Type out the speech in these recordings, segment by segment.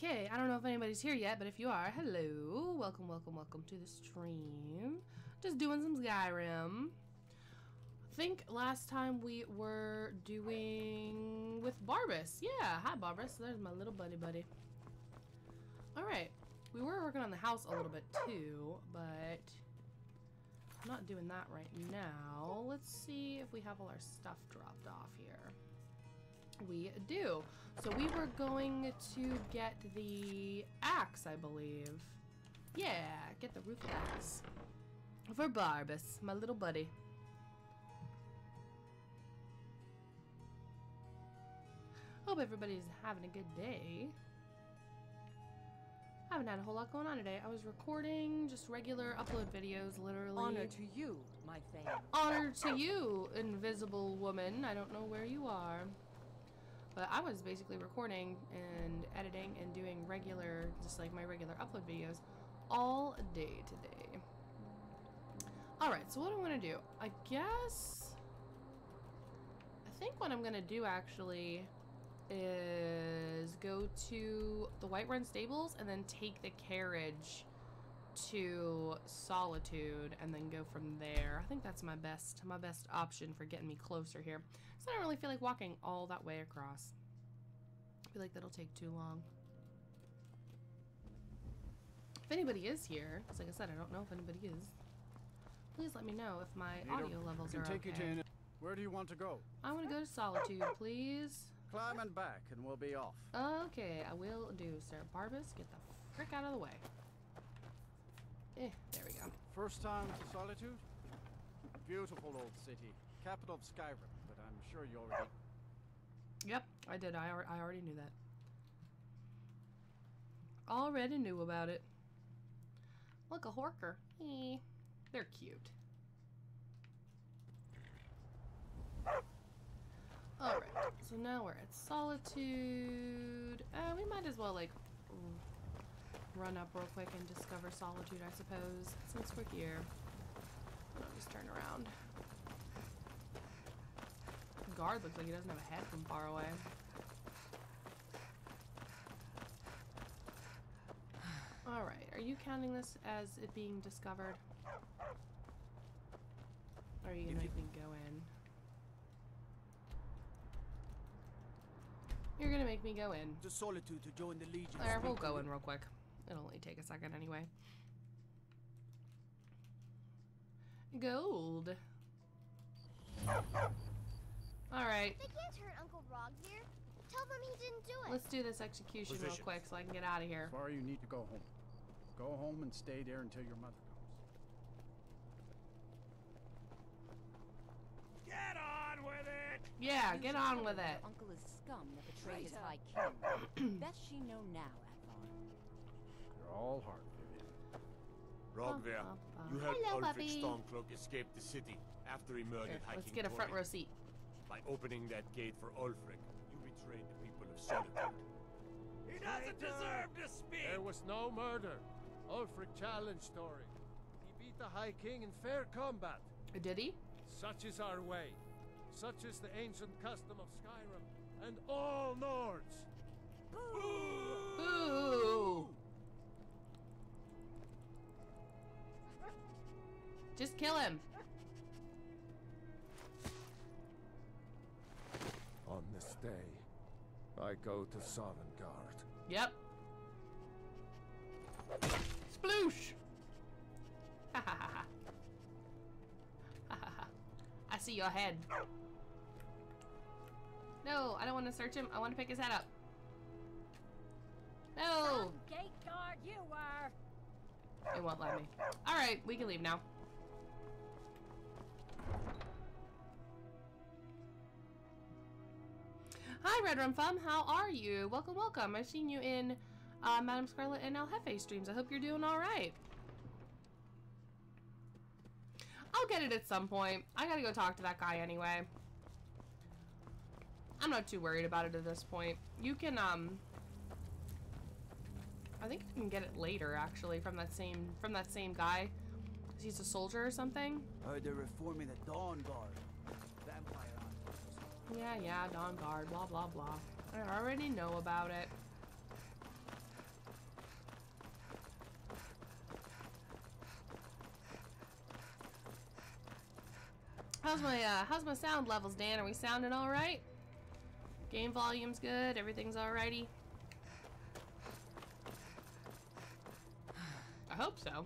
Okay, I don't know if anybody's here yet, but if you are, hello. Welcome, welcome, welcome to the stream. Just doing some Skyrim. I think last time we were doing with Barbas. Yeah, hi Barbas. There's my little buddy. Alright, we were working on the house a little bit too, but I'm not doing that right now. Let's see if we have all our stuff dropped off here. We do. So we were going to get the axe, I believe. Yeah, get the roof axe. For Barbas, my little buddy. Hope everybody's having a good day. I haven't had a whole lot going on today. I was recording just regular upload videos, literally. Honor to you, my fan. Honor to you, invisible woman. I don't know where you are. But I was basically recording and editing and doing regular, just like my regular upload videos, all day today. Alright, so what I want to do, I think what I'm going to do actually is go to the Whiterun stables and then take the carriage to Solitude and then go from there. I think that's my best option for getting me closer here. So I don't really feel like walking all that way across. I feel like that'll take too long. If anybody is here, because like I said, I don't know if anybody is, please let me know if my audio levels are okay. Where do you want to go? I want to go to Solitude, please. Climb and back and we'll be off. Okay, I will do, sir. Barbas, get the frick out of the way. There we go. First time to Solitude? Beautiful old city. Capital of Skyrim, but I'm sure you already... Yep, I did. I already knew that. Already knew about it. Look, a horker. They're cute. Alright, so now we're at Solitude. We might as well, like, run up real quick and discover Solitude, I suppose, since we're here. I'll just turn around. The guard looks like he doesn't have a head from far away. Alright, are you counting this as it being discovered? Or are you gonna make me go in? You're gonna make me go in. To Solitude to join the Legion. There, we'll go in real quick. It'll only take a second anyway. Gold. Alright. They can't hurt Uncle Rogvir. Tell them he didn't do it. Let's do this execution real quick so I can get out of here. Sorry, you need to go home. Go home and stay there until your mother comes. Get on with it! Yeah, get on with it. Your uncle is scum that betrayed his high king. Best she know now, Advar. You're all heart, Vivian. Rogvir, you helped Hello, Ulfric puppy. Stormcloak escape the city after he murdered Here, High let's King get a front Torri. row seat. By opening that gate for Ulfric, you betrayed the people of Solitude. He doesn't deserve to speak! There was no murder. Ulfric challenged Torri. He beat the High King in fair combat. Did he? Such is our way. Such is the ancient custom of Skyrim and all Nords. Boo! Just kill him. On this day, I go to Sovngarde. Yep. Sploosh! Ha ha ha ha. Ha ha ha. I see your head. No, I don't want to search him. I want to pick his head up. No! Some gate guard you are! It won't let me. Alright, we can leave now. Hi, Red Rum Fum. How are you? Welcome, welcome. I've seen you in Madame Scarlet and El Jefe streams. I hope you're doing alright. I'll get it at some point. I gotta go talk to that guy anyway. I'm not too worried about it at this point. You can, I think you can get it later, actually, from that same guy. He's a soldier or something. They're reforming the Dawn Guard. Vampire hunters. Yeah, Dawn Guard, blah, blah, blah. I already know about it. How's my sound levels, Dan? Are we sounding all right? Game volume's good. Everything's alrighty. I hope so.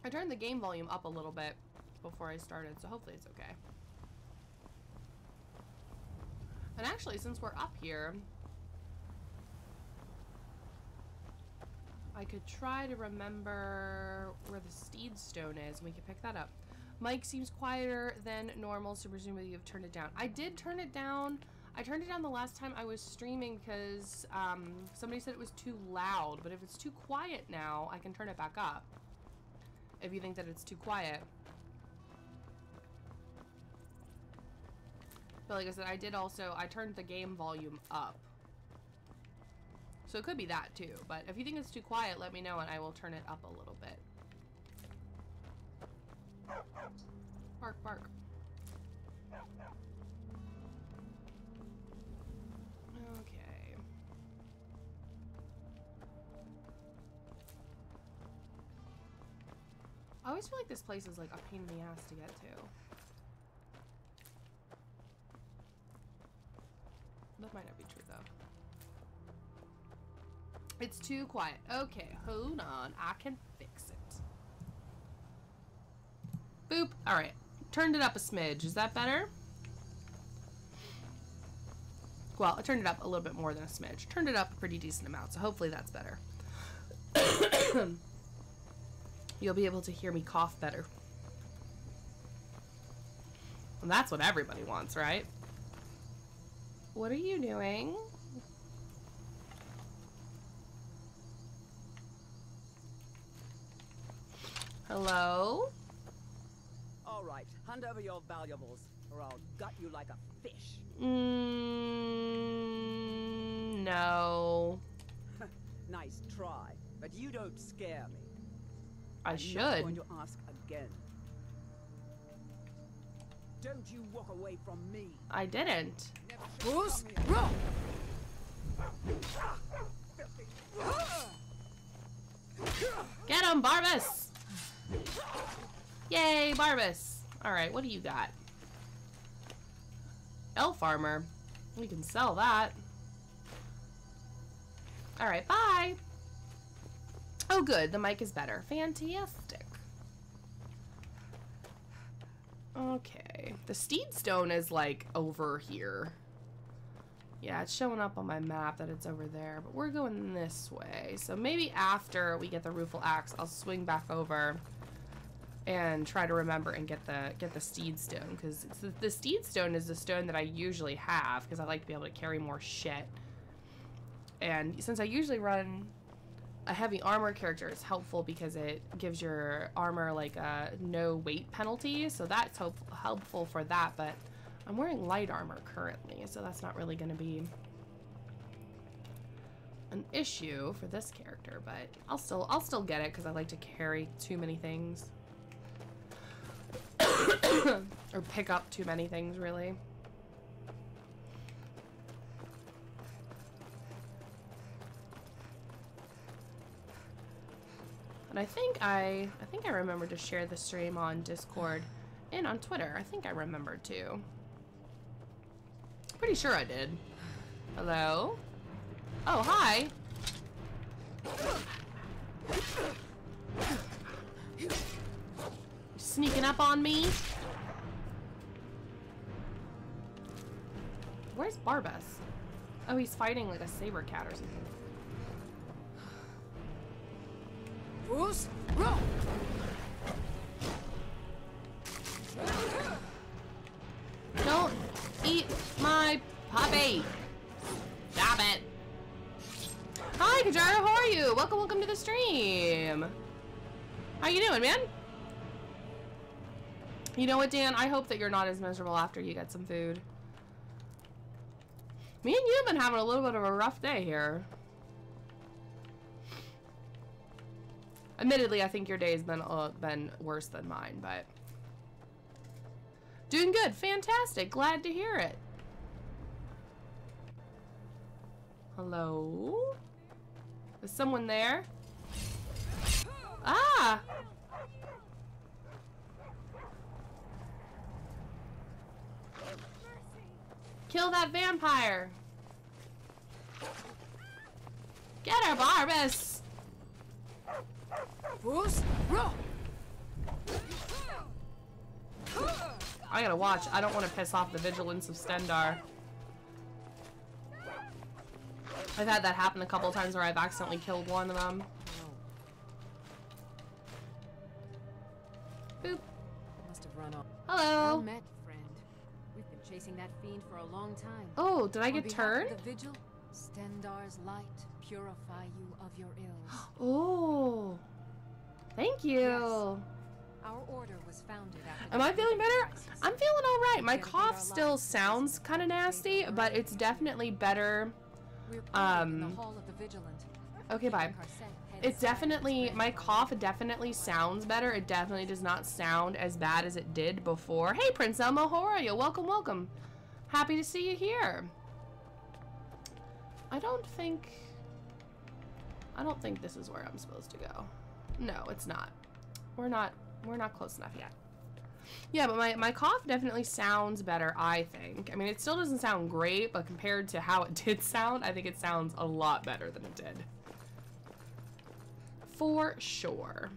I turned the game volume up a little bit before I started, so hopefully it's okay. And actually, since we're up here, I could try to remember where the Steed Stone is, and we could pick that up. Mic seems quieter than normal, so presumably you've turned it down. I did turn it down. I turned it down the last time I was streaming because somebody said it was too loud, but if it's too quiet now, I can turn it back up. If you think that it's too quiet. But like I said, I turned the game volume up. So it could be that too, but if you think it's too quiet, let me know and I will turn it up a little bit. Bark, bark. Okay. I always feel like this place is like a pain in the ass to get to. That might not be true though. It's too quiet. Okay, hold on. I can fix it. Boop. Alright. Turned it up a smidge. Is that better? Well, I turned it up a little bit more than a smidge. Turned it up a pretty decent amount, so hopefully that's better. You'll be able to hear me cough better. And that's what everybody wants, right? What are you doing? Hello? All right, hand over your valuables, or I'll gut you like a fish. No. Nice try, but you don't scare me. I I'm not should. going to ask again. Don't you walk away from me. I didn't. Bruce, Get him, Barbus! Yay, Barbus! Alright, what do you got? Elf armor. We can sell that. Alright, bye! Oh good, the mic is better. Fantastic. Okay. The Steed Stone is like over here. Yeah, it's showing up on my map that it's over there, but we're going this way. So maybe after we get the Rueful Axe, I'll swing back over and try to remember and get the Steed Stone, because the Steed Stone is the stone that I usually have because I like to be able to carry more shit. And since I usually run a heavy armor character, it's helpful because it gives your armor like a no weight penalty, so that's helpful for that. But I'm wearing light armor currently, so that's not really going to be an issue for this character. But I'll still get it because I like to carry too many things. Or pick up too many things, really. And I think I remember to share the stream on Discord and on Twitter. I think I remembered too. Pretty sure I did. Hello? Oh, hi. Sneaking up on me? Where's Barbus? Oh, he's fighting like a saber cat or something. Bruce, Don't eat my puppy. Stop it. Hi, Kajara, how are you? Welcome to the stream. How you doing, man? You know what, Dan? I hope that you're not as miserable after you get some food. Me and you have been having a little bit of a rough day here. Admittedly, I think your day's been worse than mine, but doing good. Fantastic. Glad to hear it. Hello? Is someone there? Ah! Kill that vampire. Get her, Barbus. I gotta watch. I don't want to piss off the vigilance of Stendar. I've had that happen a couple of times where I've accidentally killed one of them. Boop. Must have run off. Hello. Well met, friend. We've been chasing that fiend for a long time. Oh, did I On get behalf turned? of the vigil, Stendar's light purify you of your ills. Oh. Thank you. Yes. Our order was founded after Am I the feeling better? crisis. I'm feeling all right. My Dedicate cough our still lives to sounds this kind of nasty, great but work. it's definitely better. We're praying in the Hall of the Vigilant. Okay, bye. It's definitely, my cough definitely sounds better. It definitely does not sound as bad as it did before. Hey, Prince Elmo, how are you? Welcome, welcome. Happy to see you here. I don't think this is where I'm supposed to go. No, it's not. We're not close enough yet. Yeah, but my cough definitely sounds better, I think. I mean, it still doesn't sound great, but compared to how it did sound, I think it sounds a lot better than it did. For sure.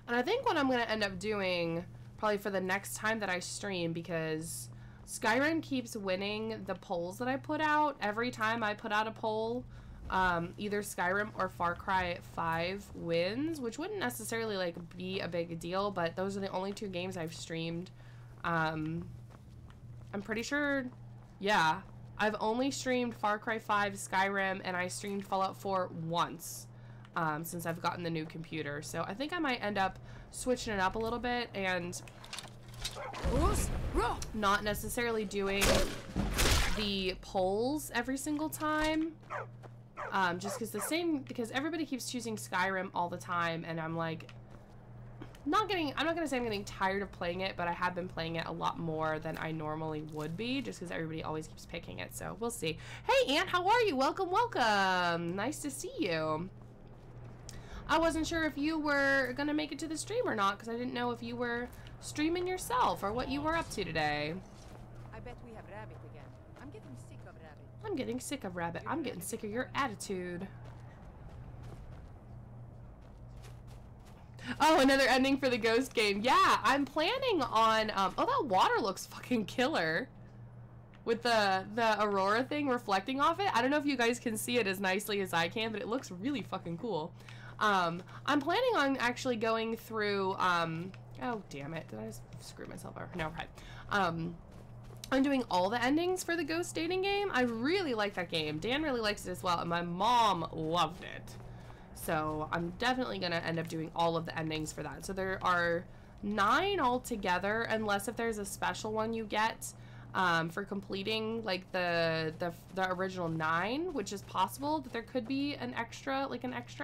And I think what I'm going to end up doing probably for the next time that I stream, because Skyrim keeps winning the polls that I put out. Every time I put out a poll, either Skyrim or Far Cry 5 wins, which wouldn't necessarily like be a big deal, but those are the only two games I've streamed. I'm pretty sure, yeah, I've only streamed Far Cry 5, Skyrim, and I streamed Fallout 4 once since I've gotten the new computer. So I think I might end up switching it up a little bit and not necessarily doing the polls every single time. Just because everybody keeps choosing Skyrim all the time, and I'm like, I'm not gonna say I'm getting tired of playing it, but I have been playing it a lot more than I normally would be, just because everybody always keeps picking it, so we'll see. Hey, Aunt, how are you? Welcome, welcome. Nice to see you. I wasn't sure if you were gonna make it to the stream or not, because I didn't know if you were streaming yourself or what you were up to today. I bet we have rabbit again. I'm getting sick of rabbit. I'm getting sick of Rabbit. I'm getting sick of your attitude. Oh, another ending for the Ghost game. Yeah, I'm planning on, oh, that water looks fucking killer. With the Aurora thing reflecting off it. I don't know if you guys can see it as nicely as I can, but it looks really fucking cool. I'm planning on actually going through, oh, damn it. Did I just screw myself over? No, right. I'm doing all the endings for the Ghost dating game. I really like that game. Dan really likes it as well, and my mom loved it. So I'm definitely going to end up doing all of the endings for that. So there are 9 altogether, unless if there's a special one you get for completing like the original 9, which is possible that there could be an extra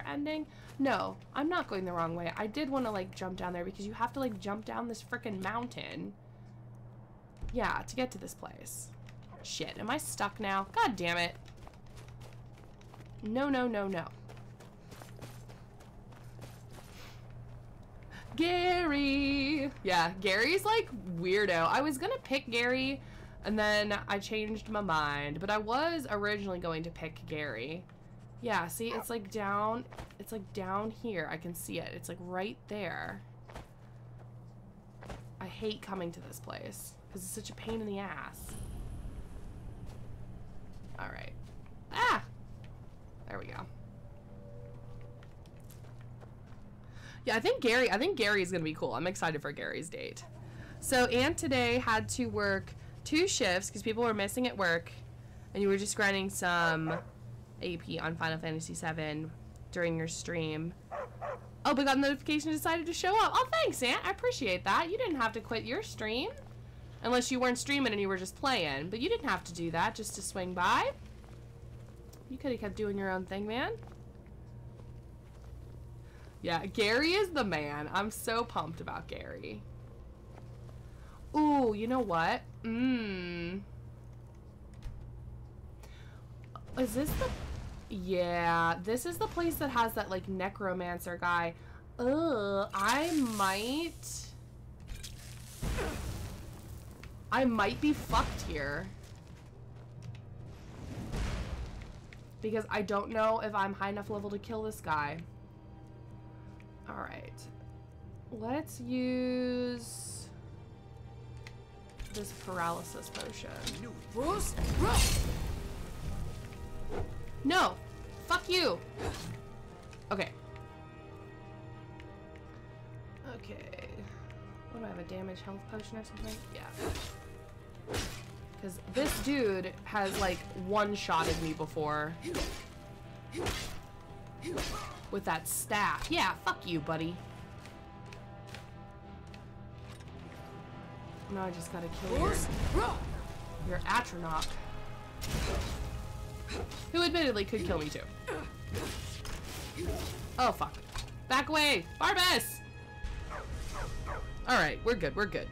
ending. No, I'm not going the wrong way. I did want to like jump down there because you have to like jump down this freaking mountain. Yeah, to get to this place. Shit, am I stuck now? God damn it. No, no, no, no. Gary! Yeah, Gary's like weirdo. I was gonna pick Gary and then I changed my mind, but I was originally going to pick Gary. Yeah, see, it's like down here. I can see it. It's like right there. I hate coming to this place because it's such a pain in the ass. Alright. Ah! There we go. Yeah, I think Gary is gonna be cool. I'm excited for Gary's date. So Aunt today had to work 2 shifts because people were missing at work, and you were just grinding some AP on Final Fantasy VII during your stream. Oh, but got a notification, decided to show up. Oh, thanks, Aunt. I appreciate that. You didn't have to quit your stream unless you weren't streaming and you were just playing, but you didn't have to do that just to swing by. You could have kept doing your own thing, man. Yeah, Gary is the man. I'm so pumped about Gary. Ooh, you know what? Is this the... Yeah, this is the place that has that, like, necromancer guy. Ugh, I might... I might be fucked here. Because I don't know if I'm high enough level to kill this guy. Alright. Let's use this paralysis potion. No! Fuck you! Okay. Okay. What do I have, a damage health potion or something? Yeah. Because this dude has, like, one-shotted me before. With that staff. Yeah, fuck you, buddy. Now I just gotta kill your Atronach. Who admittedly could kill me too. Oh fuck. Back away! Barbas! Alright, we're good, we're good.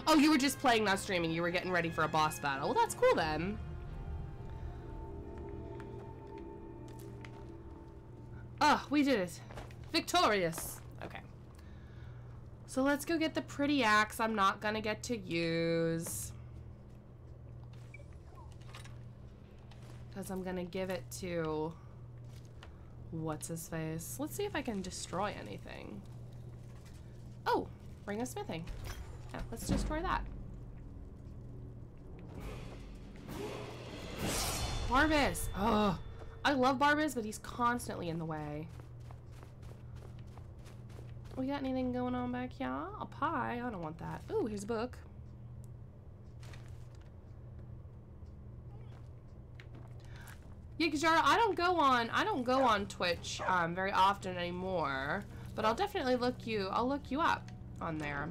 Oh, you were just playing, not streaming. You were getting ready for a boss battle. Well, that's cool then. Oh, we did it. Victorious. Okay. So let's go get the pretty axe I'm not gonna get to use. Because I'm gonna give it to... what's his face? Let's see if I can destroy anything. Oh, ring of smithing. Yeah, let's destroy that. Barbas! Oh, I love Barbas, but he's constantly in the way. We got anything going on back here? A pie? I don't want that. Ooh, here's a book. Yeah, Kajara, I don't go on Twitch very often anymore, but I'll definitely look you up on there.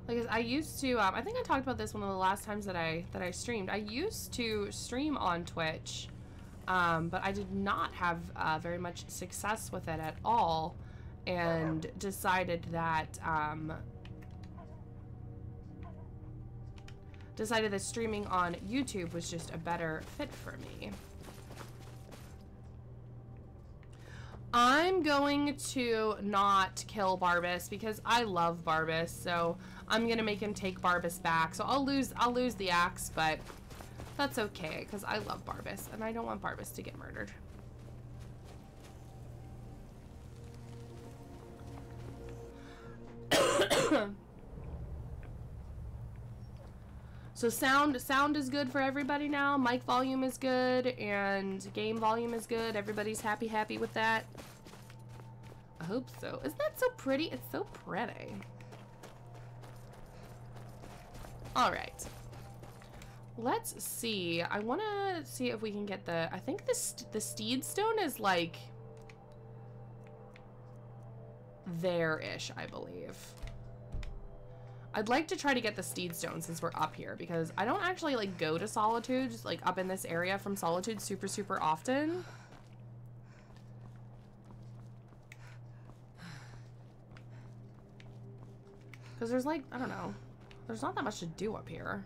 Like, I used to, I think I talked about this one of the last times that I streamed. I used to stream on Twitch, but I did not have very much success with it at all, and decided that streaming on YouTube was just a better fit for me. I'm going to not kill Barbas because I love Barbas, so I'm gonna make him take Barbas back. So I'll lose the axe, but that's okay because I love Barbas and I don't want Barbas to get murdered. So sound is good for everybody now. Mic volume is good and game volume is good. Everybody's happy with that. I hope so. Isn't that so pretty? It's so pretty. All right. Let's see. I want to see if we can get the... I think the steed stone is like there-ish, I believe. I'd like to try to get the steed stone since we're up here because I don't actually like go to Solitude, like up in this area from Solitude super often. Because there's like, I don't know, there's not that much to do up here.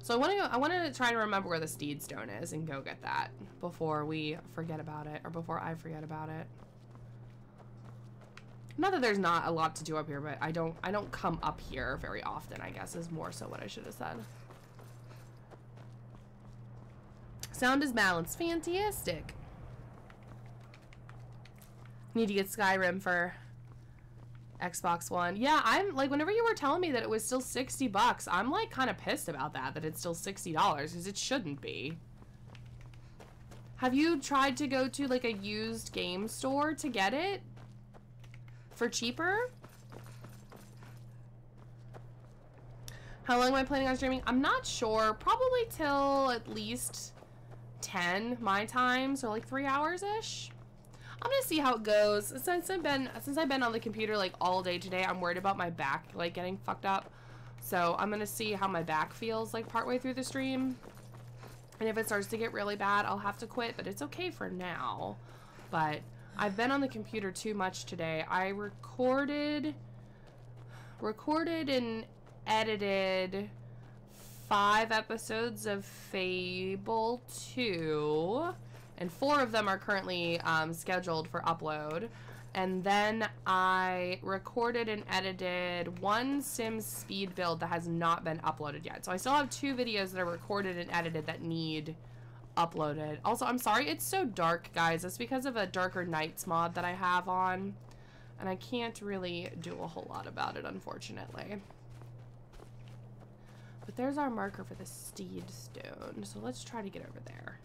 So I want to try to remember where the steed stone is and go get that before we forget about it, or before I forget about it. Not that there's not a lot to do up here, but I don't come up here very often, I guess, is more so what I should have said. Sound is balanced. Fantastic. Need to get Skyrim for Xbox One. Yeah, I'm like, whenever you were telling me that it was still $60, I'm like kind of pissed about that it's still $60 because it shouldn't be. Have you tried to go to like a used game store to get it for cheaper? How long am I planning on streaming? I'm not sure. Probably till at least 10 my time, so like 3 hours-ish. I'm gonna see how it goes. Since I've been on the computer like all day today, I'm worried about my back like getting fucked up. So I'm gonna see how my back feels like partway through the stream. And if it starts to get really bad, I'll have to quit, but it's okay for now. But I've been on the computer too much today. I recorded and edited 5 episodes of Fable 2, and 4 of them are currently scheduled for upload. And then I recorded and edited one Sims speed build that has not been uploaded yet. So I still have 2 videos that are recorded and edited that need uploaded. Also, I'm sorry it's so dark, guys. It's because of a Darker Nights mod that I have on. And I can't really do a whole lot about it, unfortunately. But there's our marker for the Steed Stone. So let's try to get over there.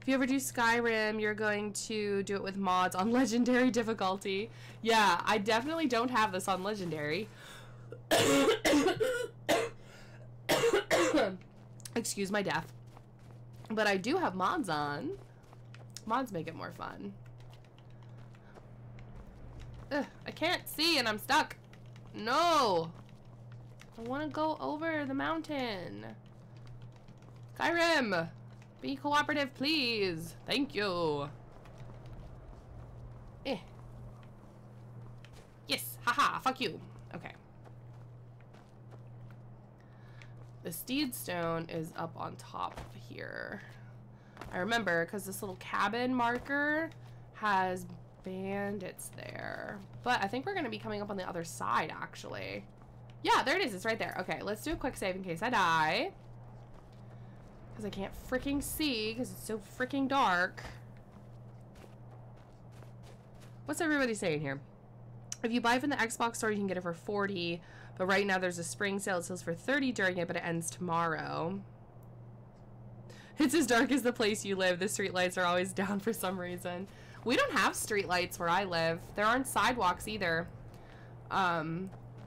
If you ever do Skyrim, you're going to do it with mods on Legendary difficulty. Yeah, I definitely don't have this on Legendary. Excuse my death. But I do have mods on. Mods make it more fun. Ugh, I can't see and I'm stuck. No! I want to go over the mountain. Skyrim! Be cooperative, please. Thank you. Eh. Yes. Haha. Fuck you. Okay. The Steed Stone is up on top here. I remember because this little cabin marker has bandits there. But I think we're going to be coming up on the other side, actually. Yeah, there it is. It's right there. Okay, let's do a quick save in case I die. Because I can't freaking see because it's so freaking dark. What's everybody saying here? If you buy from the Xbox store, you can get it for $40. But right now there's a spring sale. It sells for $30 during it, but it ends tomorrow. It's as dark as the place you live. The streetlights are always down for some reason. We don't have streetlights where I live. There aren't sidewalks either.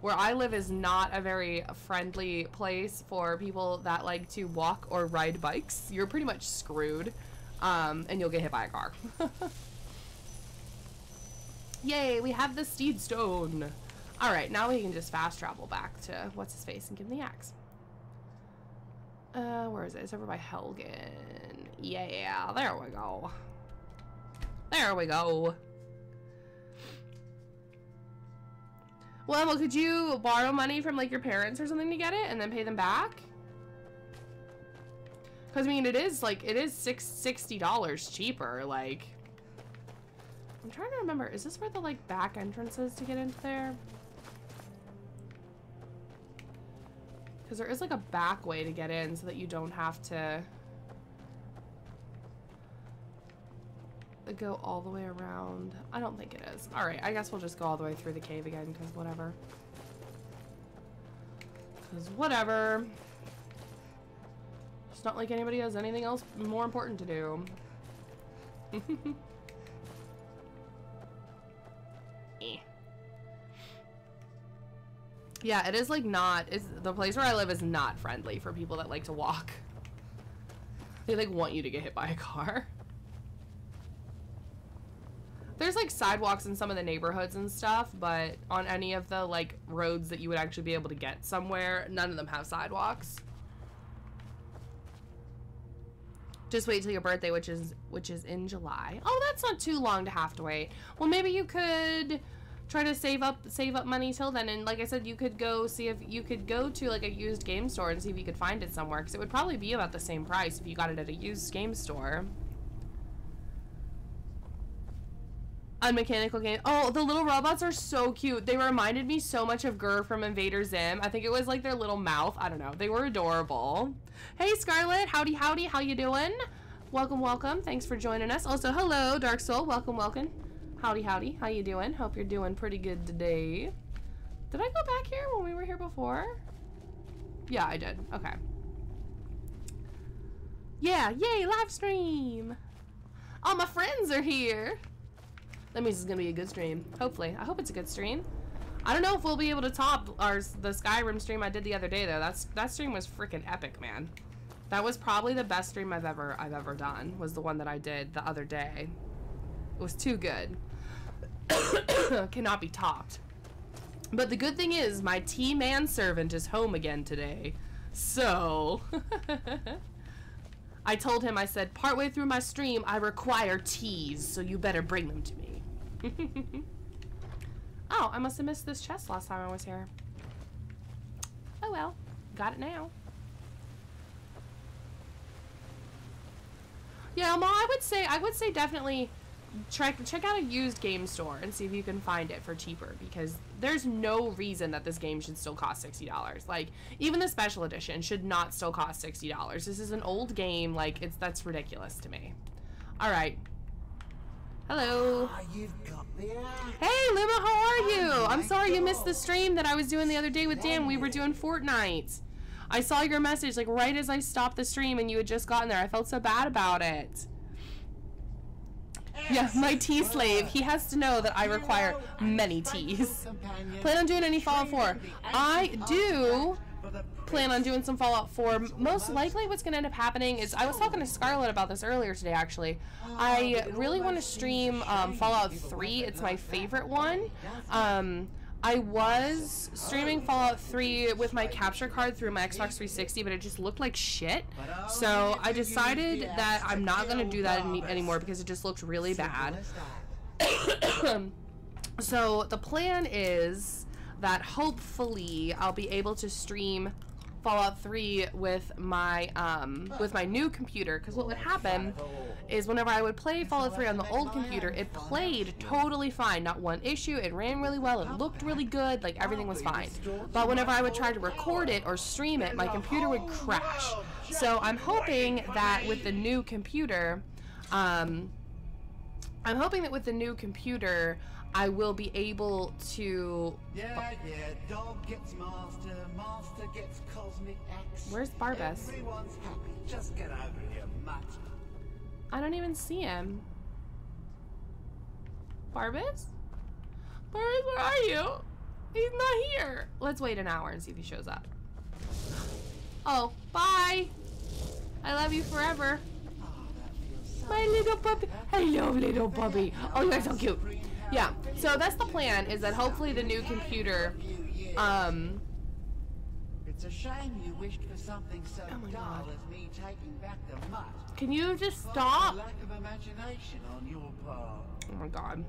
Where I live is not a very friendly place for people that like to walk or ride bikes. You're pretty much screwed, and you'll get hit by a car. Yay, we have the Steed Stone. All right, now we can just fast travel back to what's-his-face and give him the axe. Where is it? It's over by Helgen. Yeah, there we go. There we go. Well, Emma, could you borrow money from, like, your parents or something to get it and then pay them back? Because, I mean, it is $60 cheaper, like... I'm trying to remember, is this where the, like, back entrance is to get into there? Because there is, like, a back way to get in so that you don't have to... go all the way around. I don't think it is. Alright, I guess we'll just go all the way through the cave again, because whatever. Because whatever. It's not like anybody has anything else more important to do. Yeah, it is like not, the place where I live is not friendly for people that like to walk. They like want you to get hit by a car. There's like sidewalks in some of the neighborhoods and stuff, but on any of the like roads that you would actually be able to get somewhere, none of them have sidewalks. Just wait till your birthday, which is in July. Oh, that's not too long to have to wait. Well, maybe you could try to save up money till then, and like I said, you could go see if you could go to like a used game store and see if you could find it somewhere, because it would probably be about the same price if you got it at a used game store. Unmechanical game. Oh, the little robots are so cute. They reminded me so much of Gur from Invader Zim. I think it was like their little mouth. I don't know. They were adorable. Hey, Scarlett. Howdy, howdy. How you doing? Welcome, welcome. Thanks for joining us. Also, hello, Dark Soul. Welcome, welcome. Howdy, howdy. How you doing? Hope you're doing pretty good today. Did I go back here when we were here before? Yeah, I did. Okay. Yeah, yay, live stream. All my friends are here. That means it's gonna be a good stream. Hopefully. I hope it's a good stream. I don't know if we'll be able to top the Skyrim stream I did the other day though. That stream was freaking epic, man. That was probably the best stream I've ever done. Was the one that I did the other day. It was too good. Cannot be topped. But the good thing is my manservant is home again today. So I told him, I said, partway through my stream, I require teas, so you better bring them to me. Oh, I must have missed this chest last time I was here. Oh well, got it now. Yeah, Ma, I would say definitely check out a used game store and see if you can find it for cheaper, because there's no reason that this game should still cost $60. Like, even the special edition should not still cost $60. This is an old game. Like, that's ridiculous to me. All right. Hello. Hey, Luma, how are you? I'm sorry you missed the stream that I was doing the other day with Dan. We were doing Fortnite. I saw your message like right as I stopped the stream and you had just gotten there. I felt so bad about it. Yeah, my tea slave. He has to know that I require many teas. Plan on doing any Fallout 4? I do plan on doing some Fallout 4. Most likely what's going to end up happening is, I was talking to Scarlett about this earlier today actually. I really want to stream Fallout 3. It's my favorite one. I was streaming Fallout 3 with my capture card through my Xbox 360, but it just looked like shit. So I decided that I'm not going to do that anymore because it just looked really bad. So the plan is that hopefully I'll be able to stream Fallout 3 with my new computer, because what would happen is whenever I would play Fallout 3 on the old computer, it played totally fine, not one issue, it ran really well, it looked really good, like everything was fine. But whenever I would try to record it or stream it, my computer would crash. So I'm hoping that with the new computer, I will be able to... Yeah, dog gets master, master gets cosmic axe. Where's Barbas? Everyone's happy. Just get over here, mutt. I don't even see him. Barbas? Barbas, where are you? He's not here. Let's wait an hour and see if he shows up. Oh, bye. I love you forever. My little puppy. Hello, little puppy. Oh, you guys are so cute. Yeah, so that's the plan, is that hopefully the new computer, It's a shame you wished for something so dull as me taking back the mutt. Can you just stop? A lack of imagination on your part. Oh my god.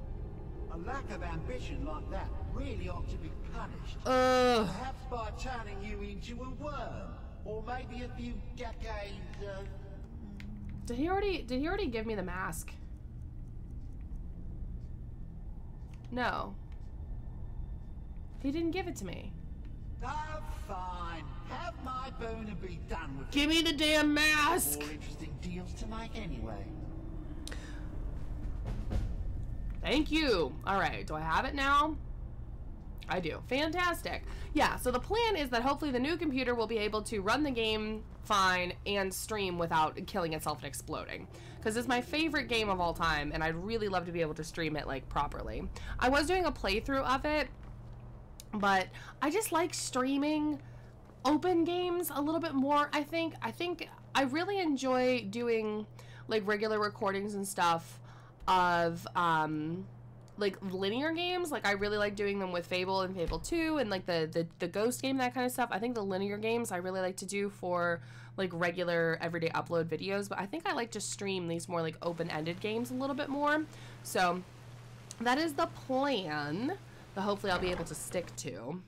A lack of ambition like that really ought to be punished. Perhaps by turning you into a worm, or maybe a few decades of... Did he already give me the mask? No. He didn't give it to me. Oh, fine. Have my boon and be done with it. Give me the damn mask! More interesting deals to make anyway. Thank you. Alright, do I have it now? I do. Fantastic. Yeah, so the plan is that hopefully the new computer will be able to run the game fine and stream without killing itself and exploding. Because it's my favorite game of all time, and I'd really love to be able to stream it, like, properly. I was doing a playthrough of it, but I just like streaming open games a little bit more, I think. I really enjoy doing, like, regular recordings and stuff of, like, linear games. Like, I really like doing them with Fable and Fable 2 and, like, the Ghost game, that kind of stuff. I think the linear games I really like to do for, like, regular everyday upload videos, but I think I like to stream these more, like, open-ended games a little bit more. So that is the plan that hopefully I'll be able to stick to.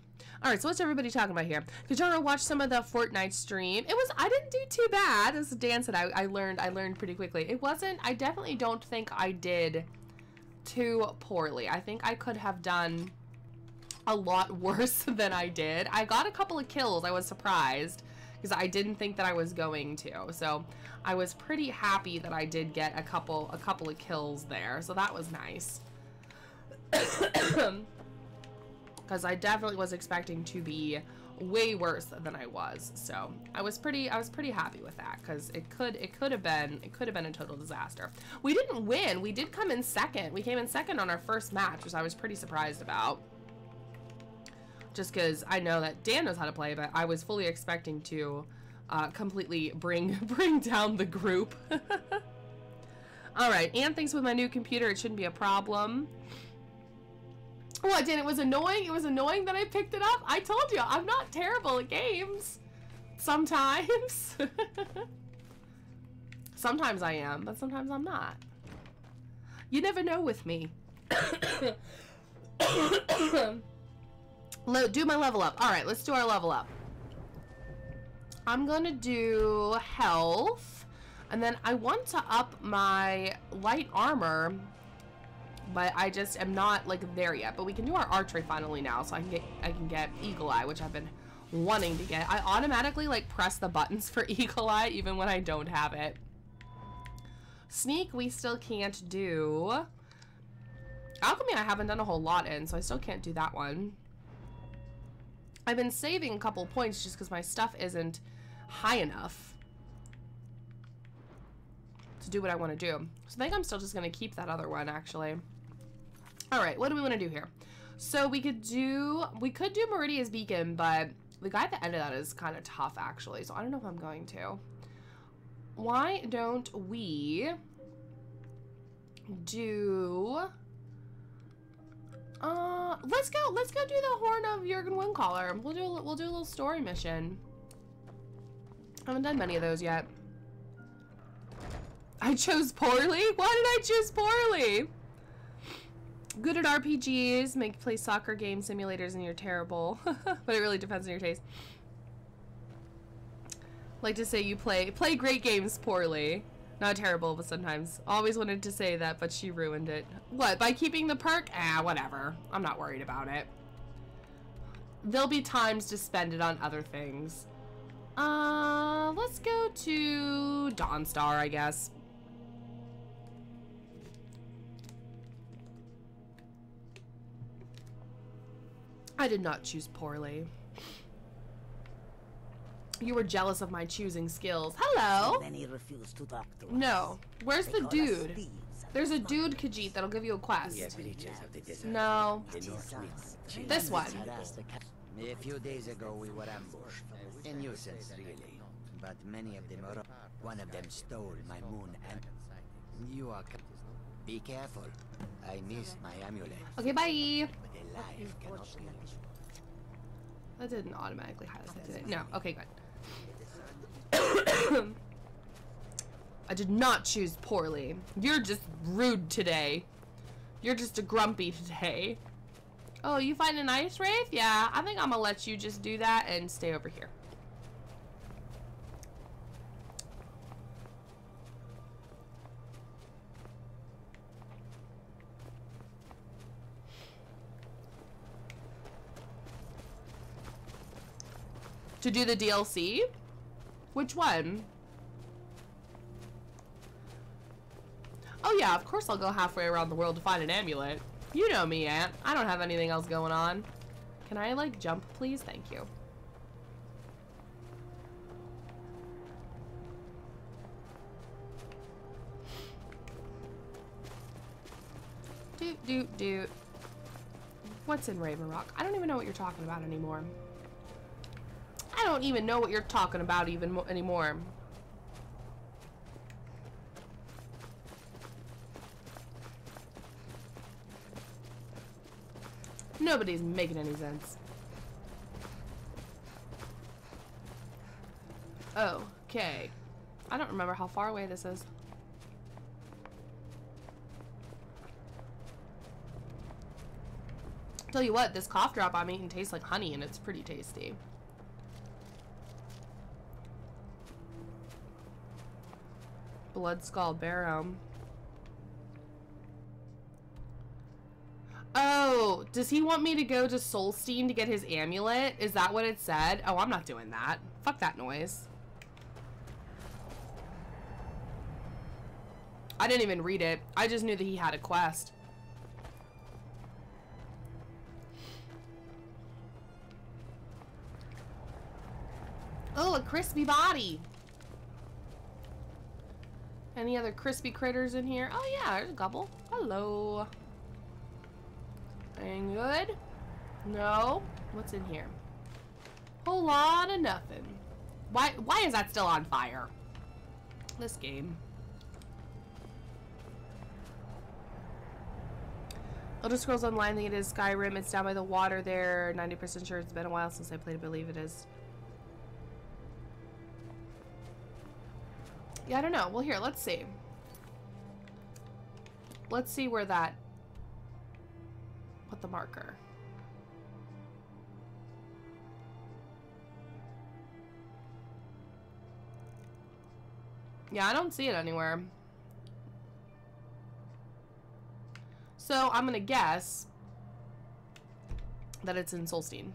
Alright, so what's everybody talking about here? Did y'all watch some of the Fortnite stream? I didn't do too bad. As Dan said, I learned pretty quickly. It wasn't, I definitely don't think I did too poorly. I think I could have done a lot worse than I did. I got a couple of kills. I was surprised because I didn't think that I was going to. So I was pretty happy that I did get a couple of kills there. So that was nice. Because I definitely was expecting to be way worse than I was. So I was pretty happy with that, because it could have been a total disaster. We didn't win. We did come in second. We came in second on our first match, which I was pretty surprised about. Just because I know that Dan knows how to play, but I was fully expecting to completely bring down the group. Alright, and thanks with my new computer, it shouldn't be a problem. What, Dan, it was annoying? It was annoying that I picked it up? I told you, I'm not terrible at games. Sometimes. Sometimes I am, but sometimes I'm not. You never know with me. Do my level up. Alright, let's do our level up. I'm gonna do health, and then I want to up my light armor but I just am not like there yet. But we can do our archery finally now, so I can get Eagle Eye, which I've been wanting to get. I automatically like press the buttons for Eagle Eye even when I don't have it. Sneak we still can't do. Alchemy I haven't done a whole lot in, so I still can't do that one. I've been saving a couple points just because my stuff isn't high enough to do what I want to do. So I think I'm still just going to keep that other one, actually. All right, what do we want to do here? So we could do Meridia's Beacon, but the guy at the end of that is kind of tough, actually. So I don't know if I'm going to. Why don't we do... let's go do the Horn of Jurgen Windcaller. We'll do a little story mission. I haven't done many of those yet. I chose poorly? Why did I choose poorly? Good at RPGs, play soccer game simulators, and you're terrible. But it really depends on your taste. Like to say you play great games poorly. Not terrible, but sometimes. Always wanted to say that, but she ruined it. What, by keeping the perk? Ah, whatever. I'm not worried about it. There'll be times to spend it on other things. Let's go to Dawnstar, I guess. I did not choose poorly. You were jealous of my choosing skills. Hello? Then he refused to talk to us. No. Where's They the call us dude? thieves. There's a dude, Khajiit, that'll give you a quest. No. This one. A few days ago we were ambushed. A nuisance, really. But many of them are... One of them stole my moon and... You are... Be careful. I missed my amulet. Okay, bye. But alive cannot be. That didn't automatically highlight that, did it? No. Okay, good. I did not choose poorly. You're just rude today. You're just a grumpy today. Oh, you find an ice wraith? Yeah, I think I'm gonna let you just do that and stay over here. To do the DLC? Which one? Oh yeah, of course I'll go halfway around the world to find an amulet. You know me, Aunt. I don't have anything else going on. Can I, like, jump, please? Thank you. Doot. What's in Raven Rock? I don't even know what you're talking about anymore. I don't even know what you're talking about anymore. Nobody's making any sense. Okay. I don't remember how far away this is. Tell you what, this cough drop I'm eating tastes like honey, and it's pretty tasty. Blood Skull Barrow. Oh, does he want me to go to Solstein to get his amulet? Is that what it said? Oh, I'm not doing that. Fuck that noise. I didn't even read it. I just knew that he had a quest. Oh, a crispy body. Any other crispy critters in here? Oh yeah, there's a couple. Hello. Anything good? No. What's in here? Whole lot of nothing. Why is that still on fire? This game. Elder Scrolls Online, I think it is Skyrim. It's down by the water there. 90% sure it's been a while since I played. I believe it is. Yeah, I don't know. Well, here, let's see. Let's see where that... Put the marker. Yeah, I don't see it anywhere. So I'm gonna guess that it's in Solstein.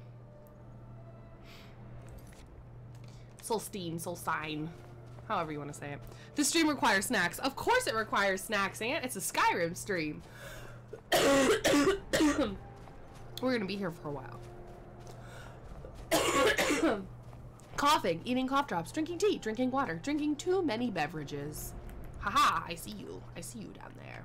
Solstein, however you want to say it. This stream requires snacks. Of course it requires snacks, Aunt. It's a Skyrim stream. We're gonna be here for a while. Coughing, eating cough drops, drinking tea, drinking water, drinking too many beverages. Haha, I see you. I see you down there.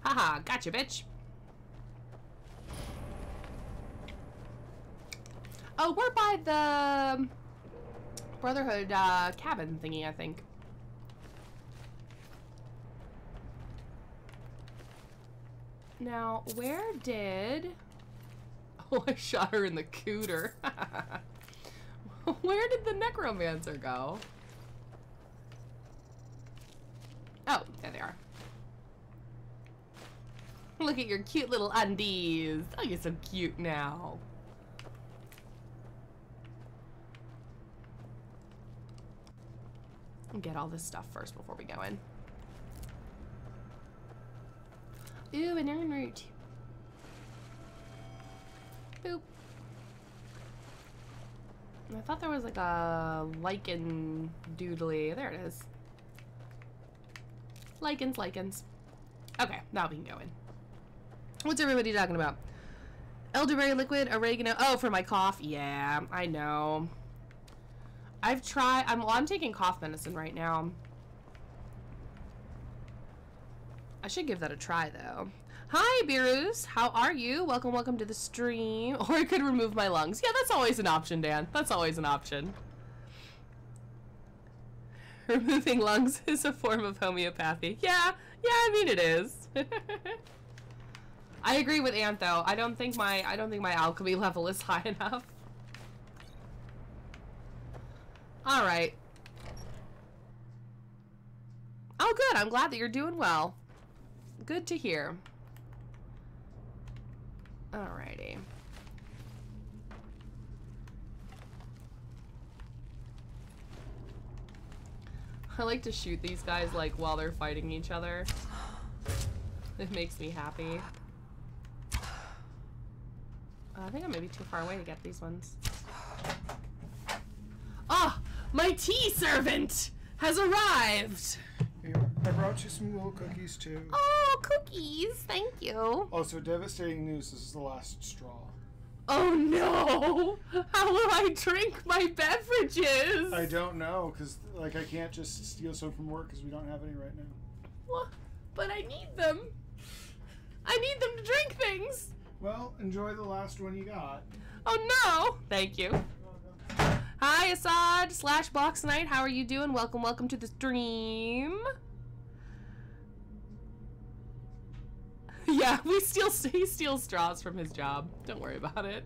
Haha, gotcha, bitch. Oh, we're by the Brotherhood cabin thingy, I think. Now, where did... Oh, I shot her in the cooter. Where did the necromancer go? Oh, there they are. Look at your cute little undies. Oh, you're so cute now. Get all this stuff first before we go in. Ooh, an iron root. Boop. I thought there was like a lichen doodly. There it is. Lichens. Okay, now we can go in. What's everybody talking about? Elderberry liquid, oregano. Oh, for my cough. Yeah, I know. I've tried. I'm taking cough medicine right now. I should give that a try though. Hi, Beerus. How are you? Welcome to the stream. Or I could remove my lungs. Yeah, that's always an option, Dan. That's always an option. Removing lungs is a form of homeopathy. Yeah, I mean it is. I agree with Ant though. I don't think my alchemy level is high enough. All right. Oh, good. I'm glad that you're doing well. Good to hear. Alrighty. I like to shoot these guys like while they're fighting each other. It makes me happy. I think I may be too far away to get these ones. Ah! My tea servant has arrived! Here, I brought you some little cookies too. Oh, cookies! Thank you. Also, devastating news, this is the last straw. Oh no! How will I drink my beverages? I don't know, because like I can't just steal some from work because we don't have any right now. What? But I need them. I need them to drink things. Well, enjoy the last one you got. Oh no! Thank you. Hi, Assad / Box Knight. How are you doing? Welcome to the stream. Yeah, he steals straws from his job. Don't worry about it.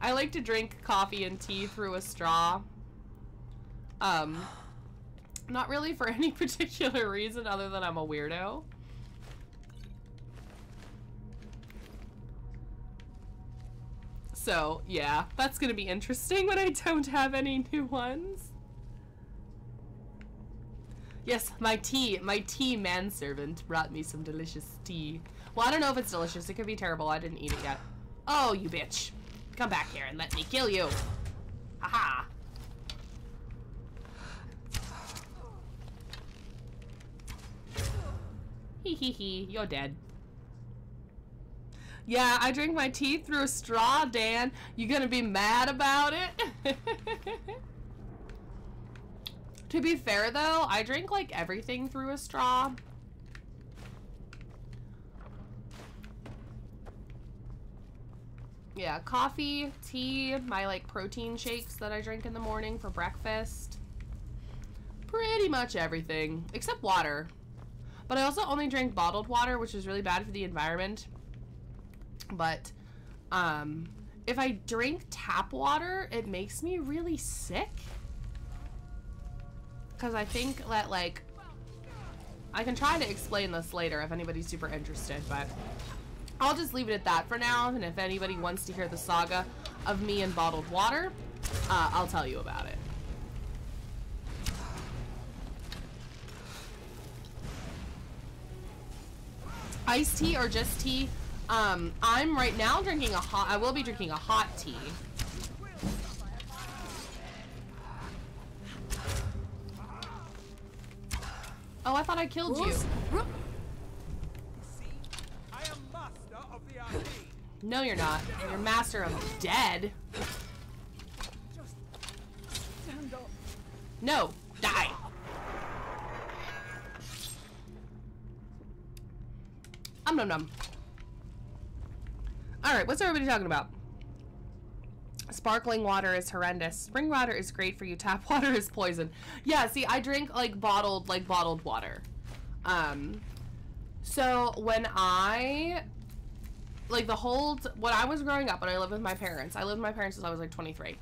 I like to drink coffee and tea through a straw. Not really for any particular reason other than I'm a weirdo. So, yeah, that's gonna be interesting when I don't have any new ones. Yes, my tea manservant brought me some delicious tea. Well, I don't know if it's delicious. It could be terrible. I didn't eat it yet. Oh, you bitch. Come back here and let me kill you. Haha. Hee hee hee. You're dead. Yeah, I drink my tea through a straw, Dan. You gonna be mad about it? To be fair, though, I drink, like, everything through a straw. Yeah, coffee, tea, my, like, protein shakes that I drink in the morning for breakfast. Pretty much everything, except water. But I also only drink bottled water, which is really bad for the environment. But, if I drink tap water, it makes me really sick. Because I think that, like, I can try to explain this later if anybody's super interested, but I'll just leave it at that for now, and if anybody wants to hear the saga of me and bottled water, I'll tell you about it. Iced tea or just tea? I'm right now drinking I will be drinking a hot tea. Oh, I thought I killed you. No, you're not. You're master of dead. No, die. Num num. All right, what's everybody talking about? Sparkling water is horrendous. Spring water is great for you. Tap water is poison. Yeah, see, I drink like bottled water. So when I when I was growing up, when I lived with my parents, I lived with my parents since I was like 23.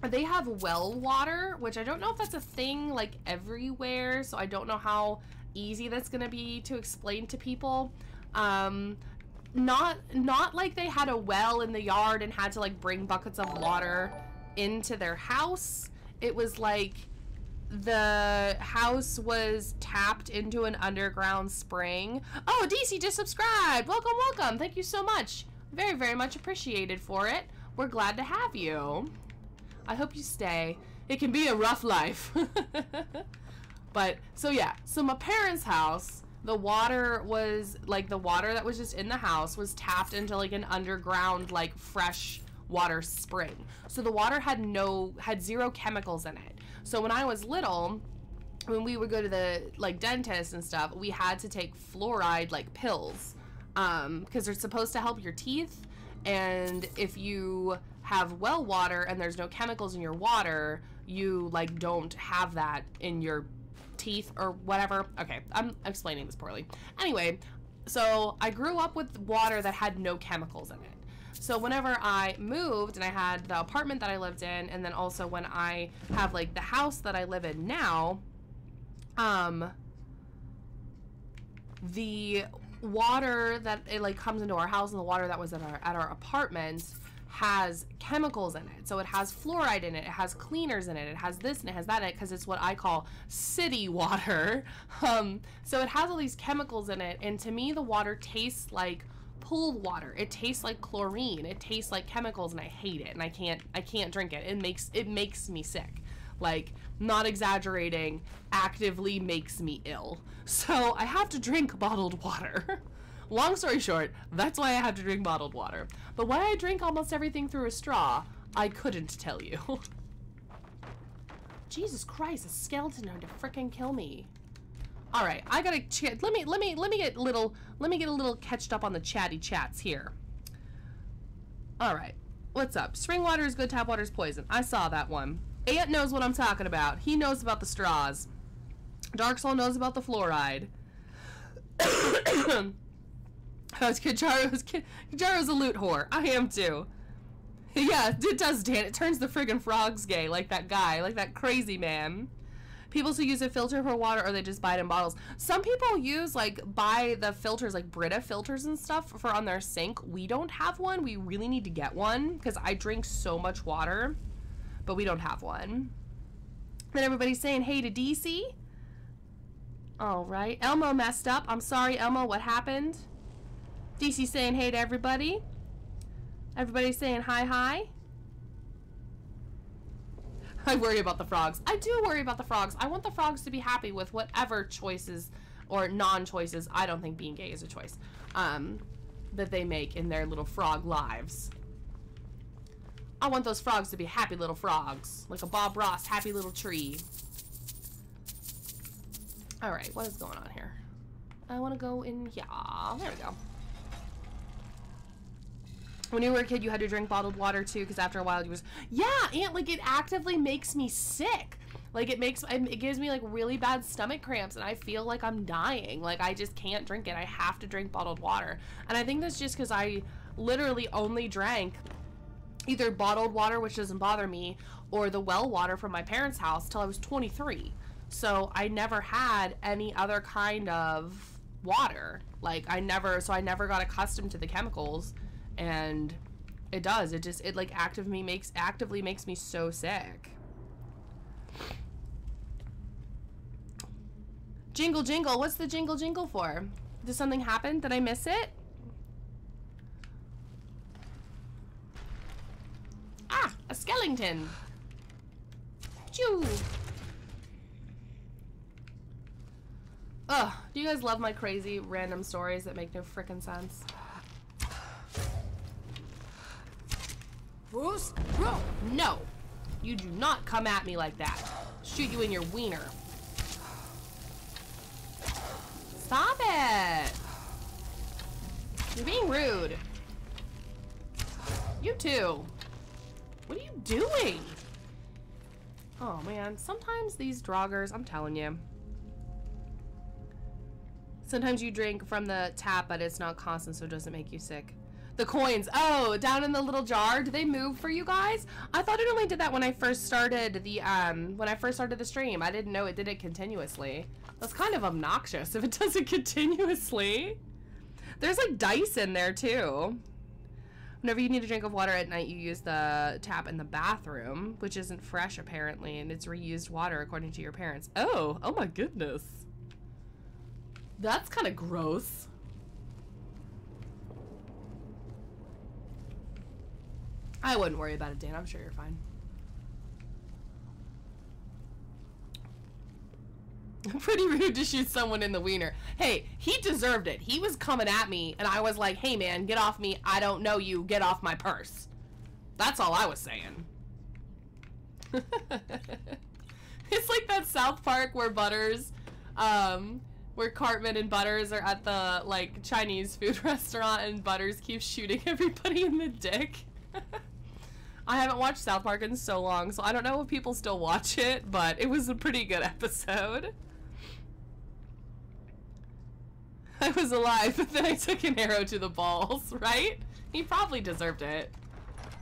They have well water, which I don't know if that's a thing like everywhere, so I don't know how easy that's gonna be to explain to people. Not like they had a well in the yard and had to like bring buckets of water into their house. It was like the house was tapped into an underground spring. Oh, DC just subscribed. Welcome, welcome. Thank you so much. Very, very much appreciated for it. We're glad to have you. I hope you stay. It can be a rough life. But so yeah, so my parents' house, the water was like the water that was just in the house was tapped into like an underground like fresh water spring. So the water had zero chemicals in it. So when I was little, when we would go to the like dentist and stuff, we had to take fluoride like pills because they're supposed to help your teeth. And if you have well water and there's no chemicals in your water, you like don't have that in your teeth or whatever. Okay, I'm explaining this poorly. Anyway, so I grew up with water that had no chemicals in it. So whenever I moved and I had the apartment that I lived in, and then also when I have like the house that I live in now, the water that it like comes into our house and the water that was at our apartment has chemicals in it. So it has fluoride in it, it has cleaners in it, it has this and it has that in it, because it's what I call city water. So it has all these chemicals in it, and to me the water tastes like pool water. It tastes like chlorine. It tastes like chemicals, and I hate it, and I can't drink it. It makes me sick. Like, not exaggerating, actively makes me ill. So I have to drink bottled water. Long story short, that's why I have to drink bottled water. But why I drink almost everything through a straw, I couldn't tell you. Jesus Christ, a skeleton tried to frickin' kill me. All right, I gotta let me get a little catched up on the chatty chats here. All right, what's up? Spring water is good, tap water is poison. I saw that one. Ant knows what I'm talking about. He knows about the straws. Dark Soul knows about the fluoride. Kajaro's a loot whore. I am too. Yeah, it does, Dan. It turns the friggin' frogs gay, like that guy, like that crazy man. People who use a filter for water, or they just buy it in bottles. Some people buy the filters, like Brita filters and stuff for on their sink. We don't have one. We really need to get one, because I drink so much water, but we don't have one. Then everybody's saying hey to DC. All right. Elmo messed up. I'm sorry, Elmo. What happened? DC saying hey to everybody. Everybody's saying hi. I worry about the frogs. I do worry about the frogs. I want the frogs to be happy with whatever choices or non-choices. I don't think being gay is a choice. That they make in their little frog lives. I want those frogs to be happy little frogs. Like a Bob Ross happy little tree. Alright, what is going on here? I want to go in here. There we go. When you were a kid, you had to drink bottled water too, because after a while you was, yeah, and like it actively makes me sick. Like it gives me like really bad stomach cramps, and I feel like I'm dying. Like I just can't drink it. I have to drink bottled water. And I think that's just because I literally only drank either bottled water, which doesn't bother me, or the well water from my parents' house till I was 23. So I never had any other kind of water. Like, I never got accustomed to the chemicals, and it does. It like actively makes me so sick. Jingle jingle, what's the jingle jingle for? Did something happen? Did I miss it? Ah, a skeleton. Choo. Ugh, do you guys love my crazy random stories that make no frickin' sense? Bruce? No, you do not come at me like that. Shoot you in your wiener. Stop it! You're being rude. You too. What are you doing? Oh man, sometimes these droggers, I'm telling you. Sometimes you drink from the tap, but it's not constant, so it doesn't make you sick. The coins, oh, down in the little jar. Do they move for you guys? I thought it only did that when I first started the stream. I didn't know it did it continuously. That's kind of obnoxious if it does it continuously. There's like dice in there too. Whenever you need a drink of water at night, you use the tap in the bathroom, which isn't fresh apparently, and it's reused water according to your parents. Oh my goodness. That's kind of gross. I wouldn't worry about it, Dan. I'm sure you're fine. Pretty rude to shoot someone in the wiener. Hey, he deserved it. He was coming at me, and I was like, hey, man, get off me. I don't know you. Get off my purse. That's all I was saying. It's like that South Park where Butters, where Cartman and Butters are at the, like, Chinese food restaurant, and Butters keeps shooting everybody in the dick. I haven't watched South Park in so long, so I don't know if people still watch it, but it was a pretty good episode. I was alive, but then I took an arrow to the balls, right? He probably deserved it.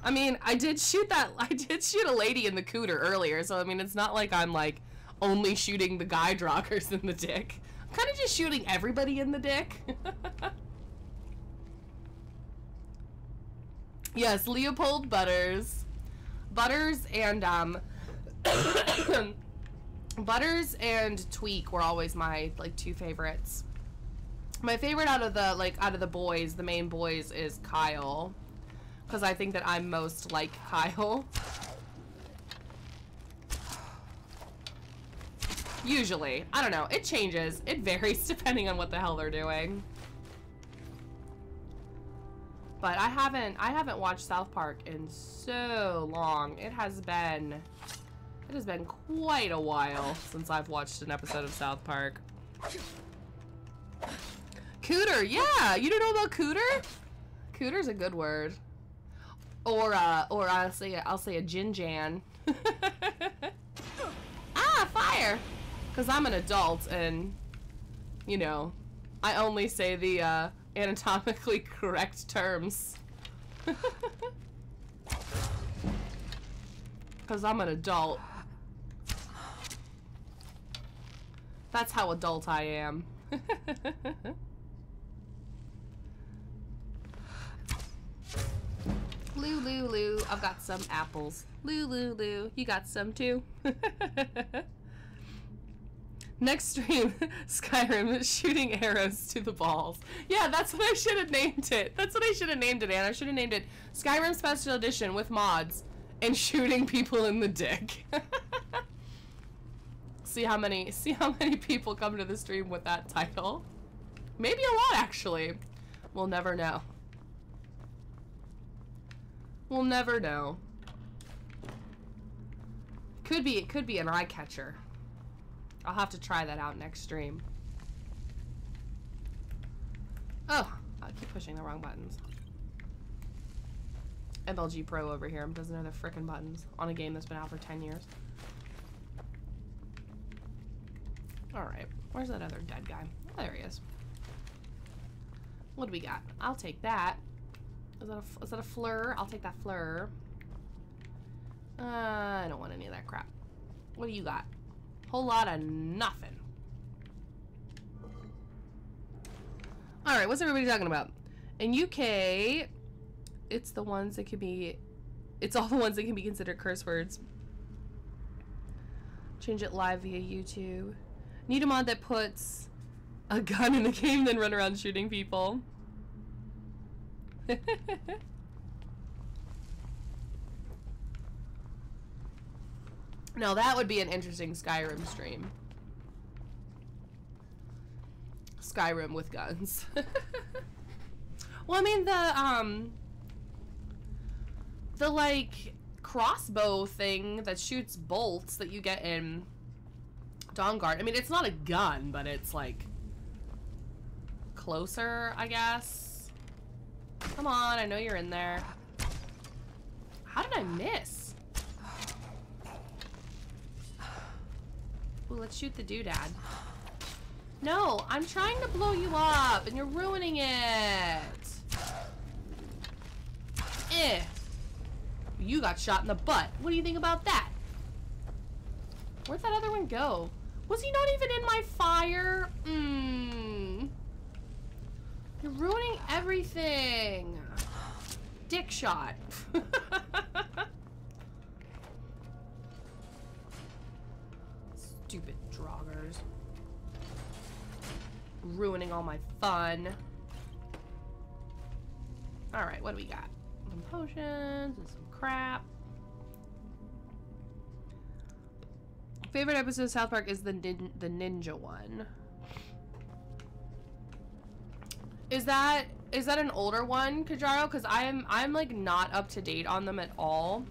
I mean, I did shoot a lady in the cooter earlier, so I mean, it's not like I'm like only shooting the guy droggers in the dick. I'm kind of just shooting everybody in the dick. Yes, Leopold Butters. Butters and Butters and Tweak were always my like two favorites. My favorite out of the boys, the main boys, is Kyle, because I think that I'm most like Kyle. Usually, I don't know. It changes. It varies depending on what the hell they're doing. But I haven't watched South Park in so long. It has been quite a while since I've watched an episode of South Park. Cooter, yeah, you don't know about cooter? Cooter's a good word. Or I'll say a ginjan. Ah, fire! Because I'm an adult and, you know, I only say the anatomically correct terms. Because I'm an adult. That's how adult I am. Lou, Lou, Lou, I've got some apples. Lou, Lou, Lou, you got some too? Next stream, Skyrim, shooting arrows to the balls. Yeah, that's what I should have named it. That's what I should have named it, Anne. I should have named it Skyrim Special Edition with mods and shooting people in the dick. See how many people come to the stream with that title. Maybe a lot, actually. We'll never know. We'll never know. Could be an eye catcher. I'll have to try that out next stream. Oh, I keep pushing the wrong buttons. MLG Pro over here doesn't know the frickin' buttons on a game that's been out for 10 years. Alright, where's that other dead guy? Oh, there he is. What do we got? I'll take that. Is that a fleur? I'll take that fleur. I don't want any of that crap. What do you got? Whole lot of nothing. All right, what's everybody talking about? In UK, it's the ones that can be, it's all the ones that can be considered curse words. Change it live via YouTube. Need a mod that puts a gun in the game, then run around shooting people. Now that would be an interesting Skyrim stream. Skyrim with guns. Well, I mean the like crossbow thing that shoots bolts that you get in Dawnguard. I mean, it's not a gun, but it's like closer, I guess. Come on, I know you're in there. How did I miss? Ooh, let's shoot the doodad. No, I'm trying to blow you up and you're ruining it. You got shot in the butt. What do you think about that? Where'd that other one go? Was he not even in my fire? You're ruining everything. Dick shot. Stupid droggers. Ruining all my fun. Alright, what do we got? Some potions and some crap. Favorite episode of South Park is the ninja one. Is that an older one, Kajaro? Because I'm like not up to date on them at all.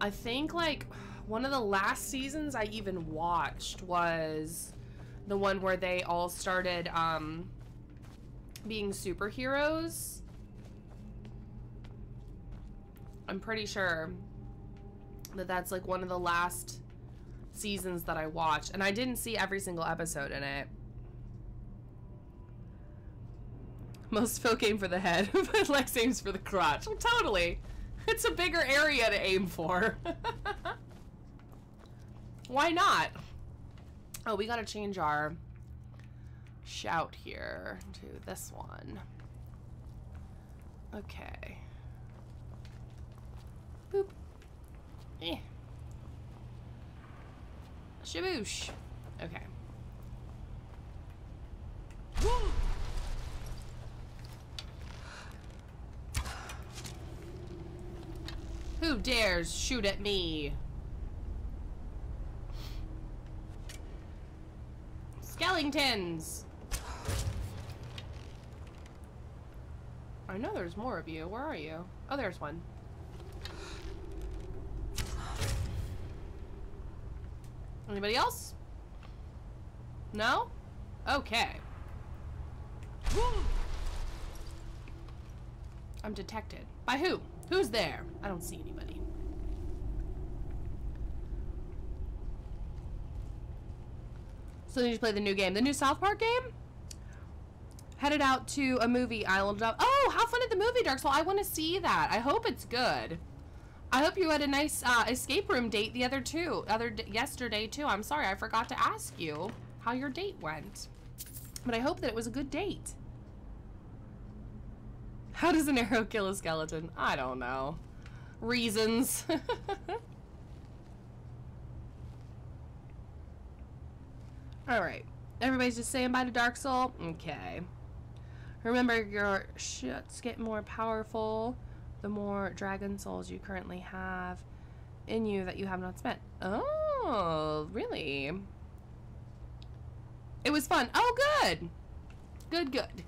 I think like one of the last seasons I even watched was the one where they all started being superheroes. I'm pretty sure that that's like one of the last seasons that I watched, and I didn't see every single episode in it. Most folk aim for the head, but Lex aims for the crotch. Well, totally. It's a bigger area to aim for. Why not? Oh, we gotta change our shout here to this one. Okay. Boop. Shaboosh. Okay. Woo! Who dares shoot at me? Skeletons! I know there's more of you. Where are you? Oh, there's one. Anybody else? No? Okay. Woo! I'm detected. By who? Who's there? I don't see anybody. So you just play the new game. The new South Park game? Headed out to a movie island. Oh, how fun at the movie, Dark Soul. I want to see that. I hope it's good. I hope you had a nice escape room date yesterday too. I'm sorry, I forgot to ask you how your date went. But I hope that it was a good date. How does an arrow kill a skeleton? I don't know. Reasons. Alright. Everybody's just saying bye to Dark Soul? Okay. Remember, your shits get more powerful the more dragon souls you currently have in you that you have not spent. Oh, really? It was fun. Oh, good. Good, good.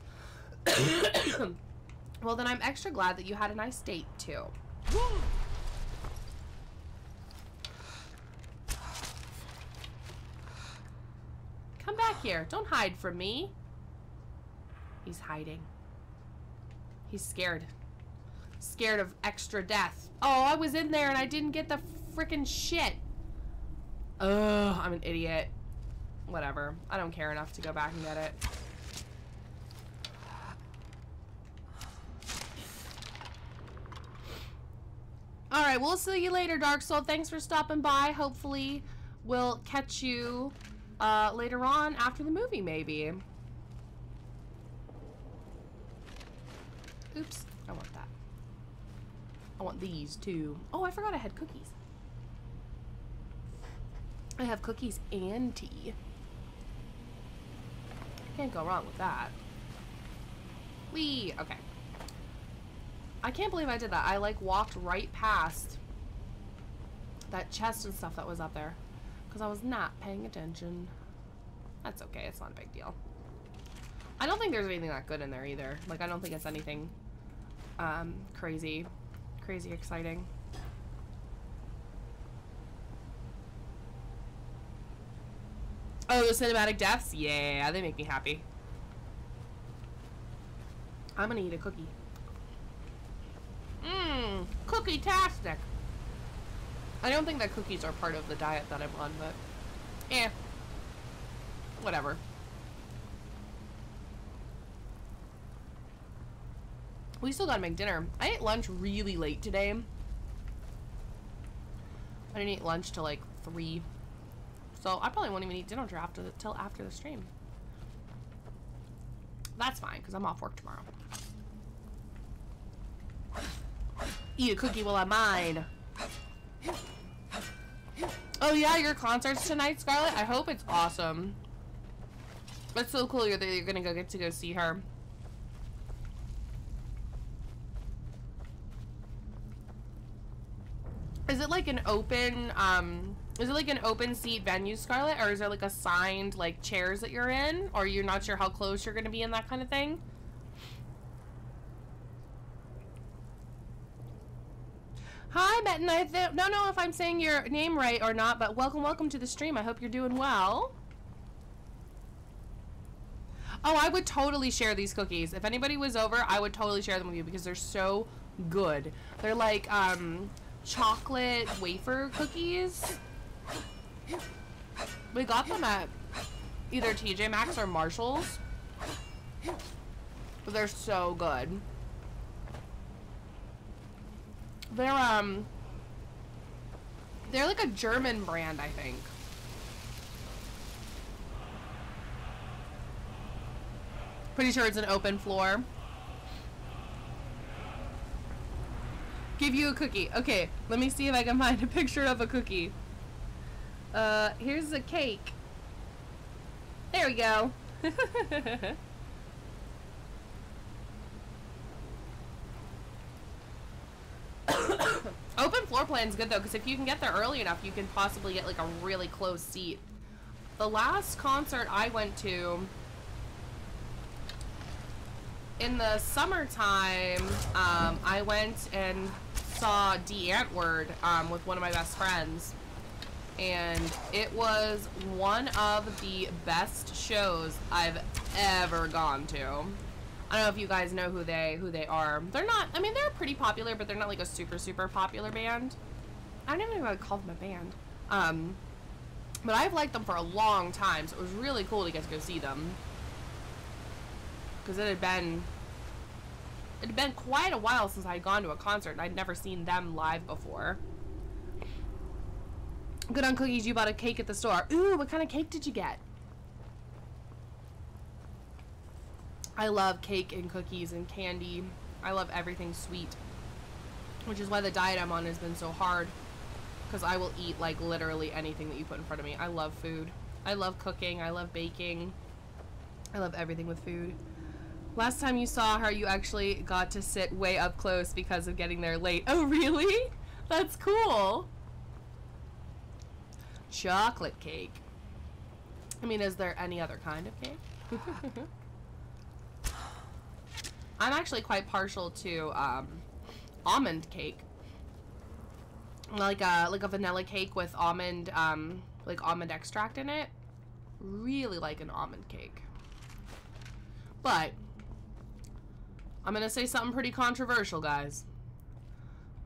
Well, then I'm extra glad that you had a nice date, too. Woo! Come back here. Don't hide from me. He's hiding. He's scared. Scared of extra death. Oh, I was in there and I didn't get the frickin' shit. Ugh, I'm an idiot. Whatever. I don't care enough to go back and get it. Alright, we'll see you later, Dark Soul. Thanks for stopping by. Hopefully, we'll catch you later on after the movie, maybe. Oops, I want that. I want these too. Oh, I forgot I had cookies. I have cookies and tea. Can't go wrong with that. Whee! Okay. I can't believe I did that. I like walked right past that chest and stuff that was up there because I was not paying attention. That's okay. It's not a big deal. I don't think there's anything that good in there either. Like, I don't think it's anything crazy exciting. Oh, the cinematic deaths? Yeah, they make me happy. I'm gonna eat a cookie. Mmm, cookie-tastic. I don't think that cookies are part of the diet that I'm on, but whatever. We still gotta make dinner. I ate lunch really late today. I didn't eat lunch till like 3. So I probably won't even eat dinner till after the stream. That's fine, because I'm off work tomorrow. Eat a cookie while I mine. Oh yeah, your concert's tonight, Scarlett? I hope it's awesome. It's so cool that you're gonna get to go see her. Is it like an open, seat venue, Scarlett? Or is there like assigned like chairs that you're in? Or you're not sure how close you're gonna be in, that kind of thing? Hi, Benton. I don't know if I'm saying your name right or not, but welcome to the stream. I hope you're doing well. Oh, I would totally share these cookies. If anybody was over, I would totally share them with you because they're so good. They're like, chocolate wafer cookies. We got them at either TJ Maxx or Marshall's. But they're so good. They're like a German brand, I think. Pretty sure it's an open floor. Give you a cookie. Okay, let me see if I can find a picture of a cookie. Here's a cake. There we go. Open floor plan's good though, because if you can get there early enough, you can possibly get like a really close seat. The last concert I went to in the summertime, I went and saw D. Antwoord with one of my best friends, and it was one of the best shows I've ever gone to. I don't know if you guys know who they are. They're not, I mean, they're pretty popular, but they're not like a super popular band. I don't even know if I would call them a band. But I've liked them for a long time, so it was really cool to get to go see them. Because it had been quite a while since I had gone to a concert, and I'd never seen them live before. Good on cookies, you bought a cake at the store. Ooh, what kind of cake did you get? I love cake and cookies and candy. I love everything sweet. Which is why the diet I'm on has been so hard. Because I will eat like literally anything that you put in front of me. I love food. I love cooking. I love baking. I love everything with food. Last time you saw her, you actually got to sit way up close because of getting there late. Oh, really? That's cool. Chocolate cake. I mean, is there any other kind of cake? I'm actually quite partial to almond cake. Like a vanilla cake with almond like almond extract in it. Really like an almond cake. But I'm gonna say something pretty controversial, guys.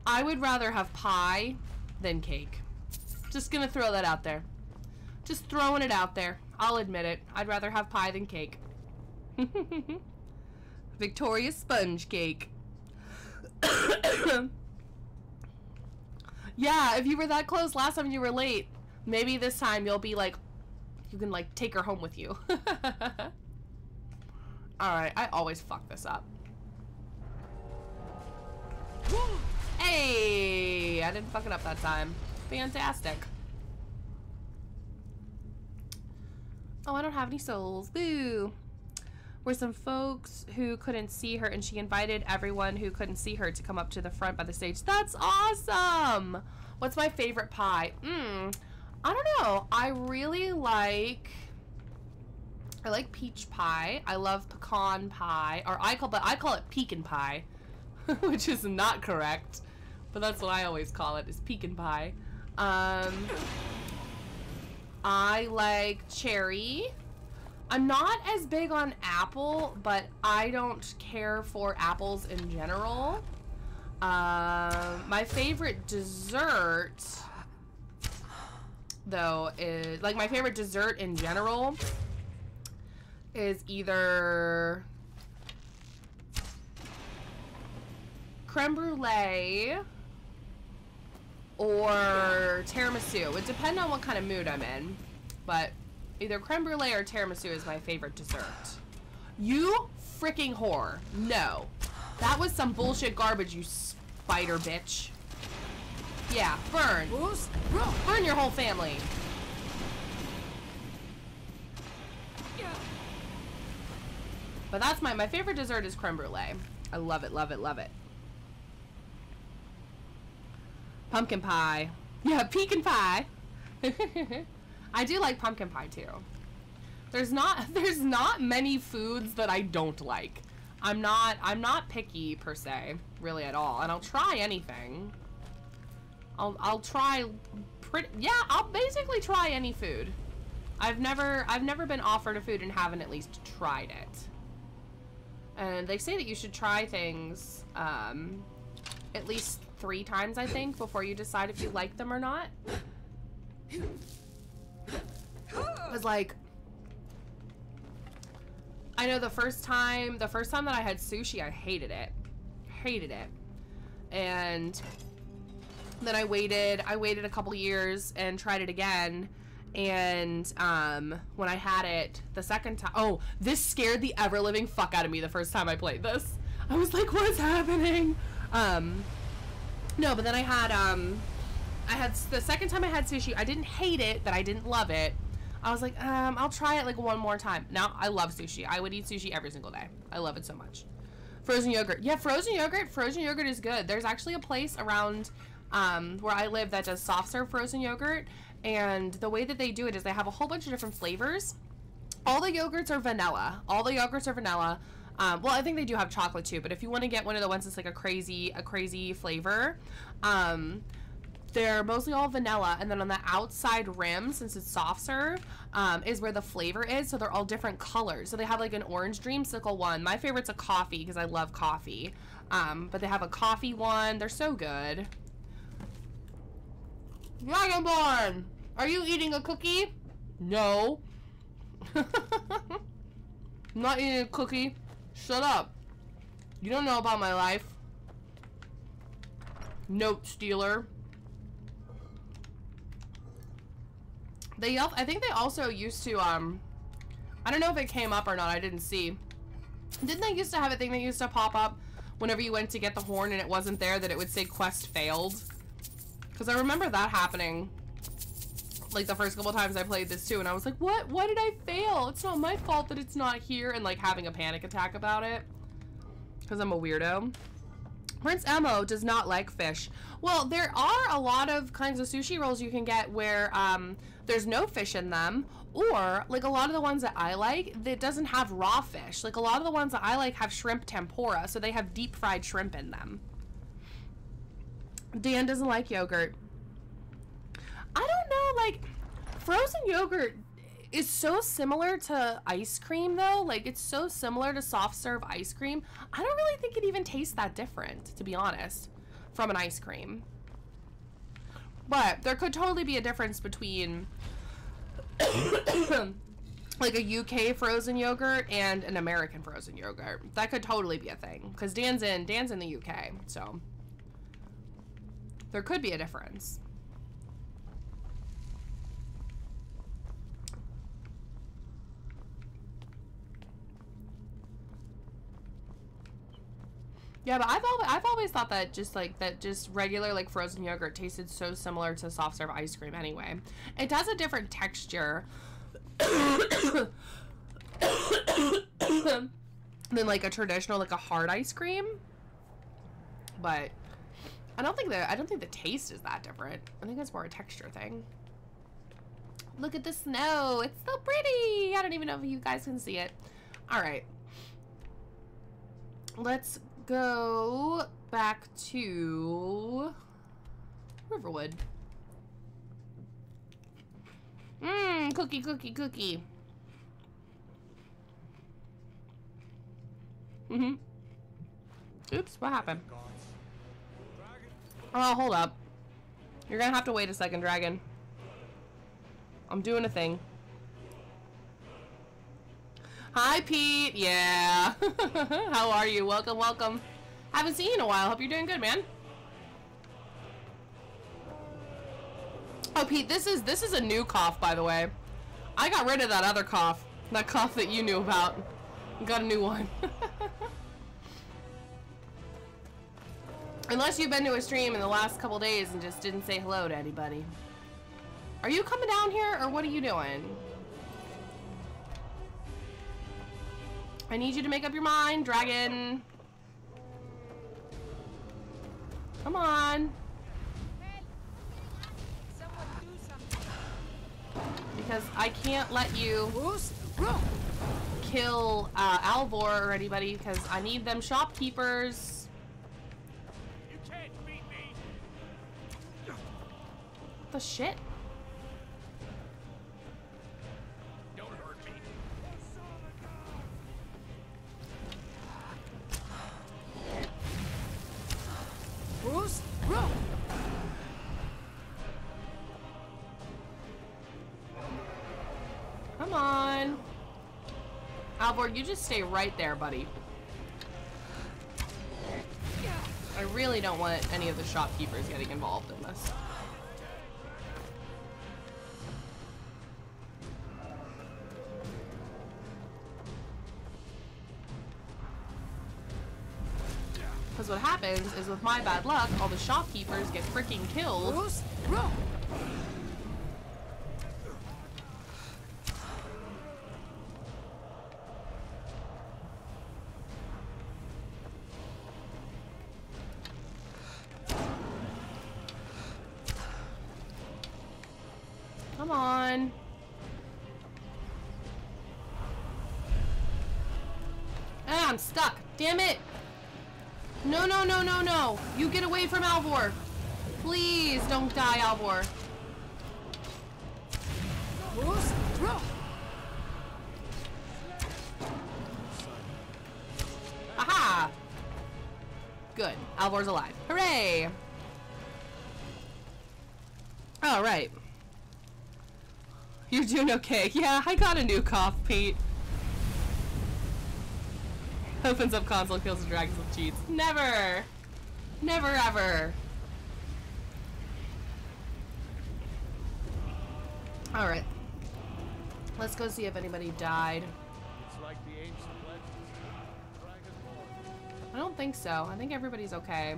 I would rather have pie than cake. Just gonna throw that out there. Just throwing it out there. I'll admit it. I'd rather have pie than cake. Victoria sponge cake. Yeah, if you were that close last time you were late, maybe this time you'll be like, you can like take her home with you. Alright, I always fuck this up. Hey, I didn't fuck it up that time. Fantastic. Oh, I don't have any souls. Boo. Were some folks who couldn't see her, and she invited everyone who couldn't see her to come up to the front by the stage. That's awesome. What's my favorite pie? I don't know. I like peach pie. I love pecan pie, or I call it pecan pie, which is not correct, but that's what I always call it, is pecan pie. I like cherry. I'm not as big on apple, but I don't care for apples in general. My favorite dessert, though, is like my favorite dessert in general is either creme brulee or tiramisu. It would depend on what kind of mood I'm in, but either creme brulee or tiramisu is my favorite dessert. You freaking whore. No. That was some bullshit garbage, you spider bitch. Yeah, burn. Burn your whole family. But that's my favorite dessert is creme brulee. I love it, love it, love it. Pumpkin pie. Yeah, pecan pie. I do like pumpkin pie too. There's not many foods that I don't like. I'm not picky per se, really at all, and I'll try anything. I'll try I'll basically try any food. I've never been offered a food and haven't at least tried it. And they say that you should try things at least 3 times, I think, before you decide if you like them or not. It was like, I know the first time that I had sushi, I hated it. And then I waited a couple years and tried it again. And when I had it the second time, oh, this scared the ever living fuck out of me the first time I played this. I was like, what is happening? No, but then I had the second time I had sushi, I didn't hate it, but I didn't love it. I was like, I'll try it like one more time. Now I love sushi. I would eat sushi every single day. I love it so much. Frozen yogurt. Yeah, frozen yogurt is good. There's actually a place around where I live that does soft serve frozen yogurt. And the way that they do it is they have a whole bunch of different flavors. All the yogurts are vanilla. Well, I think they do have chocolate too, but if you want to get one of the ones that's like a crazy flavor, they're mostly all vanilla, and then on the outside rim, since it's soft serve, is where the flavor is, so they're all different colors. So they have like an orange dreamsicle one. My favorite's a coffee because I love coffee. But they have a coffee one. They're so good. Dragonborn! Are you eating a cookie? No. I'm not eating a cookie. Shut up. You don't know about my life. Note stealer. I think they also used to, I don't know if it came up or not, I didn't see. Didn't they used to have a thing that used to pop up whenever you went to get the horn and it wasn't there, that it would say quest failed? Because I remember that happening, like, the first couple times I played this too, and I was like, what? Why did I fail? It's not my fault that it's not here, and, like, having a panic attack about it. Because I'm a weirdo. Prince Emo does not like fish. Well, there are a lot of kinds of sushi rolls you can get where, there's no fish in them, or, like, a lot of the ones that I like, that doesn't have raw fish. Like, a lot of the ones that I like have shrimp tempura, so they have deep fried shrimp in them. Dan doesn't like yogurt. I don't know, like, frozen yogurt is so similar to ice cream, though. Like, it's so similar to soft serve ice cream. I don't really think it even tastes that different, to be honest, from an ice cream. But there could totally be a difference between like a UK frozen yogurt and an American frozen yogurt. That could totally be a thing, because Dan's in the UK, so there could be a difference. Yeah, but I've always thought that just regular like frozen yogurt tasted so similar to soft serve ice cream anyway. It does a different texture than like a traditional like a hard ice cream. But I don't think the taste is that different. I think it's more a texture thing. Look at the snow. It's so pretty. I don't even know if you guys can see it. All right. Let's go back to Riverwood. Cookie, cookie, cookie. Oops, what happened? Oh, hold up. You're gonna have to wait a second, dragon. I'm doing a thing. Hi, Pete. Yeah. How are you? Welcome, welcome. Haven't seen you in a while. Hope you're doing good, man. Oh, Pete, this is a new cough, by the way. I got rid of that other cough. That cough that you knew about. Got a new one. Unless you've been to a stream in the last couple days and just didn't say hello to anybody. Are you coming down here, or what are you doing? I need you to make up your mind, dragon. Come on. Because I can't let you kill Alvor or anybody, because I need them shopkeepers. You can't beat me. What the shit? Don't hurt me. Come on. Alvor, you just stay right there, buddy. I really don't want any of the shopkeepers getting involved in this. Because what happens is, with my bad luck, all the shopkeepers get freaking killed. Come on. Ah, I'm stuck. Damn it. No, no, no, no, no. You get away from Alvor. Please don't die, Alvor. Aha! Good. Alvor's alive. Hooray! All right. You're doing okay. Yeah, I got a new cough, Pete. Opens up console, kills the dragons with cheats. Never! Never ever! Alright. Let's go see if anybody died. It's like the ancient legends. Dragonborn. I don't think so. I think everybody's okay.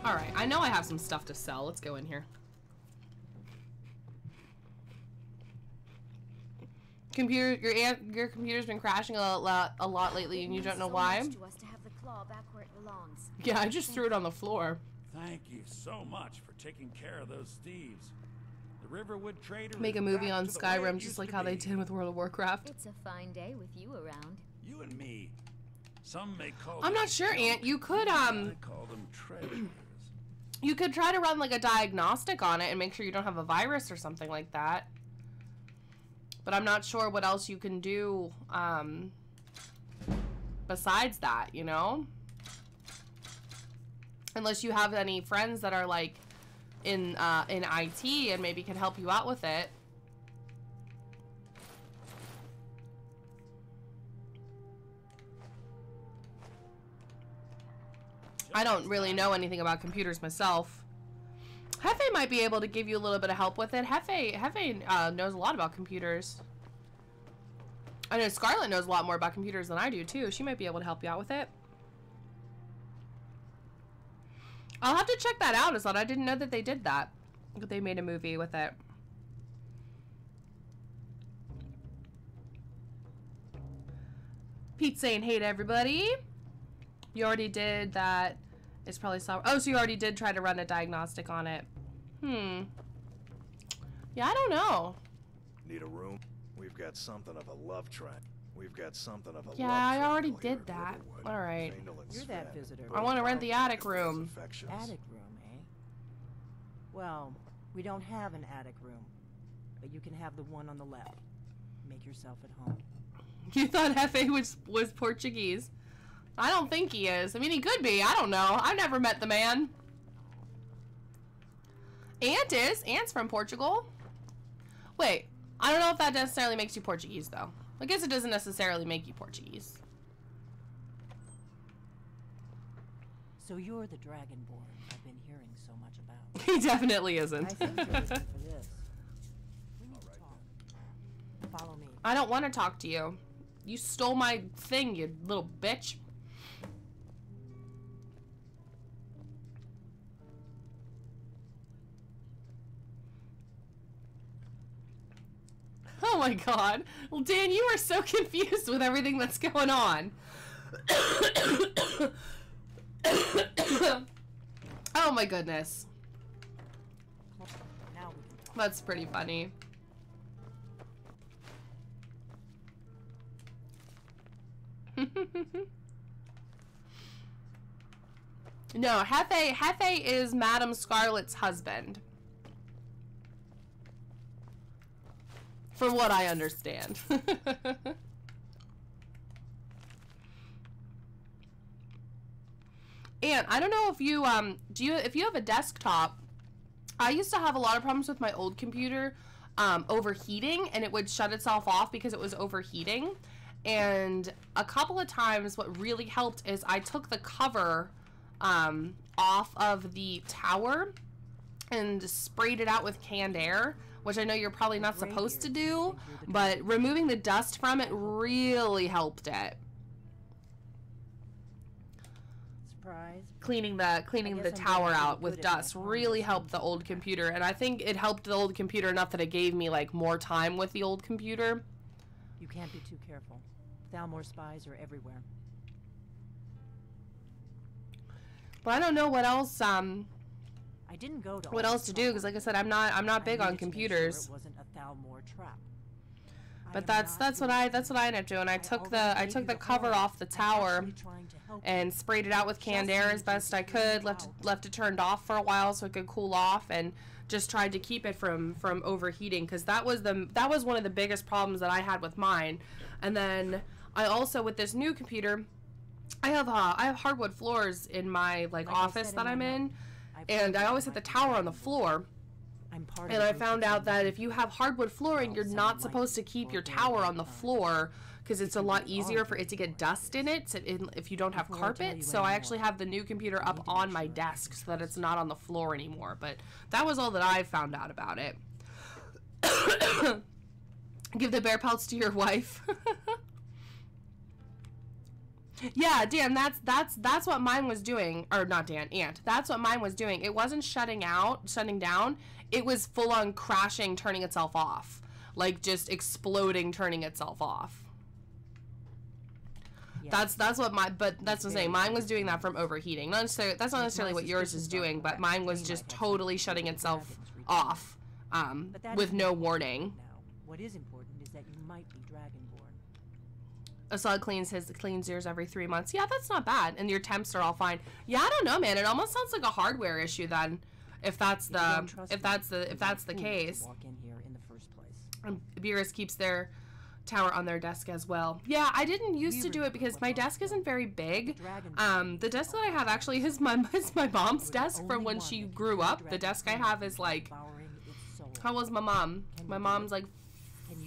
Alright, I know I have some stuff to sell. Let's go in here. Your computer's been crashing a lot lately, and you don't know why. To us to have the claw back where it belongs. Yeah, I just threw it on the floor. Thank you so much for taking care of those thieves. The Riverwood Trader. Make a movie on Skyrim, just like how they did with World of Warcraft. It's a fine day with you around. You and me. Some may call. I'm not sure, Aunt. You could I call them treasures. You could try to run like a diagnostic on it and make sure you don't have a virus or something like that. But I'm not sure what else you can do besides that, you know? Unless you have any friends that are like in IT and maybe can help you out with it. I don't really know anything about computers myself. Hefe might be able to give you a little bit of help with it. Hefe knows a lot about computers. I know Scarlett knows a lot more about computers than I do, too. She might be able to help you out with it. I'll have to check that out. I didn't know that they did that. That they made a movie with it. Pete saying, hey to everybody. You already did that. It's probably software. Oh, so you already did try to run a diagnostic on it. Yeah, I don't know. Need a room? We've got something of a love track. We've got something of a yeah, love I already triangle here did at that. Riverwood. All right. You're that visitor. I want to rent the attic room. Attic room, eh? Well, we don't have an attic room, but you can have the one on the left. Make yourself at home. You thought Hefe was Portuguese? I don't think he is. I mean, he could be. I don't know. I've never met the man. Aunt is. Aunt's from Portugal. Wait. I don't know if that necessarily makes you Portuguese, though. I guess it doesn't necessarily make you Portuguese. So you're the Dragonborn I've been hearing so much about. He definitely isn't. I think you're looking for this. We need to talk. Follow me. I don't want to talk to you. You stole my thing, you little bitch. Oh my god. Well, Dan, you are so confused with everything that's going on. Oh my goodness. Now we can talk. That's pretty funny. No, Hefe is Madame Scarlet's husband. From what I understand. And I don't know if you if you have a desktop, I used to have a lot of problems with my old computer overheating, and it would shut itself off because it was overheating. And a couple of times what really helped is I took the cover off of the tower and sprayed it out with canned air, which I know you're probably not supposed to do, but removing the dust from it really helped it. Surprise. Cleaning the tower out with dust really helped the old computer, and I think it helped the old computer enough that it gave me like more time with the old computer. You can't be too careful. Thalmor spies are everywhere. But I don't know what else I didn't go to what else to do, because like I said, I'm not big on computers. It wasn't a Thalmor trap. But that's what I ended up doing. I took the cover off the tower and sprayed it out with canned air as best I could. Left it turned off for a while so it could cool off, and just tried to keep it from overheating, because that was one of the biggest problems that I had with mine. And then I also, with this new computer, I have hardwood floors in my office that I'm in, and I always have the tower on the floor. And I found out that if you have hardwood flooring, you're not supposed to keep your tower on the floor, because it's a lot easier for it to get dust in it if you don't have carpet. So I actually have the new computer up on my desk so that it's not on the floor anymore. But that was all that I found out about it. Give the bear pelts to your wife. Yeah, Dan, that's what mine was doing. Or not Dan, Aunt. That's what mine was doing. It wasn't shutting down. It was full on crashing, turning itself off. Like just exploding, turning itself off. Yeah. That's what that's what I'm saying. Mine was doing that from overheating. That's not necessarily what yours is doing, but mine was just totally shutting itself off with no warning. What is important is that you might be Dragonborn. Assad cleans yours every 3 months. Yeah, that's not bad. And your temps are all fine. Yeah, I don't know, man. It almost sounds like a hardware issue then, if that's the case. Walk in here in the first place. And Beerus keeps their tower on their desk as well. Yeah, I didn't used to do it because my desk isn't very big. The desk that I have actually is my mom's desk from when she grew up. The desk I have is like, how old is my mom? My mom's like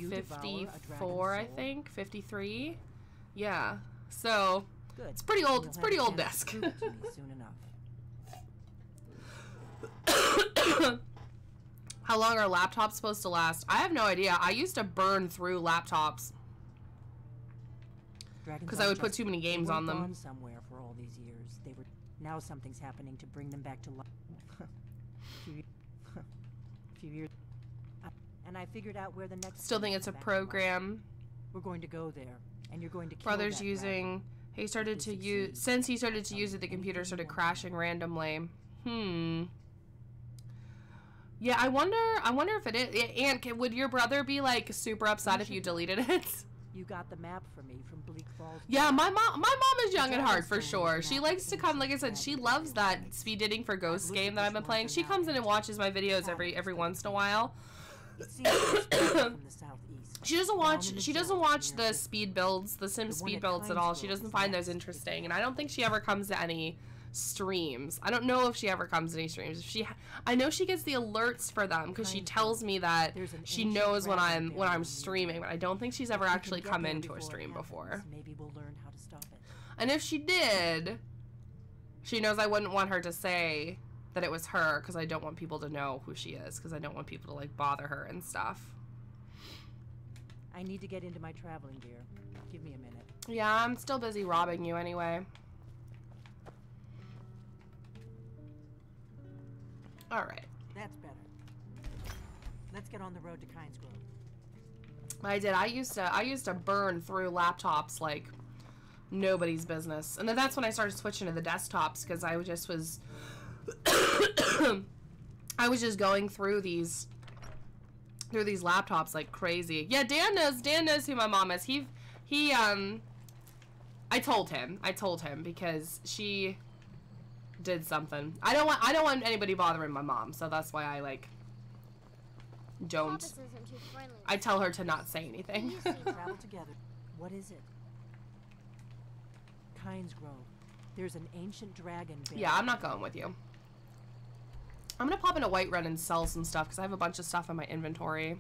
54, I think, 53. Yeah, so it's pretty old. It's pretty old desk. How long are laptops supposed to last? I have no idea. I used to burn through laptops. Dragons because I would aren't put just- too many games they on weren't them. gone somewhere for all these years. They were. Now something's happening to bring them back to life. few years. And I figured out where the next. Still think it's a program. We're going to go there, and you're going to. Kill Brother's that using. dragon. He started to use. Since he started to use it, the computer started crashing randomly. Yeah, I wonder if it is. Aunt, would your brother be like super upset if you deleted it? You got the map for me from Bleak Falls. Yeah, my mom is young at heart for sure. She likes to come, like I said, she loves that speed dating for ghosts game that I've been playing. She comes in and watches my videos every once in a while. She doesn't watch the speed builds, the Sim speed builds at all. She doesn't find those interesting, and I don't think she ever comes to any streams. I don't know if she ever comes to any streams. I know she gets the alerts for them because she tells me that she knows when I'm streaming, but I don't think she's ever actually come into a stream before. Maybe we'll learn how to stop it. And if she did, she knows I wouldn't want her to say that it was her because I don't want people to know who she is because I don't want people to like bother her and stuff. I need to get into my traveling gear. Give me a minute. Yeah, I'm still busy robbing you anyway. All right. That's better. Let's get on the road to Kynes Grove. I did. I used to burn through laptops like nobody's business, and then that's when I started switching to the desktops because I just was, I was just going through these laptops like crazy. Yeah, Dan knows who my mom is. I told him because she did something. I don't want anybody bothering my mom, so that's why I like don't. I tell her to not say anything. Travel together. What is it? Kynes Grove. There's an ancient dragon. Yeah, I'm not going with you. I'm gonna pop into Whiterun and sell some stuff because I have a bunch of stuff in my inventory.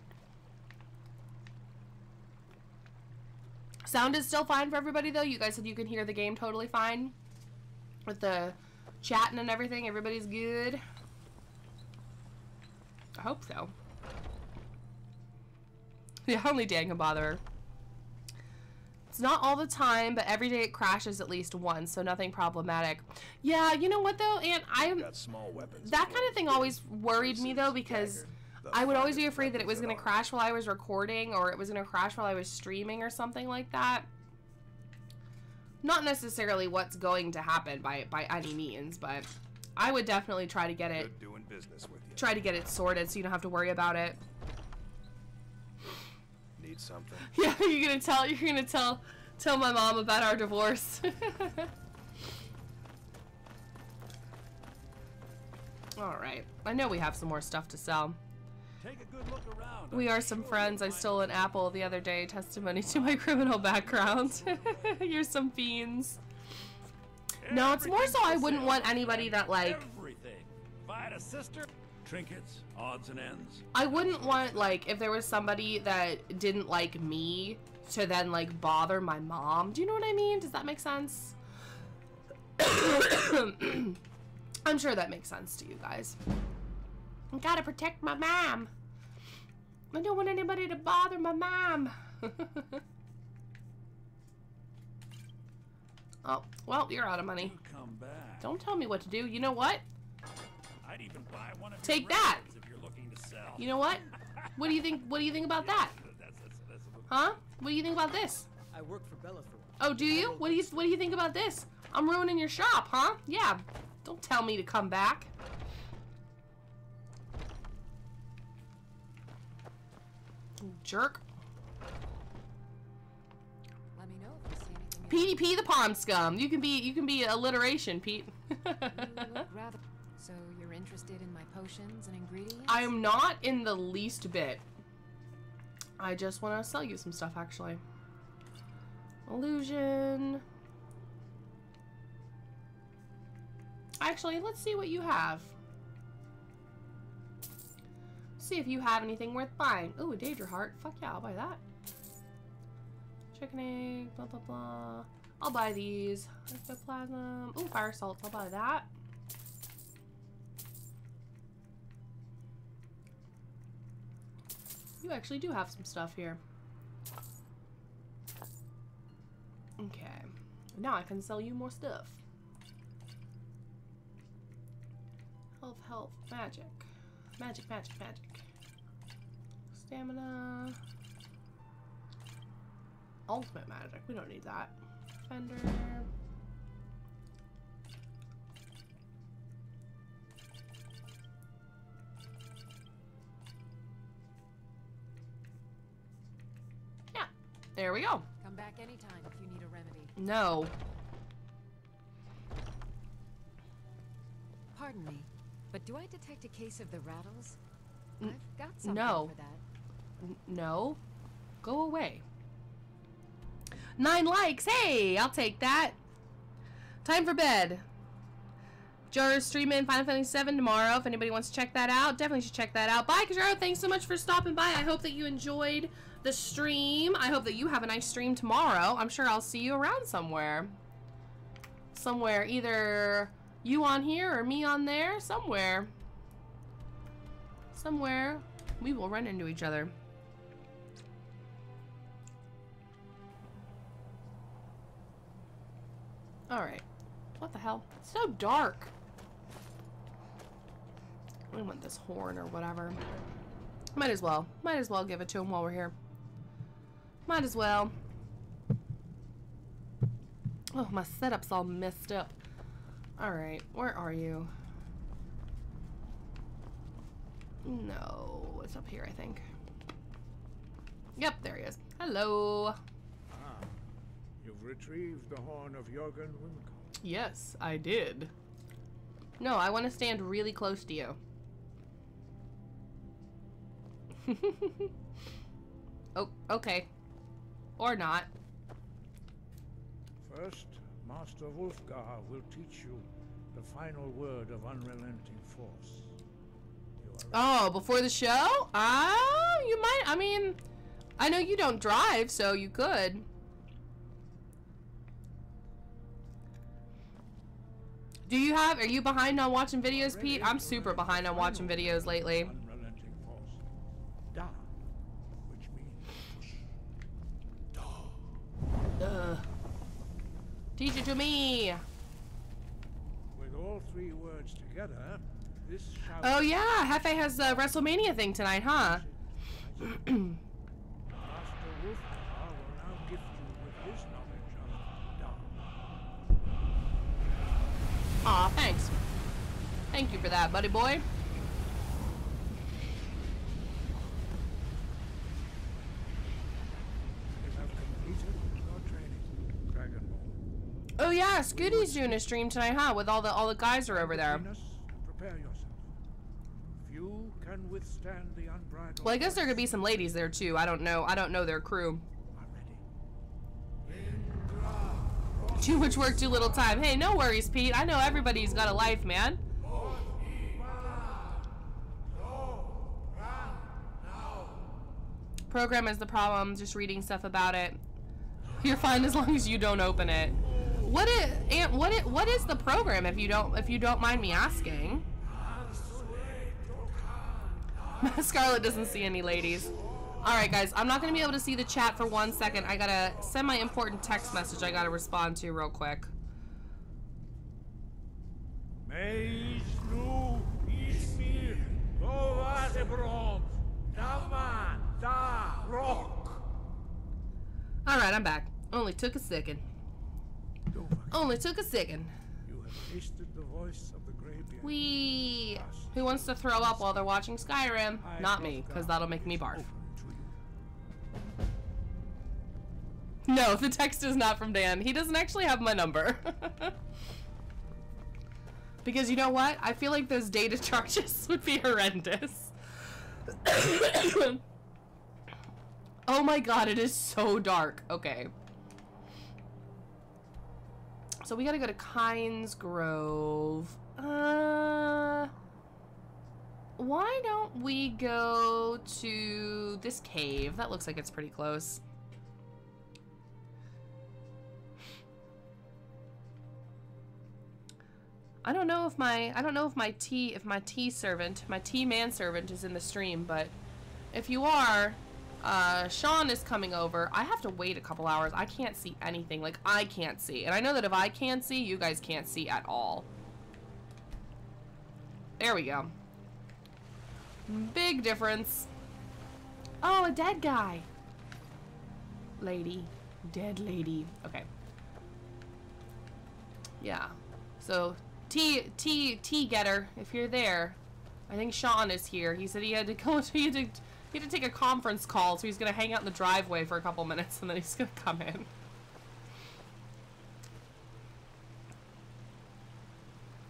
Sound is still fine for everybody though. You guys said you can hear the game totally fine with the chatting and everything. Everybody's good. I hope so. Yeah, only Dan can bother her. It's not all the time, but every day it crashes at least once, so nothing problematic. Yeah, you know what though, Aunt? Got small weapons. That kind of thing always worried me though, because I would always be afraid that it was going to crash while I was recording, or it was going to crash while I was streaming or something like that. Not necessarily what's going to happen by any means, but I would definitely try to get it Doing business with you. try to get it sorted so you don't have to worry about it. Need something? Yeah, you're gonna tell my mom about our divorce. Alright. I know we have some more stuff to sell. Take a good look around. We are some friends. I stole an apple the other day. Testimony to my criminal background. You're some fiends. No, it's more so I wouldn't want anybody that like Everything. If I had a sister, trinkets, odds and ends. I wouldn't want, like, if there was somebody that didn't like me to then, like, bother my mom. Do you know what I mean? Does that make sense? I'm sure that makes sense to you guys. I gotta protect my mom. I don't want anybody to bother my mom. Oh, well, you're out of money. Come back. Don't tell me what to do. You know what? I'd even buy one of Take your that. rations if you're looking to sell. You know what? What do you think? What do you think about that? Huh? What do you think about this? I work for Bellathor. Oh, do you? What do you think about this? I'm ruining your shop, huh? Yeah. Don't tell me to come back. Jerk. Let me know if you see anything. PDP the pond scum. You can be alliteration, Pete. So you're interested in my potions and ingredients? I am not in the least bit. I just want to sell you some stuff, actually. Illusion. Actually, let's see what you have. See if you have anything worth buying. Ooh, a Daedra Heart. Fuck yeah, I'll buy that. Chicken egg, blah, blah, blah. I'll buy these. Ectoplasm. Ooh, fire salt. I'll buy that. You actually do have some stuff here. Okay. Now I can sell you more stuff. Health, health, magic. Magic, magic, magic. Stamina. Ultimate magic. We don't need that. Fender. Yeah. There we go. Come back anytime if you need a remedy. No. Pardon me, but do I detect a case of the rattles? I've got something No. for that. No. Go away. 9 likes. Hey, I'll take that. Time for bed. Joe's streaming Final Fantasy VII tomorrow. If anybody wants to check that out, definitely should check that out. Bye, Kajaro. Thanks so much for stopping by. I hope that you enjoyed the stream. I hope that you have a nice stream tomorrow. I'm sure I'll see you around somewhere. Somewhere. Either you on here or me on there. Somewhere. Somewhere we will run into each other. Alright. What the hell? It's so dark. We want this horn or whatever. Might as well. Might as well give it to him while we're here. Might as well. Oh, my setup's all messed up. Alright, where are you? No, it's up here, I think. Yep, there he is. Hello. Ah, you've retrieved the horn of Jorgen Wimco. Yes, I did. No, I want to stand really close to you. Oh, okay. Or not. First, Master Wulfgar will teach you the final word of unrelenting force. Oh, before the show? Oh, you might. I mean, I know you don't drive, so you could. Do you have? Are you behind on watching videos, Pete? I'm super behind on watching videos lately. Unrelenting force. Da, which means Ugh. Teach it to me. with all three words together, this shall. Oh yeah, Hefe has a WrestleMania thing tonight, huh? Master Wulfgar will now gift you with his knowledge of Da. Aw, thanks. Thank you for that, buddy boy. You have completed your training, Dragonborn. Oh yeah, Scooty's doing a stream tonight, huh? With all the guys are over there. Between us, prepare yourself. Few can withstand the unbridled. Well, I guess there could be some ladies there too. I don't know. I don't know their crew. Too much work, too little time. Hey, no worries, Pete. I know everybody's got a life, man. Program is the problem. Just reading stuff about it. You're fine as long as you don't open it. What is the program if you don't mind me asking? Scarlett doesn't see any ladies. Alright guys, I'm not going to be able to see the chat for 1 second. I gotta send my important text message I gotta respond to real quick. Alright, I'm back. Only took a second. Only took a second. You have tasted the voice of the Greybeard. Who wants to throw up while they're watching Skyrim? Not me, because that'll make me barf. No, the text is not from Dan. He doesn't actually have my number. Because you know what? I feel like those data charges would be horrendous. Oh my god, it is so dark. Okay. So we gotta go to Kynes Grove. Why don't we go to this cave? That looks like it's pretty close. I don't know if my tea manservant is in the stream, but if you are, Sean is coming over. I have to wait a couple hours. I can't see anything. Like, I can't see. And I know that if I can't see, you guys can't see at all. There we go. Big difference. Oh, a dead guy. Lady. Dead lady. Okay. Yeah. So, T getter, if you're there. I think Sean is here. He said he had to go, he had to take a conference call, so he's gonna hang out in the driveway for a couple minutes and then he's gonna come in.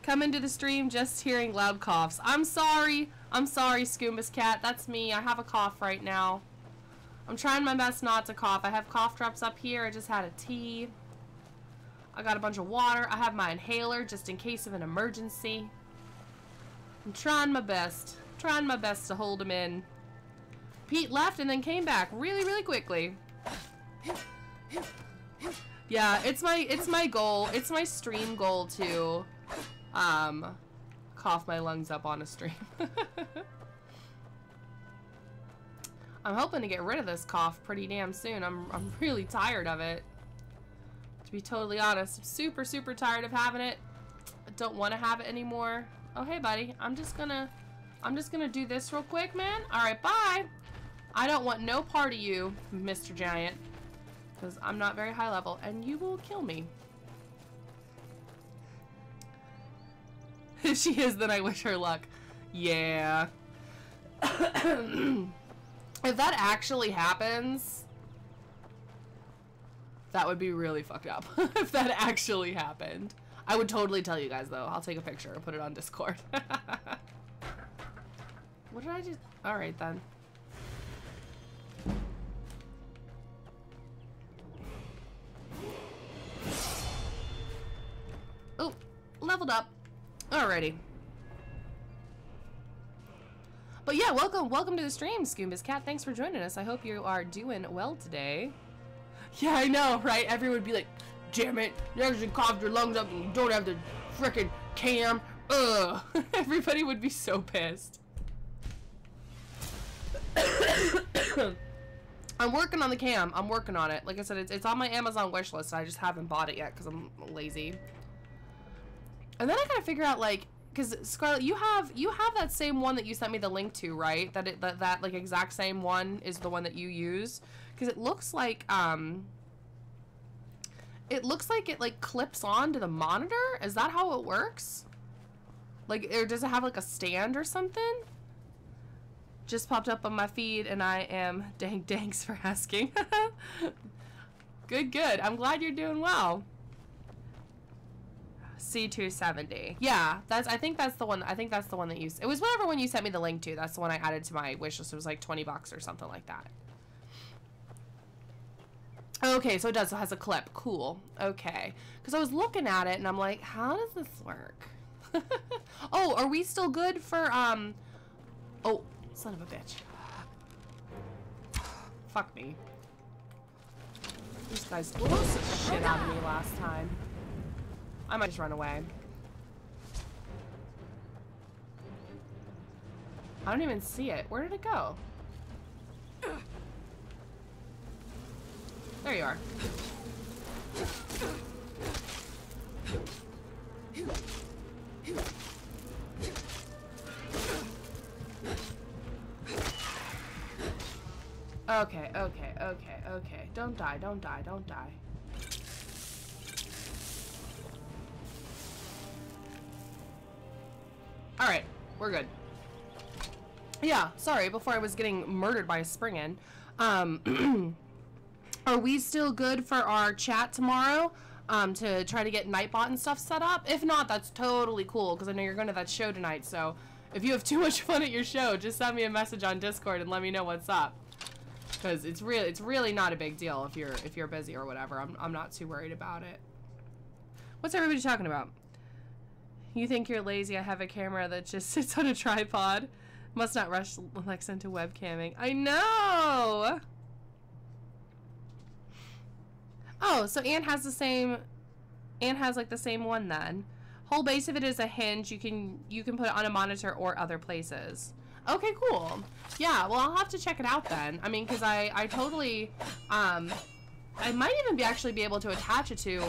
Come into the stream just hearing loud coughs. I'm sorry. I'm sorry, Scoombus Cat. That's me. I have a cough right now. I'm trying my best not to cough. I have cough drops up here. I just had a tea. I got a bunch of water. I have my inhaler just in case of an emergency. I'm trying my best. Trying my best to hold him in. Pete left and then came back really, really quickly. Yeah, it's my goal. It's my stream goal to cough my lungs up on a stream. I'm hoping to get rid of this cough pretty damn soon. I'm really tired of it. To be totally honest, I'm super, super tired of having it. I don't want to have it anymore. Oh, hey, buddy. I'm just gonna do this real quick, man. All right, bye. I don't want no part of you, Mr. Giant, because I'm not very high level, and you will kill me. If she is, then I wish her luck. Yeah. If that actually happens, that would be really fucked up. If that actually happened. I would totally tell you guys, though. I'll take a picture and put it on Discord. What did I just... Alright, then. Oh, leveled up. Alrighty. But yeah, welcome to the stream, Scoombus Cat. Thanks for joining us. I hope you are doing well today. Yeah, I know, right? Everyone would be like, damn it, you actually coughed your lungs up and you don't have the frickin' cam. Ugh. Everybody would be so pissed. I'm working on the cam. I'm working on it. Like I said, it's on my Amazon wish list. I just haven't bought it yet because I'm lazy. And then I gotta figure out, like, because Scarlett, you have that same one that you sent me the link to, right? That like exact same one is the one that you use, because it looks like it like clips on to the monitor. Is that how it works? Like, or does it have like a stand or something? Just popped up on my feed, and I am thanks for asking. Good. I'm glad you're doing well. C270. Yeah, I think that's the one. I think that's the one that you. It was whatever one you sent me the link to. That's the one I added to my wish list. It was like $20 or something like that. Okay, so it has a clip. Cool. Okay, because I was looking at it and I'm like, how does this work? Oh, are we still good for Oh, son of a bitch. Fuck me. These guys blew such shit out of me last time. I might just run away. I don't even see it. Where did it go? There you are. Okay. Don't die. Alright, we're good. Yeah, sorry, before I was getting murdered by a spring-in. Are we still good for our chat tomorrow? To try to get Nightbot and stuff set up? If not, that's totally cool, because I know you're going to that show tonight, so if you have too much fun at your show, just send me a message on Discord and let me know what's up. Because it's really not a big deal if you're busy or whatever. I'm not too worried about it. What's everybody talking about? You think you're lazy? I have a camera that just sits on a tripod. Must not rush Alexa into webcamming. I know! Oh, so Anne has the same... Anne has, like, the same one, then. Whole base of it is a hinge. You can put it on a monitor or other places. Okay, cool. Yeah, well, I'll have to check it out then. I mean, because I totally, I might even actually be able to attach it to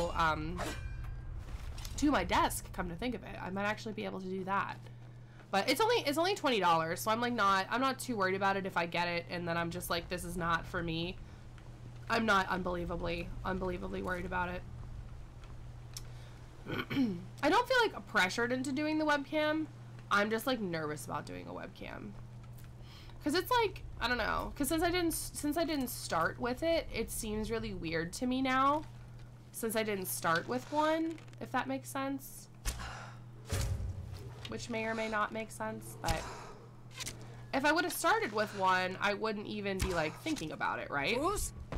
my desk, come to think of it. I might actually be able to do that. But it's only $20, so I'm like I'm not too worried about it if I get it and then I'm just like, this is not for me. I'm not unbelievably worried about it. I don't feel like pressured into doing the webcam. I'm just like nervous about doing a webcam. Cause it's like, I don't know. Cause since I didn't start with it, it seems really weird to me now. Since I didn't start with one, if that makes sense. Which may or may not make sense, but if I would have started with one, I wouldn't even be like thinking about it, right?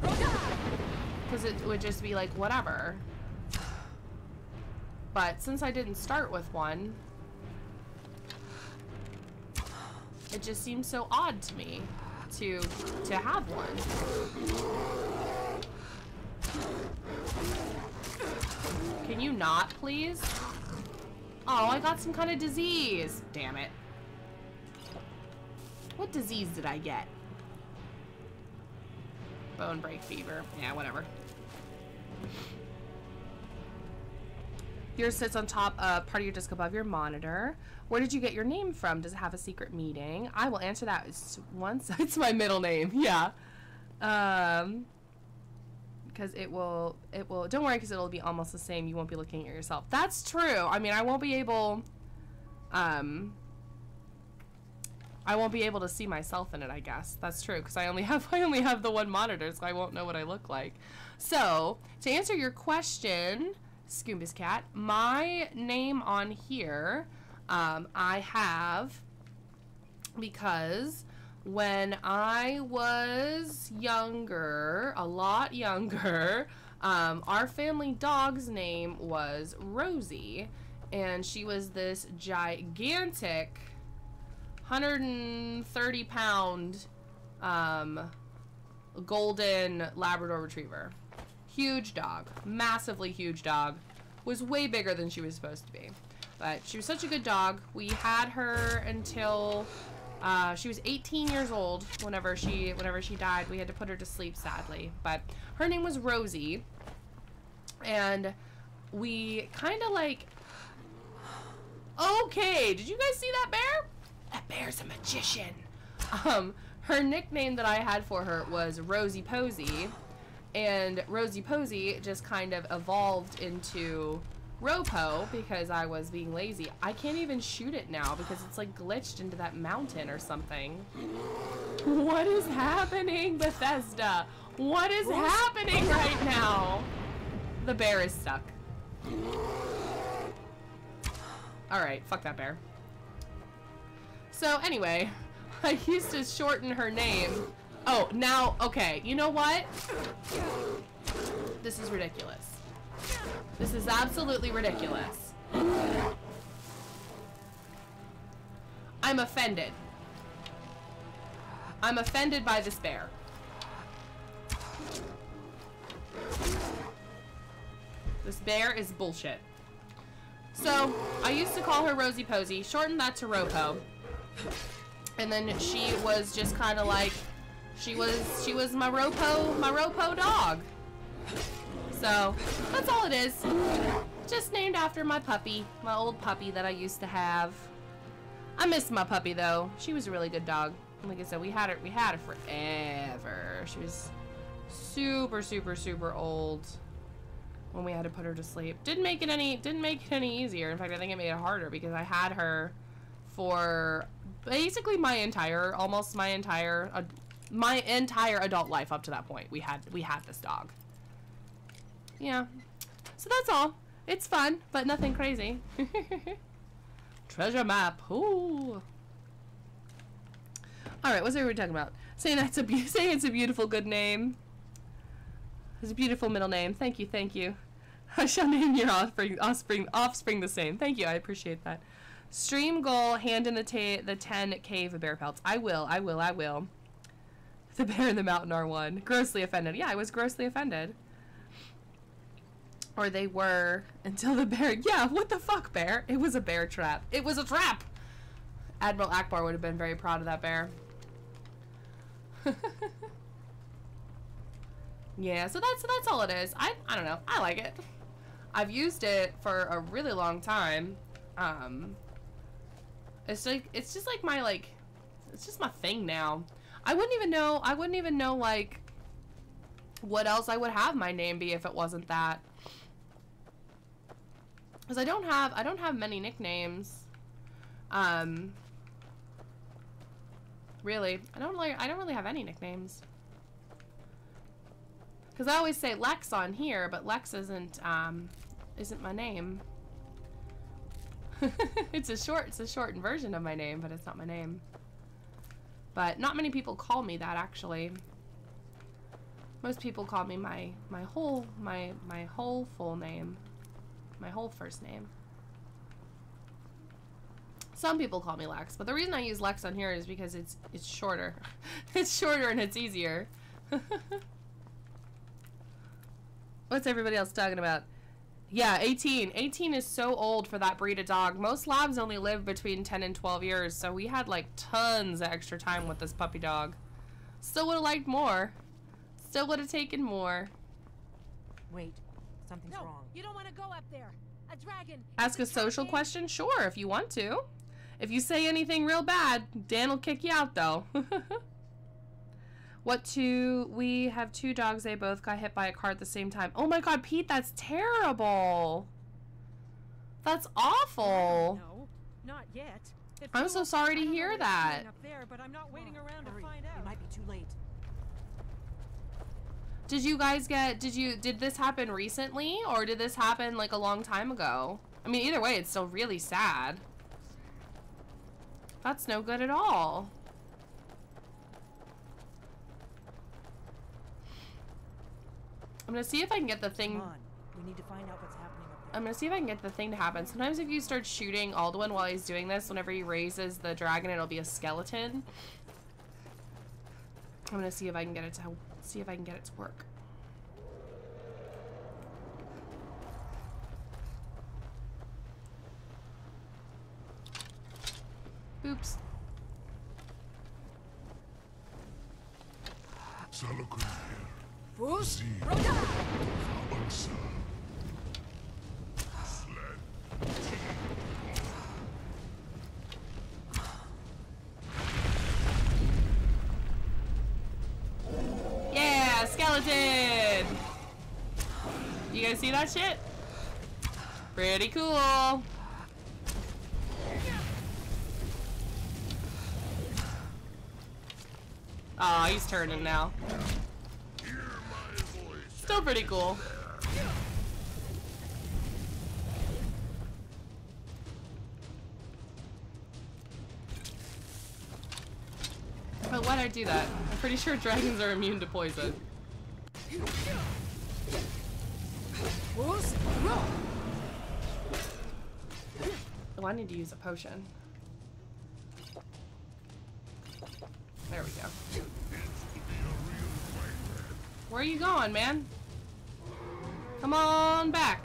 Because it would just be like whatever. But since I didn't start with one, it just seems so odd to me to have one. Can you not, please? Oh, I got some kind of disease. Damn it. What disease did I get? Bone break fever. Yeah, whatever. Yours sits on top of part of your desk above your monitor. Where did you get your name from? Does it have a secret meaning? I will answer that once. It's my middle name. Yeah. Because it will, don't worry, because it'll be almost the same. You won't be looking at yourself. That's true. I mean, I won't be able to see myself in it, I guess. That's true, because I only have the one monitor, so I won't know what I look like. So, to answer your question, Scoombus Cat, my name on here, I have, because when I was younger, a lot younger, our family dog's name was Rosie, and she was this gigantic 130-pound golden Labrador Retriever. Huge dog, massively huge dog, was way bigger than she was supposed to be. But she was such a good dog. We had her until she was 18 years old whenever she died. We had to put her to sleep, sadly. But her name was Rosie. And we kind of like... Okay, did you guys see that bear? That bear's a magician. Her nickname that I had for her was Rosie Posey. And Rosie Posey just kind of evolved into Ropo because I was being lazy. I can't even shoot it now because it's like glitched into that mountain or something. What is happening, Bethesda? What is happening right now? The bear is stuck. Alright, fuck that bear. So anyway, I used to shorten her name. Oh, now, okay, you know what? This is ridiculous. This is absolutely ridiculous. I'm offended. I'm offended by this bear. This bear is bullshit. So, I used to call her Rosie Posey, shortened that to Ropo. And then she was just kind of like, she was my Ropo dog. So, that's all it is. Just named after my puppy, my old puppy that I used to have. I miss my puppy though. She was a really good dog. Like I said, we had her forever. She was super, super, super old when we had to put her to sleep. Didn't make it any easier. In fact, I think it made it harder because I had her for basically my entire adult life up to that point. We had this dog. Yeah. So that's all. It's fun, but nothing crazy. Treasure map. Ooh. All right, what's everybody talking about? Saying it's a beautiful good name. It's a beautiful middle name. Thank you, thank you. I shall name your offspring the same. Thank you, I appreciate that. Stream goal, hand in the 10 cave bear pelts. I will. The bear in the mountain are one. Grossly offended. Yeah, I was grossly offended. Or they were until the bear. Yeah, what the fuck, bear? It was a bear trap. It was a trap. Admiral Akbar would have been very proud of that bear. Yeah, so that's all it is. I don't know. I like it. I've used it for a really long time. It's just like my it's just my thing now. I wouldn't even know like what else I would have my name be if it wasn't that. Cuz I don't have many nicknames. Really. I don't really have any nicknames. Cuz I always say Lex on here, but Lex isn't my name. It's a shortened version of my name, but it's not my name. But not many people call me that, actually. Most people call me my whole full name, my whole first name. Some people call me Lex, but the reason I use Lex on here is because it's shorter. It's shorter and it's easier. What's everybody else talking about? Yeah, 18. 18 is so old for that breed of dog. Most labs only live between 10 and 12 years, so we had like tons of extra time with this puppy dog. Still would have liked more. Still would have taken more. Wait, something's wrong. You don't want to go up there. A dragon. Ask a social question? Sure, if you want to. If you say anything real bad, Dan will kick you out, though. We have 2 dogs. They both got hit by a car at the same time. Oh my god, Pete, that's terrible. That's awful. No, not yet. I'm so sorry to hear that. Up there, but I'm not waiting around to find out. It might be too late. Did you guys did this happen recently, or did this happen like a long time ago? I mean, either way, it's still really sad. That's no good at all. I'm gonna see if I can get the thing. Come on. We need to find out what's happening up there. I'm gonna see if I can get the thing to happen. Sometimes if you start shooting Alduin while he's doing this, whenever he raises the dragon, it'll be a skeleton. I'm gonna see if I can get it to work. Oops. Yeah, skeleton! You guys see that shit? Pretty cool. Oh, he's turning now. Still pretty cool. But why'd I do that? I'm pretty sure dragons are immune to poison. Oh, I need to use a potion. There we go. Where are you going, man? Come on back.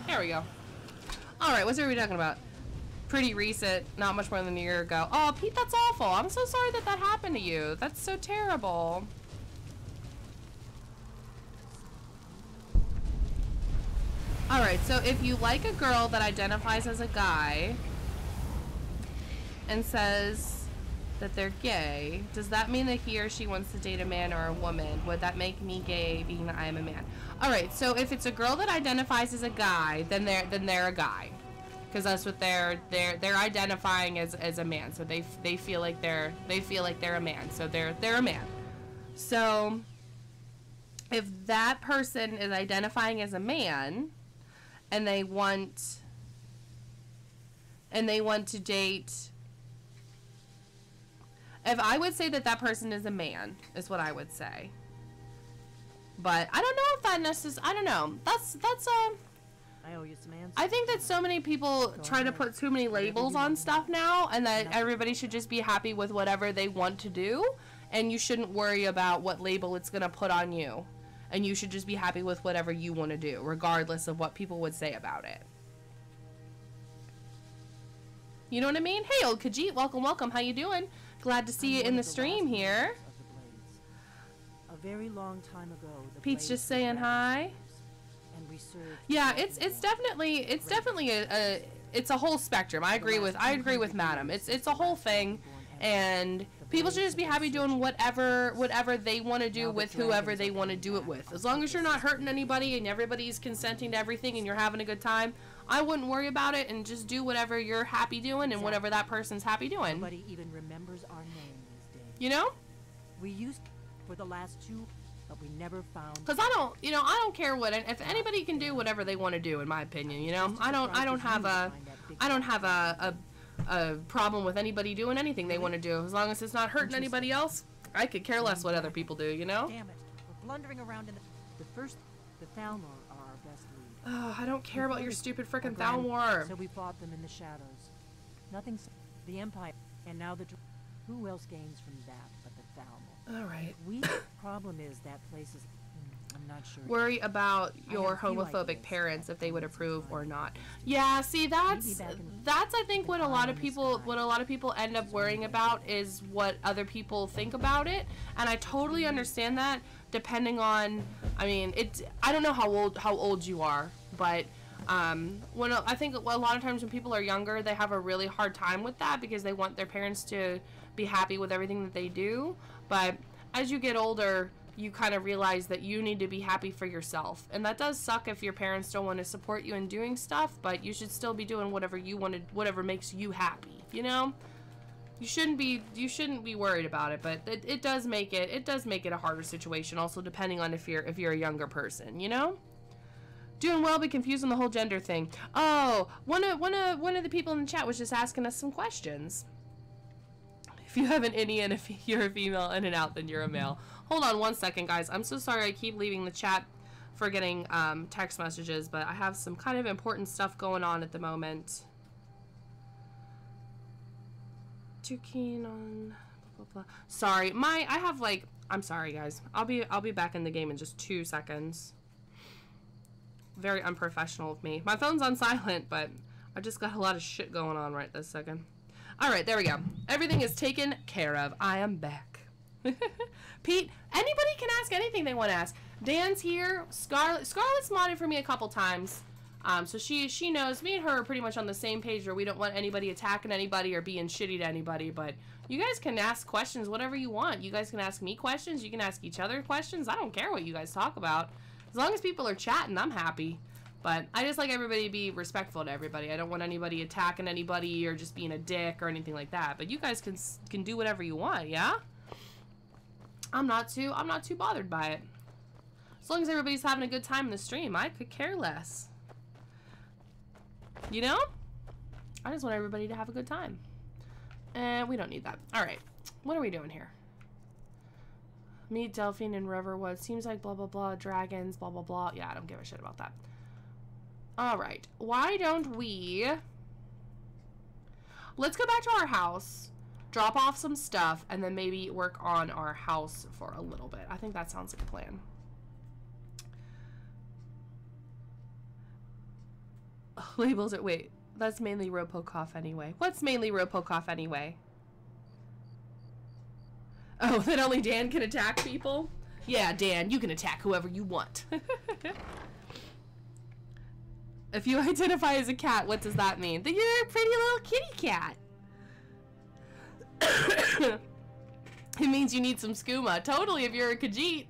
There we go. Alright, what's everybody talking about? Pretty recent, not much more than a year ago. Oh, Pete, that's awful. I'm so sorry that that happened to you. That's so terrible. Alright, so if you like a girl that identifies as a guy and says that they're gay, does that mean that he or she wants to date a man or a woman? Would that make me gay being that I am a man? Alright, so if it's a girl that identifies as a guy, then they're a guy. Because that's what they're identifying as a man. So they feel like they're a man. So they're a man. So if that person is identifying as a man and they want to date, if I would say that person is a man, is what I would say. But I don't know if that necessarily, I don't know. I owe you some answers. I think that so many people try to put too many labels on stuff now, and that everybody should just be happy with whatever they want to do, and you shouldn't worry about what label it's gonna put on you, and you should just be happy with whatever you want to do, regardless of what people would say about it. You know what I mean? Hey, old Khajiit, welcome, welcome. How you doing? Glad to see you in the stream here. A very long time ago. Pete's just saying hi. Yeah, it's definitely it's a whole spectrum. I agree with Madam. It's a whole thing, and people should just be happy doing whatever they want to do with whoever they want to do it with. As long as you're not hurting anybody and everybody's consenting to everything and you're having a good time, I wouldn't worry about it and just do whatever you're happy doing and whatever that person's happy doing. Nobody even remembers our name these days. You know? We used for the last 2, but we never found. Cause I don't care what, if anybody can do whatever they want to do, in my opinion. You know, I don't have a problem with anybody doing anything they want to do, as long as it's not hurting anybody else. I could care less what other people do. You know? Damn it! We're blundering around in the Thalmor are our best lead. Oh, I don't care about your stupid frickin' Thalmor. So we fought them in the shadows. Nothing. The Empire, and now the. Who else gains from that but the Thalmor? All right. Problem is that place is. I'm not sure. Worry about your homophobic parents, if they would approve or not. Yeah, see, that's I think what a lot of people end up worrying about is what other people think about it, and I totally understand that. Depending on, I mean, I don't know how old you are, but I think a lot of times when people are younger, they have a really hard time with that because they want their parents to be happy with everything that they do. But as you get older, you kind of realize that you need to be happy for yourself, and that does suck if your parents don't want to support you in doing stuff, but you should still be doing whatever you want to, whatever makes you happy, you know? You shouldn't be worried about it, but it does make it a harder situation also, depending on if you're a younger person, you know? Doing well, but confused on the whole gender thing. Oh, one of the people in the chat was just asking us some questions. If you have an innie and if you're a female and an out, then you're a male. Hold on one second, guys. I'm so sorry I keep leaving the chat for getting text messages, but I have some kind of important stuff going on at the moment. Too keen on blah, blah, blah. Sorry, I'm sorry, guys. I'll be back in the game in just 2 seconds. Very unprofessional of me. My phone's on silent, but I just got a lot of shit going on right this second. All right, there we go. Everything is taken care of. I am back. Pete, anybody can ask anything they want to ask. Dan's here. Scarlett's modded for me a couple times. So she knows me and her are pretty much on the same page where we don't want anybody attacking anybody or being shitty to anybody, but you guys can ask questions whatever you want. You guys can ask me questions. You can ask each other questions. I don't care what you guys talk about. As long as people are chatting, I'm happy. But I just like everybody to be respectful to everybody. I don't want anybody attacking anybody or just being a dick or anything like that. But you guys can do whatever you want, yeah? I'm not too bothered by it. As long as everybody's having a good time in the stream, I could care less. You know? I just want everybody to have a good time. And we don't need that. Alright. What are we doing here? Meet Delphine and Riverwood. Seems like blah blah blah. Dragons, blah blah blah. Yeah, I don't give a shit about that. Alright. Why don't we... Let's go back to our house. Drop off some stuff. And then maybe work on our house for a little bit. I think that sounds like a plan. Labels it. Wait. That's mainly Ropocoff anyway. What's mainly Ropocoff anyway? Oh, that only Dan can attack people? Yeah, Dan, you can attack whoever you want. If you identify as a cat, what does that mean? That you're a pretty little kitty cat. It means you need some skooma. Totally, if you're a Khajiit.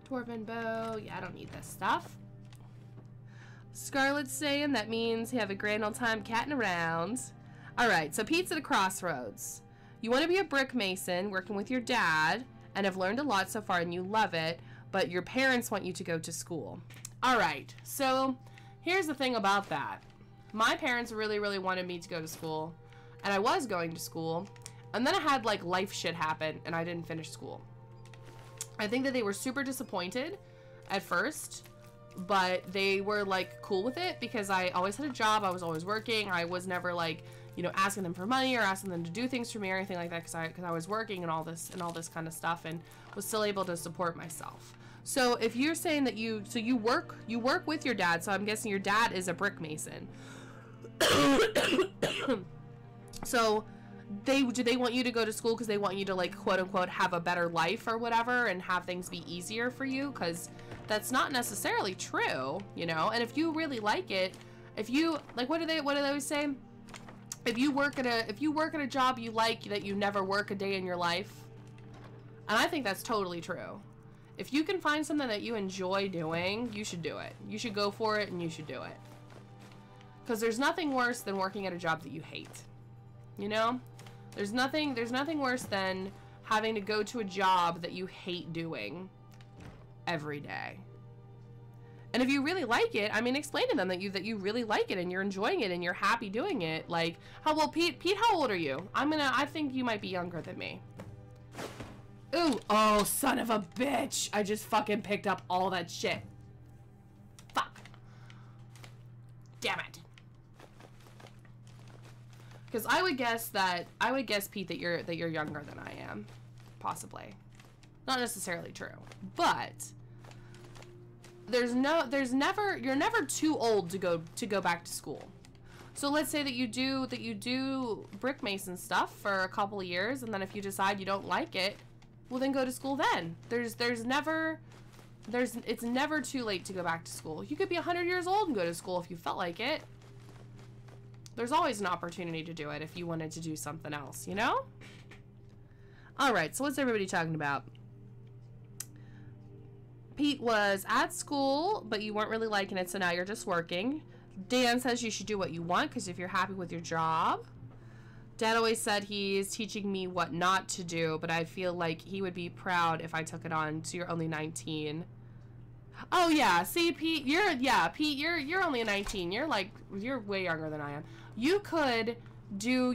Dwarven bow. Yeah, I don't need this stuff. Scarlett's saying that means you have a grand old time catting around. Alright, so Pete's at a crossroads. You want to be a brick mason, working with your dad, and have learned a lot so far and you love it, but your parents want you to go to school. Alright, so here's the thing about that. My parents really, really wanted me to go to school, and I was going to school, and then I had like life shit happen, and I didn't finish school. I think that they were super disappointed at first, but they were like cool with it because I always had a job. I was always working. I was never like, you know, asking them for money or asking them to do things for me or anything like that because I was working and all this kind of stuff and was still able to support myself. So if you're saying that you work with your dad, so I'm guessing your dad is a brick mason. So do they want you to go to school because they want you to, like, quote unquote have a better life or whatever and have things be easier for you? Because that's not necessarily true, you know. And if you really like it, if you like, what do they always say? If you work at a job you like, that you never work a day in your life. And I think that's totally true. If you can find something that you enjoy doing, you should do it. You should go for it and you should do it. Because there's nothing worse than working at a job that you hate. You know? There's nothing worse than having to go to a job that you hate doing every day. And if you really like it, I mean, explain to them that you really like it and you're enjoying it and you're happy doing it. Like, Pete, how old are you? I think you might be younger than me. Ooh, oh, son of a bitch. I just fucking picked up all that shit. Fuck. Damn it. Because I would guess, Pete, that you're younger than I am. Possibly. Not necessarily true. But you're never too old to go back to school. So let's say that you do brick mason stuff for a couple of years, and then if you decide you don't like it, well, then go to school then. It's never too late to go back to school. You could be 100 years old and go to school if you felt like it. There's always an opportunity to do it if you wanted to do something else, you know? Alright, so what's everybody talking about? Pete was at school, but you weren't really liking it, so now you're just working. Dan says you should do what you want, because if you're happy with your job. Dad always said he's teaching me what not to do, but I feel like he would be proud if I took it on, so you're only 19. Oh yeah, see Pete, you're only 19. You're way younger than I am. You could do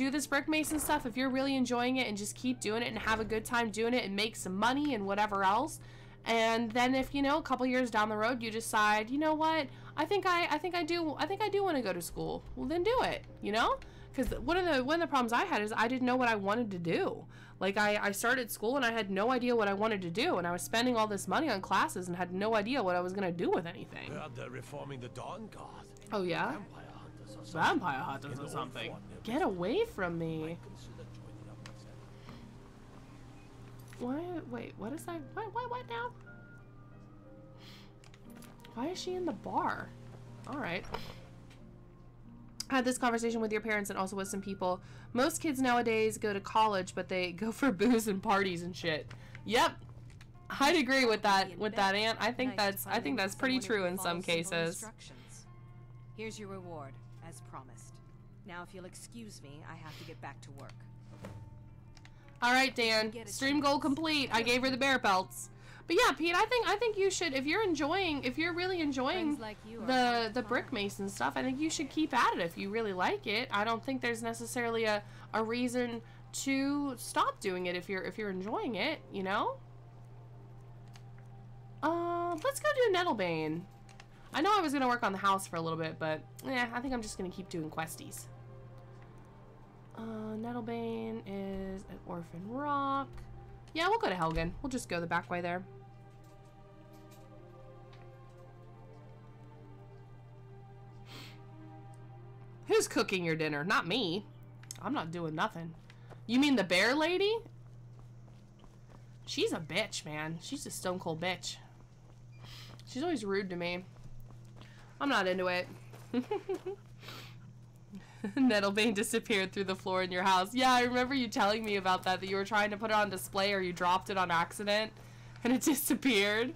this brick mason stuff if you're really enjoying it and just keep doing it and have a good time doing it and make some money and whatever else. And then if, you know, a couple years down the road you decide, you know what, I think I do want to go to school. Well, then do it, you know? Because one of the problems I had is I didn't know what I wanted to do. Like, I started school and I had no idea what I wanted to do, and I was spending all this money on classes and had no idea what I was going to do with anything. They're reforming the Dawn Guard. Oh, yeah? Vampire hunters or something. Get away from me. Wait, what is that? What now? Why is she in the bar? Alright. I had this conversation with your parents and also with some people. Most kids nowadays go to college, but they go for booze and parties and shit. Yep. I'd agree with that, Aunt. I think that's pretty true in some cases. Here's your reward, as promised. Now, if you'll excuse me, I have to get back to work. All right, Dan. Stream goal complete. I gave her the bear pelts. But yeah, Pete, I think you should, if you're really enjoying like the brick mason stuff, I think you should keep at it if you really like it. I don't think there's necessarily a reason to stop doing it if you're enjoying it, you know? Let's go do Nettlebane. I know I was gonna work on the house for a little bit, but I think I'm just gonna keep doing questies. Nettlebane is at Orphan Rock. Yeah, we'll go to Helgen. We'll just go the back way there. Who's cooking your dinner? Not me. I'm not doing nothing. You mean the bear lady? She's a bitch, man. She's a stone cold bitch. She's always rude to me. I'm not into it. Nettlebane disappeared through the floor in your house. Yeah, I remember you telling me about that you were trying to put it on display or you dropped it on accident and it disappeared.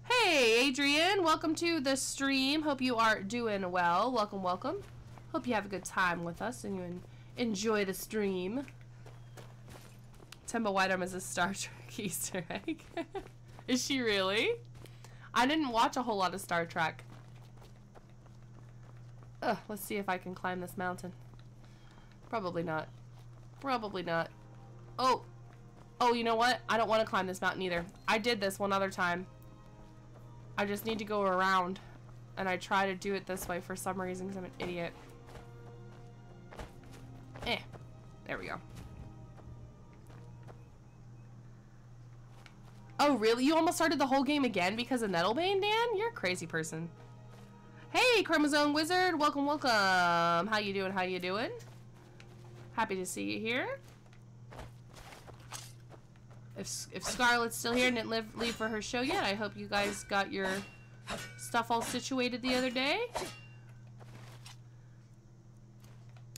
Hey, Adrian, welcome to the stream. Hope you are doing well. Welcome, welcome. Hope you have a good time with us and you enjoy the stream. Temba Whitearm is a Star Trek Easter egg. Is she really? I didn't watch a whole lot of Star Trek. Ugh, let's see if I can climb this mountain. Probably not. Probably not. Oh. Oh, you know what? I don't want to climb this mountain either. I did this one other time. I just need to go around. And I try to do it this way for some reason because I'm an idiot. There we go. Oh, really? You almost started the whole game again because of Nettlebane, Dan? You're a crazy person. Hey, Chromosome Wizard. Welcome, welcome. How you doing? How you doing? Happy to see you here. If Scarlett's still here and didn't leave for her show yet, I hope you guys got your stuff all situated the other day.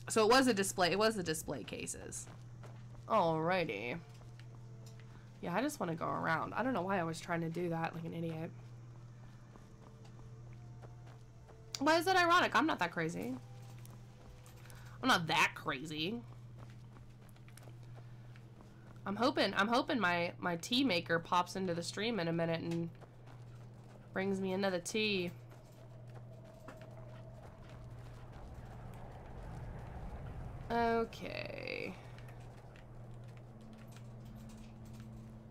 So it was a display. It was the display cases. Alrighty. Yeah, I just want to go around. I don't know why I was trying to do that like an idiot. Why is that ironic? I'm not that crazy. I'm not that crazy. I'm hoping my tea maker pops into the stream in a minute and brings me another tea. Okay.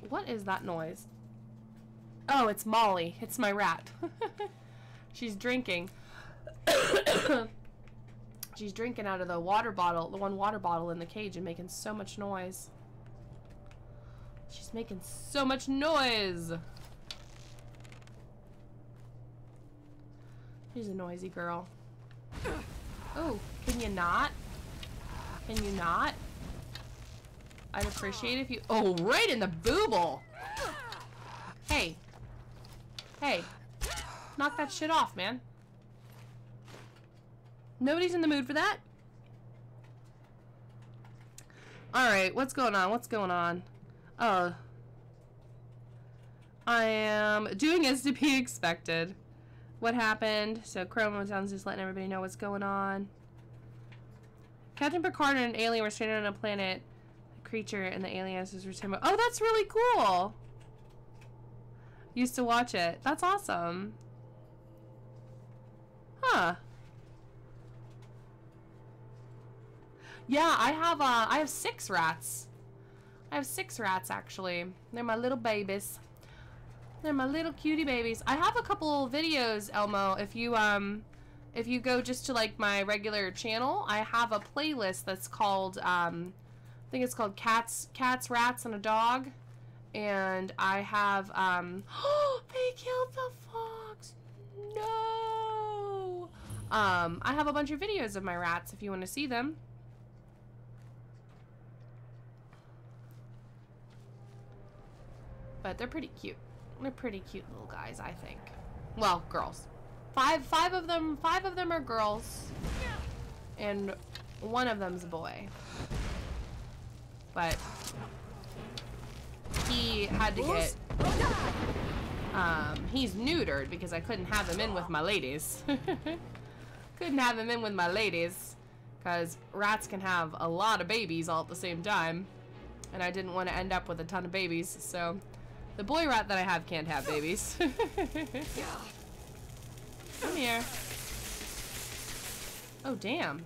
What is that noise? Oh, it's Molly. It's my rat. She's drinking. She's drinking out of the water bottle, the one water bottle in the cage, and making so much noise. She's making so much noise. She's a noisy girl. Oh, can you not? Can you not? I'd appreciate if you... Oh, right in the booble! Hey. Hey. Knock that shit off, man. Nobody's in the mood for that? Alright, what's going on? What's going on? I am doing as to be expected. What happened? So Chromosome's just letting everybody know what's going on. Captain Picard and an alien were stranded on a planet. A creature and the alien is returned. Oh, that's really cool! Used to watch it. That's awesome. Huh. Yeah, I have 6 rats. I have 6 rats actually. They're my little babies. They're my little cutie babies. I have a couple videos, Elmo. If you go just to like my regular channel, I have a playlist that's called I think it's called Cats, Rats, and a Dog. And I have oh, they killed the fox. No. I have a bunch of videos of my rats if you want to see them. But they're pretty cute. They're pretty cute little guys, I think. Well, girls. Five of them are girls, and one of them's a boy. But he had to get he's neutered because I couldn't have him in with my ladies. Couldn't have him in with my ladies because rats can have a lot of babies all at the same time, and I didn't want to end up with a ton of babies, so the boy rat that I have can't have babies. Come here. Oh, damn.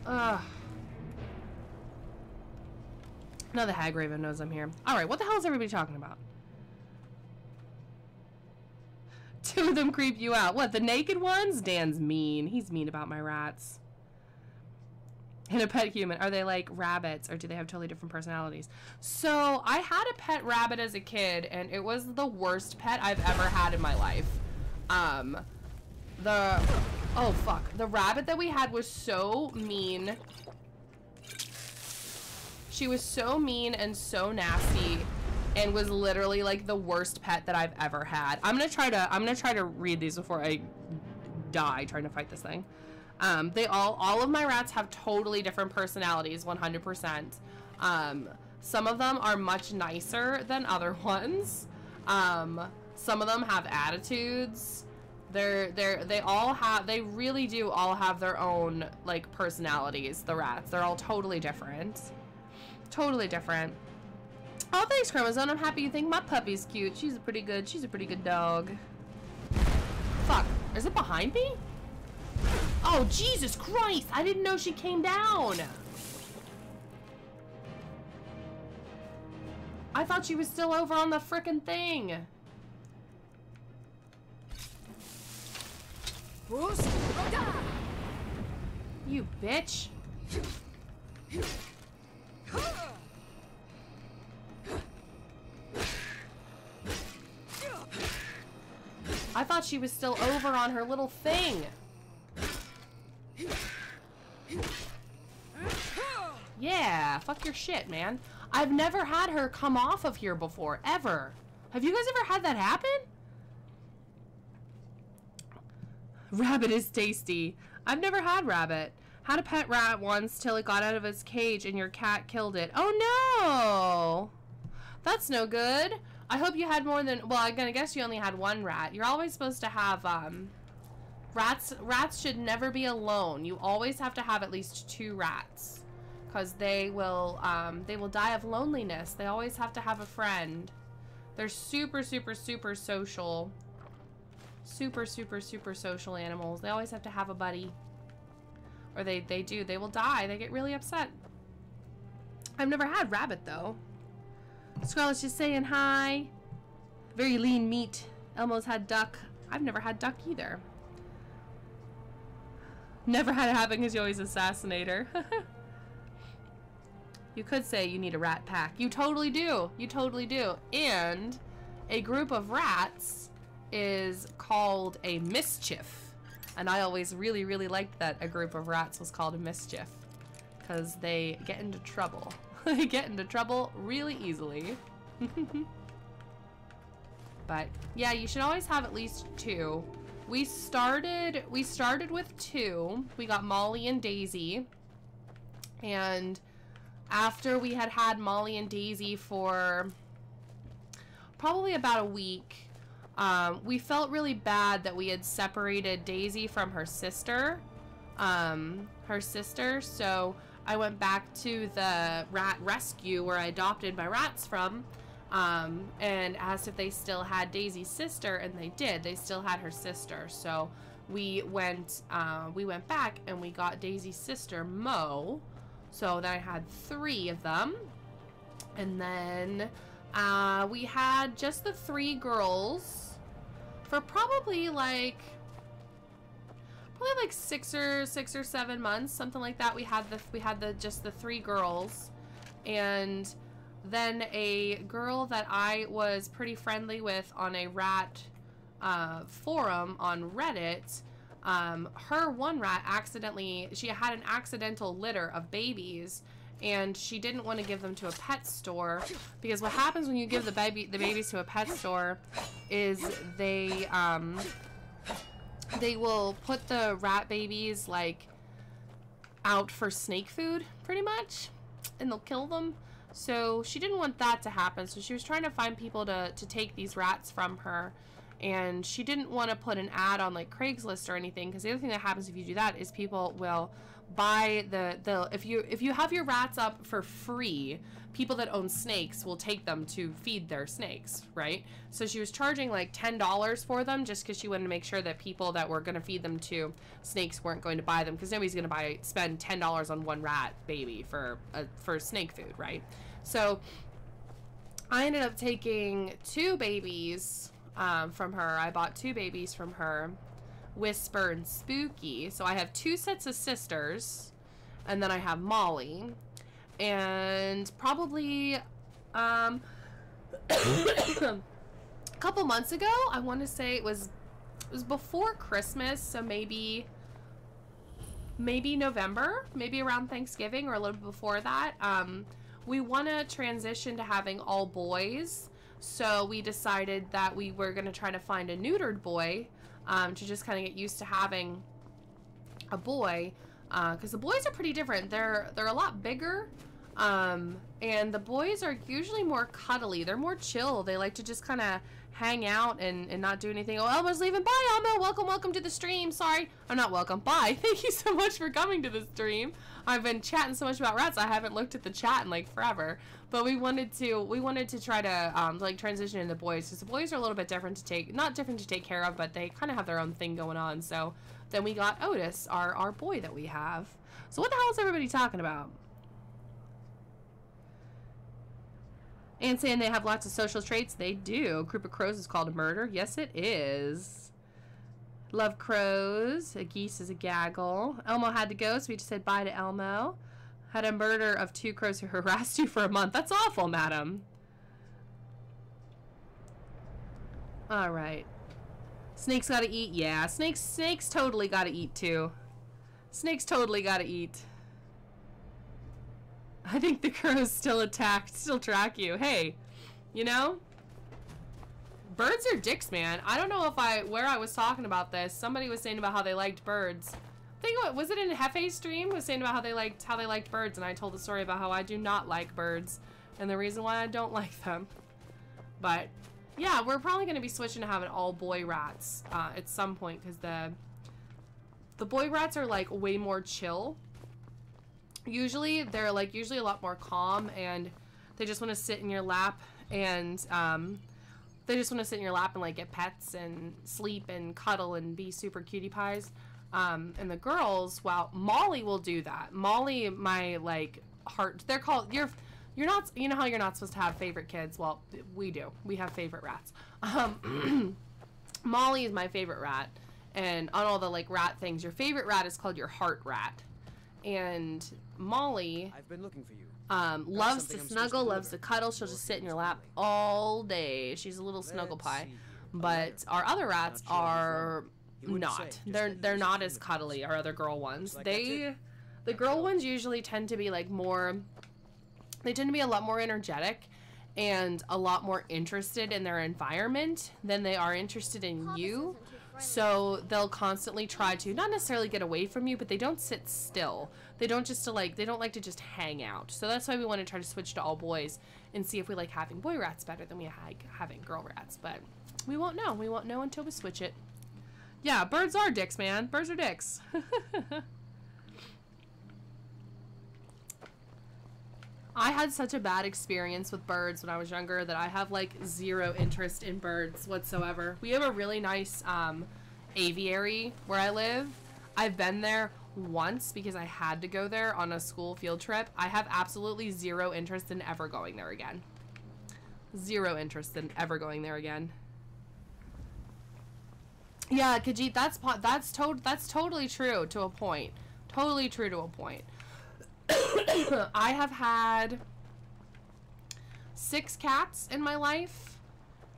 Ugh. Now the Hag Raven knows I'm here. Alright, what the hell is everybody talking about? 2 of them creep you out. What, the naked ones? Dan's mean. He's mean about my rats. And a pet human. Are they like rabbits or do they have totally different personalities? So, I had a pet rabbit as a kid and it was the worst pet I've ever had in my life. Oh fuck. The rabbit that we had was so mean. She was so mean and so nasty and was literally like the worst pet that I've ever had. I'm gonna try to read these before I die trying to fight this thing. All of my rats have totally different personalities, 100%. Some of them are much nicer than other ones. Some of them have attitudes. They all have, they really do all have their own, like, personalities, the rats. They're all totally different. Totally different. Oh, thanks, Chromosome. I'm happy you think my puppy's cute. She's a pretty good dog. Fuck. Is it behind me? Oh, Jesus Christ. I didn't know she came down. I thought she was still over on the frickin' thing. You bitch. I thought she was still over on her little thing. Yeah, fuck your shit, man. I've never had her come off of here before, ever. Have you guys ever had that happen? Rabbit is tasty. I've never had rabbit. Had a pet rat once till it got out of its cage and your cat killed it. Oh no! That's no good. I hope you had more than, well, I'm gonna guess you only had one rat. You're always supposed to have, rats should never be alone. You always have to have at least 2 rats. Because they will die of loneliness. They always have to have a friend. They're super, super, super social. Super, super, super social animals. They always have to have a buddy. Or they do. They will die. They get really upset. I've never had rabbit, though. Scarlett's just saying hi. Very lean meat. Elmo's had duck. I've never had duck either. Never had it happen because you always assassinate her. You could say you need a rat pack. You totally do. You totally do. And a group of rats is called a mischief. And I always really, really liked that a group of rats was called a mischief. Because they get into trouble. They get into trouble really easily. But yeah, you should always have at least 2. We started with 2. We got Molly and Daisy. And after we had had Molly and Daisy for probably about a week, we felt really bad that we had separated Daisy from her sister. So I went back to the rat rescue where I adopted my rats from, and asked if they still had Daisy's sister, and they did. They still had her sister. So we went back and we got Daisy's sister, Mo. So then I had 3 of them, and then we had just the 3 girls for probably like 6 or 7 months, something like that. We had just the 3 girls, and then a girl that I was pretty friendly with on a rat forum on Reddit. Her one rat she had an accidental litter of babies, and she didn't want to give them to a pet store, because what happens when you give the babies to a pet store is they will put the rat babies like out for snake food pretty much, and they'll kill them. So she didn't want that to happen, so she was trying to find people to take these rats from her. And she didn't want to put an ad on like Craigslist or anything, because the other thing that happens if you do that is people will buy if you have your rats up for free, people that own snakes will take them to feed their snakes, right? So she was charging like $10 for them just because she wanted to make sure that people that were going to feed them to snakes weren't going to buy them, because nobody's going to spend $10 on one rat baby for snake food, right? So I ended up taking 2 babies from her. I bought 2 babies from her, Whisper and Spooky. So I have 2 sets of sisters, and then I have Molly. And probably a couple months ago, I want to say it was before Christmas, so maybe November, maybe around Thanksgiving or a little bit before that. We want to transition to having all boys. So we decided that we were going to try to find a neutered boy, to just kind of get used to having a boy, because the boys are pretty different. They're a lot bigger, and the boys are usually more cuddly. They're more chill. They like to just kind of hang out and not do anything. Oh, Elmo's leaving. Bye, Elmo. Welcome to the stream. Sorry. I'm not welcome. Bye. Thank you so much for coming to the stream. I've been chatting so much about rats, I haven't looked at the chat in like forever. But we wanted to try to like transition into boys, because the boys are a little bit different to take, not different to take care of, but they kind of have their own thing going on. So then we got Otis, our boy that we have. So what the hell is everybody talking about? And saying they have lots of social traits. They do. A group of crows is called a murder. Yes, it is. Love crows. A geese is a gaggle. Elmo had to go, so we just said bye to Elmo. Had a murder of 2 crows who harassed you for a month. That's awful, madam. Alright. Snakes gotta eat? Yeah, snakes totally gotta eat, too. Snakes totally gotta eat. I think the crows still track you. Hey, you know? Birds are dicks, man. I don't know where I was talking about this. Somebody was saying about how they liked birds. I think, was it in Hefe's stream? Was saying about how they liked birds, and I told the story about how I do not like birds, and the reason why I don't like them. But, yeah, we're probably going to be switching to having all boy rats at some point, because the boy rats are, like, way more chill. Usually, they're, like, a lot more calm, and they just want to sit in your lap, and, they just want to sit in your lap and, like, get pets and sleep and cuddle and be super cutie pies. And the girls, well, Molly will do that. Molly, my, like, heart, they're called, you're not, you know how you're not supposed to have favorite kids? Well, we do. We have favorite rats. Molly is my favorite rat. And on all the, like, rat things, your favorite rat is called your heart rat. And Molly, I've been looking for you. Loves to snuggle, loves to cuddle. She'll just sit in your lap all day. She's a little snuggle pie. But our other rats are not. They're not as cuddly, our other girl ones. The girl ones usually tend to be like more, they tend to be a lot more energetic and a lot more interested in their environment than they are interested in you. So they'll constantly try to not necessarily get away from you, but they don't sit still. They don't they don't like to just hang out. So that's why we want to try to switch to all boys and see if we like having boy rats better than we like having girl rats. But we won't know. We won't know until we switch it. Yeah, birds are dicks, man. Birds are dicks. I had such a bad experience with birds when I was younger that I have like 0 interest in birds whatsoever. We have a really nice aviary where I live. I've been there once because I had to go there on a school field trip. I have absolutely 0 interest in ever going there again. 0 interest in ever going there again. Yeah, Khajiit, that's totally true to a point. Totally true to a point. I have had 6 cats in my life,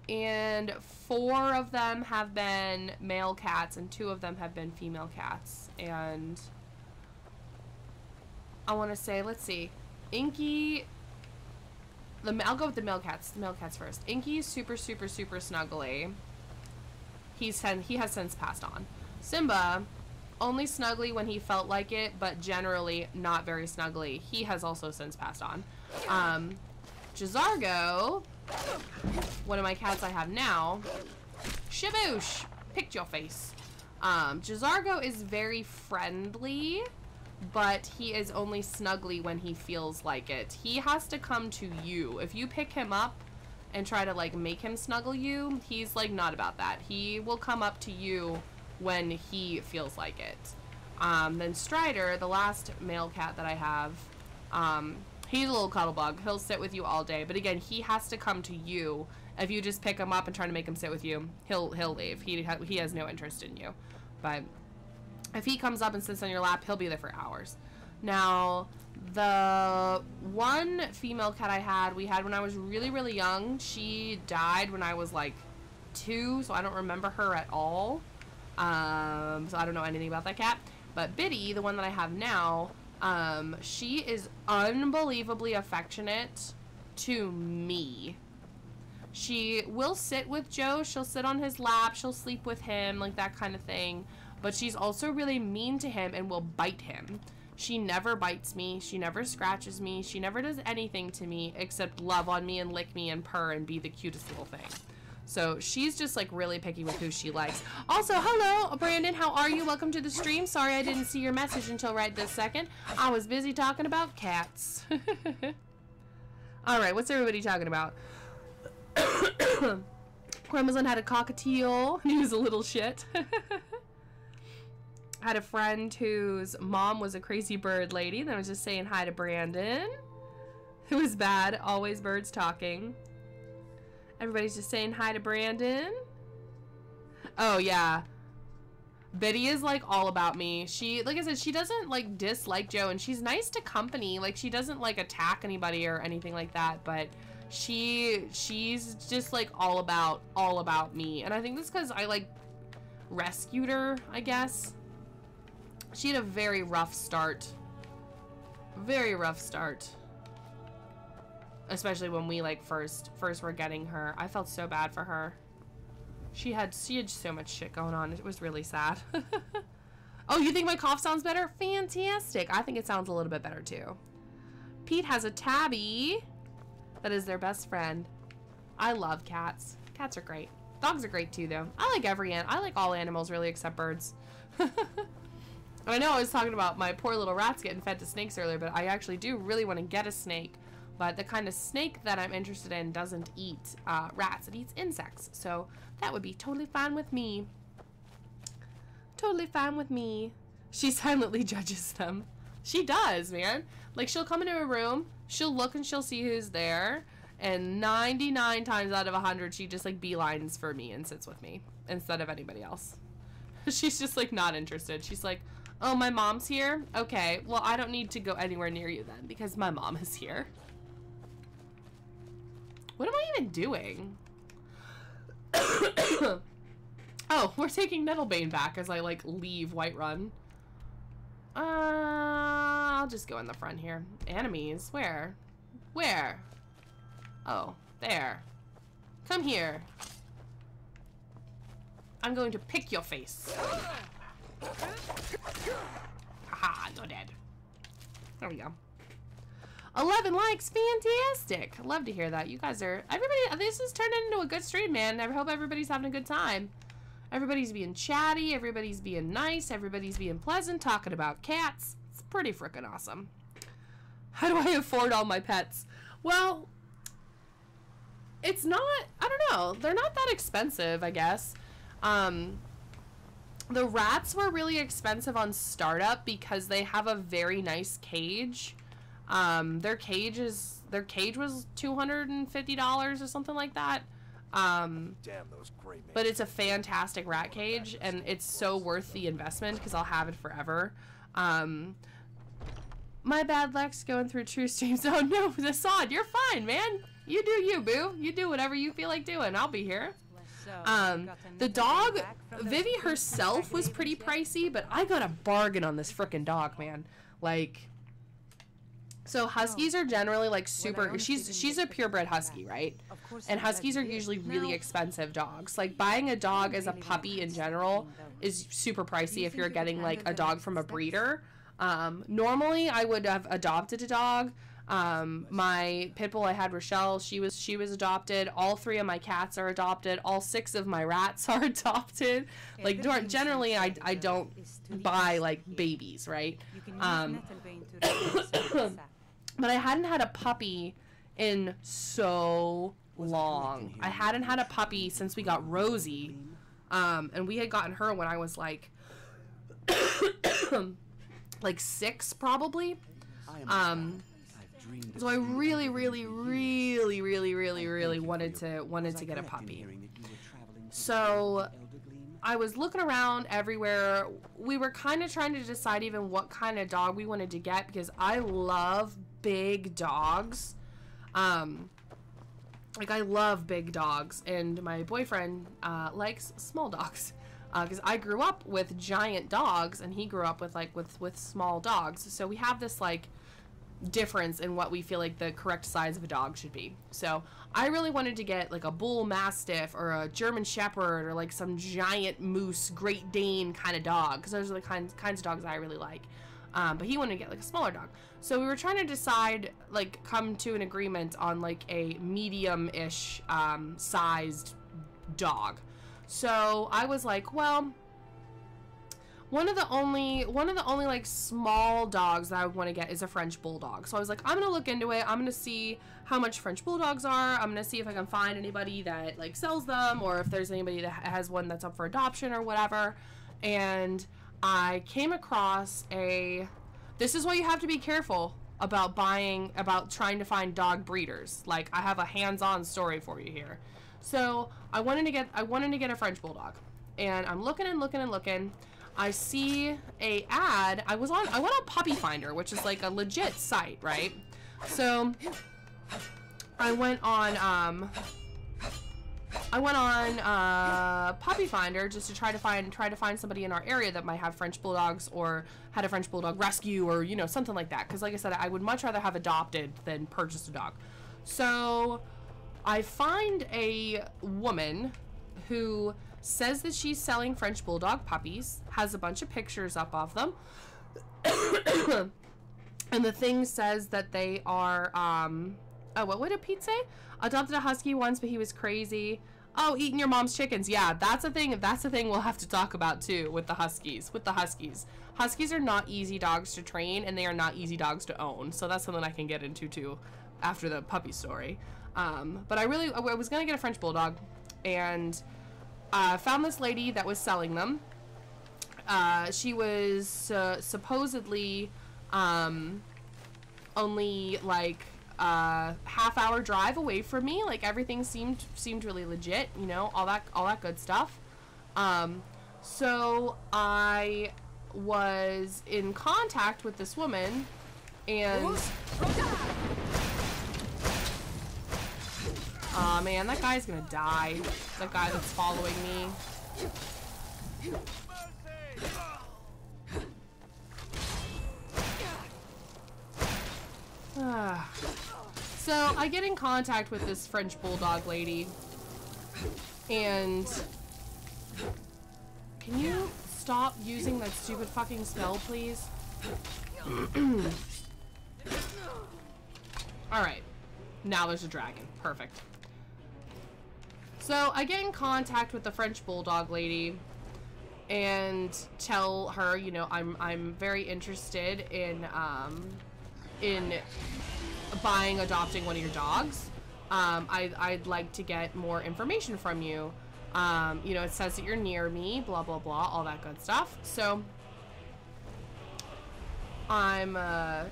and 4 of them have been male cats, and 2 of them have been female cats. And I want to say, let's see, Inky. I'll go with the male cats. The male cats first. Inky's super snuggly. He has since passed on. Simba, only snuggly when he felt like it, but generally not very snuggly. He has also since passed on. Jazargo, one of my cats I have now, Shaboosh, picked your face. Jazargo is very friendly, but he is only snuggly when he feels like it. He has to come to you. If you pick him up and try to like make him snuggle you, he's like not about that. He will come up to you when he feels like it. Then Strider, the last male cat that I have, he's a little cuddle bug. He'll sit with you all day, but again, he has to come to you. If you just pick him up and try to make him sit with you, he'll leave. He has no interest in you. But if he comes up and sits on your lap, he'll be there for hours. Now, the one female cat I had, we had when I was really young. She died when I was like 2, so I don't remember her at all. So I don't know anything about that cat. But Biddy, the one that I have now, she is unbelievably affectionate to me. She will sit with Joe. She'll sit on his lap. She'll sleep with him, like that kind of thing. But she's also really mean to him and will bite him. She never bites me. She never scratches me. She never does anything to me except love on me and lick me and purr and be the cutest little thing. So she's just like really picky with who she likes. Also, hello, Brandon. How are you? Welcome to the stream. Sorry I didn't see your message until right this second. I was busy talking about cats. All right, what's everybody talking about? Grandma's had a cockatiel, and he was a little shit. Had a friend whose mom was a crazy bird lady. Then I was just saying hi to Brandon. It was bad. Always birds talking. Everybody's just saying hi to Brandon. Oh, yeah. Betty is, like, all about me. She, like I said, she doesn't, like, dislike Joe, and she's nice to company. Like, she doesn't, like, attack anybody or anything like that, but she's just, like, all about me. And I think that's because I, like, rescued her, I guess. She had a very rough start. Very rough start. Especially when we, like, first were getting her. I felt so bad for her. She had so much shit going on. It was really sad. Oh, you think my cough sounds better? Fantastic. I think it sounds a little bit better, too. Pete has a tabby that is their best friend. I love cats. Cats are great. Dogs are great, too, though. I like all animals, really, except birds. I know I was talking about my poor little rats getting fed to snakes earlier, but I actually do really want to get a snake. But the kind of snake that I'm interested in doesn't eat rats. It eats insects. So that would be totally fine with me. Totally fine with me. She silently judges them. She does, man. Like, she'll come into a room, she'll look and she'll see who's there, and 99 times out of 100, she just, like, beelines for me and sits with me instead of anybody else. She's just, like, not interested. She's like, oh, my mom's here? Okay, well, I don't need to go anywhere near you then, because my mom is here. What am I even doing? Oh, we're taking Nettlebane back as I, like, leave Whiterun. I'll just go in the front here. Enemies? Where? Where? Oh, there. Come here. I'm going to pick your face. Haha, no dead. There we go. 11 likes, fantastic. Love to hear that. You guys are, everybody, this is turning into a good stream, man. I hope everybody's having a good time. Everybody's being chatty, everybody's being nice, everybody's being pleasant, talking about cats. It's pretty freaking awesome. How do I afford all my pets? Well, it's not, I don't know. They're not that expensive, I guess. The rats were really expensive on startup because they have a very nice cage. Their cage was $250 or something like that. Damn those gray men. But it's a fantastic rat cage, and it's so worth the investment because I'll have it forever. My bad, Lex, going through true streams. Oh no, Assad, you're fine, man. You do you, boo. You do whatever you feel like doing. I'll be here. The dog, Vivi herself was pretty pricey, but I got a bargain on this frickin' dog, man. Like, so Huskies are generally like super, she's a purebred Husky, right? And Huskies are usually really expensive dogs. Like, buying a dog as a puppy in general is super pricey if you're getting like a dog from a breeder. Normally I would have adopted a dog. My pit bull I had, Rochelle, she was adopted. All 3 of my cats are adopted. All 6 of my rats are adopted. Like, generally I don't buy like babies, right? But I hadn't had a puppy in so long. I hadn't had a puppy since we got Rosie. And we had gotten her when I was like like 6 probably. So I really wanted to get a puppy. So I was looking around everywhere. We were kind of trying to decide even what kind of dog we wanted to get because I love big dogs. Like, I love big dogs, and my boyfriend likes small dogs. Because I grew up with giant dogs, and he grew up with with small dogs. So we have this like difference in what we feel like the correct size of a dog should be. So I really wanted to get like a bull mastiff or a German shepherd or like some giant moose Great Dane kind of dog, because those are the kinds of dogs I really like. But he wanted to get like a smaller dog. So we were trying to decide, like, come to an agreement on like a medium-ish sized dog. So I was like, well, one of the only like small dogs that I would want to get is a French bulldog. So I was like, I'm gonna look into it. I'm gonna see how much French bulldogs are. I'm gonna see if I can find anybody that like sells them, or if there's anybody that has one that's up for adoption or whatever. And I came across this is why you have to be careful about trying to find dog breeders. Like, I have a hands-on story for you here. So I wanted to get a French bulldog, and I'm looking and looking and looking. I see a ad. I went on Puppy Finder, which is like a legit site, right? So I went on Puppy Finder just to try to find somebody in our area that might have French bulldogs or had a French bulldog rescue, or you know, something like that. Because like I said, I would much rather have adopted than purchased a dog. So I find a woman who says that she's selling French bulldog puppies, has a bunch of pictures up of them, and the thing says that they are, oh, what did Pete say? Adopted a husky once, but he was crazy. Oh, eating your mom's chickens. Yeah, that's a thing. That's a thing we'll have to talk about too with the Huskies. Huskies are not easy dogs to train, and they are not easy dogs to own. So that's something I can get into too after the puppy story. But I was gonna get a French bulldog, and found this lady that was selling them. She was supposedly only like half-hour drive away from me. Like, everything seemed really legit, you know, all that good stuff. So I was in contact with this woman, and aw, man, that guy's gonna die. That guy that's following me. So I get in contact with this French bulldog lady, and can you stop using that stupid fucking spell, please? Alright, now there's a dragon. Perfect. So I get in contact with the French bulldog lady and tell her, you know, I'm very interested in adopting one of your dogs. I'd like to get more information from you. You know, it says that you're near me, blah blah blah, all that good stuff. So I'm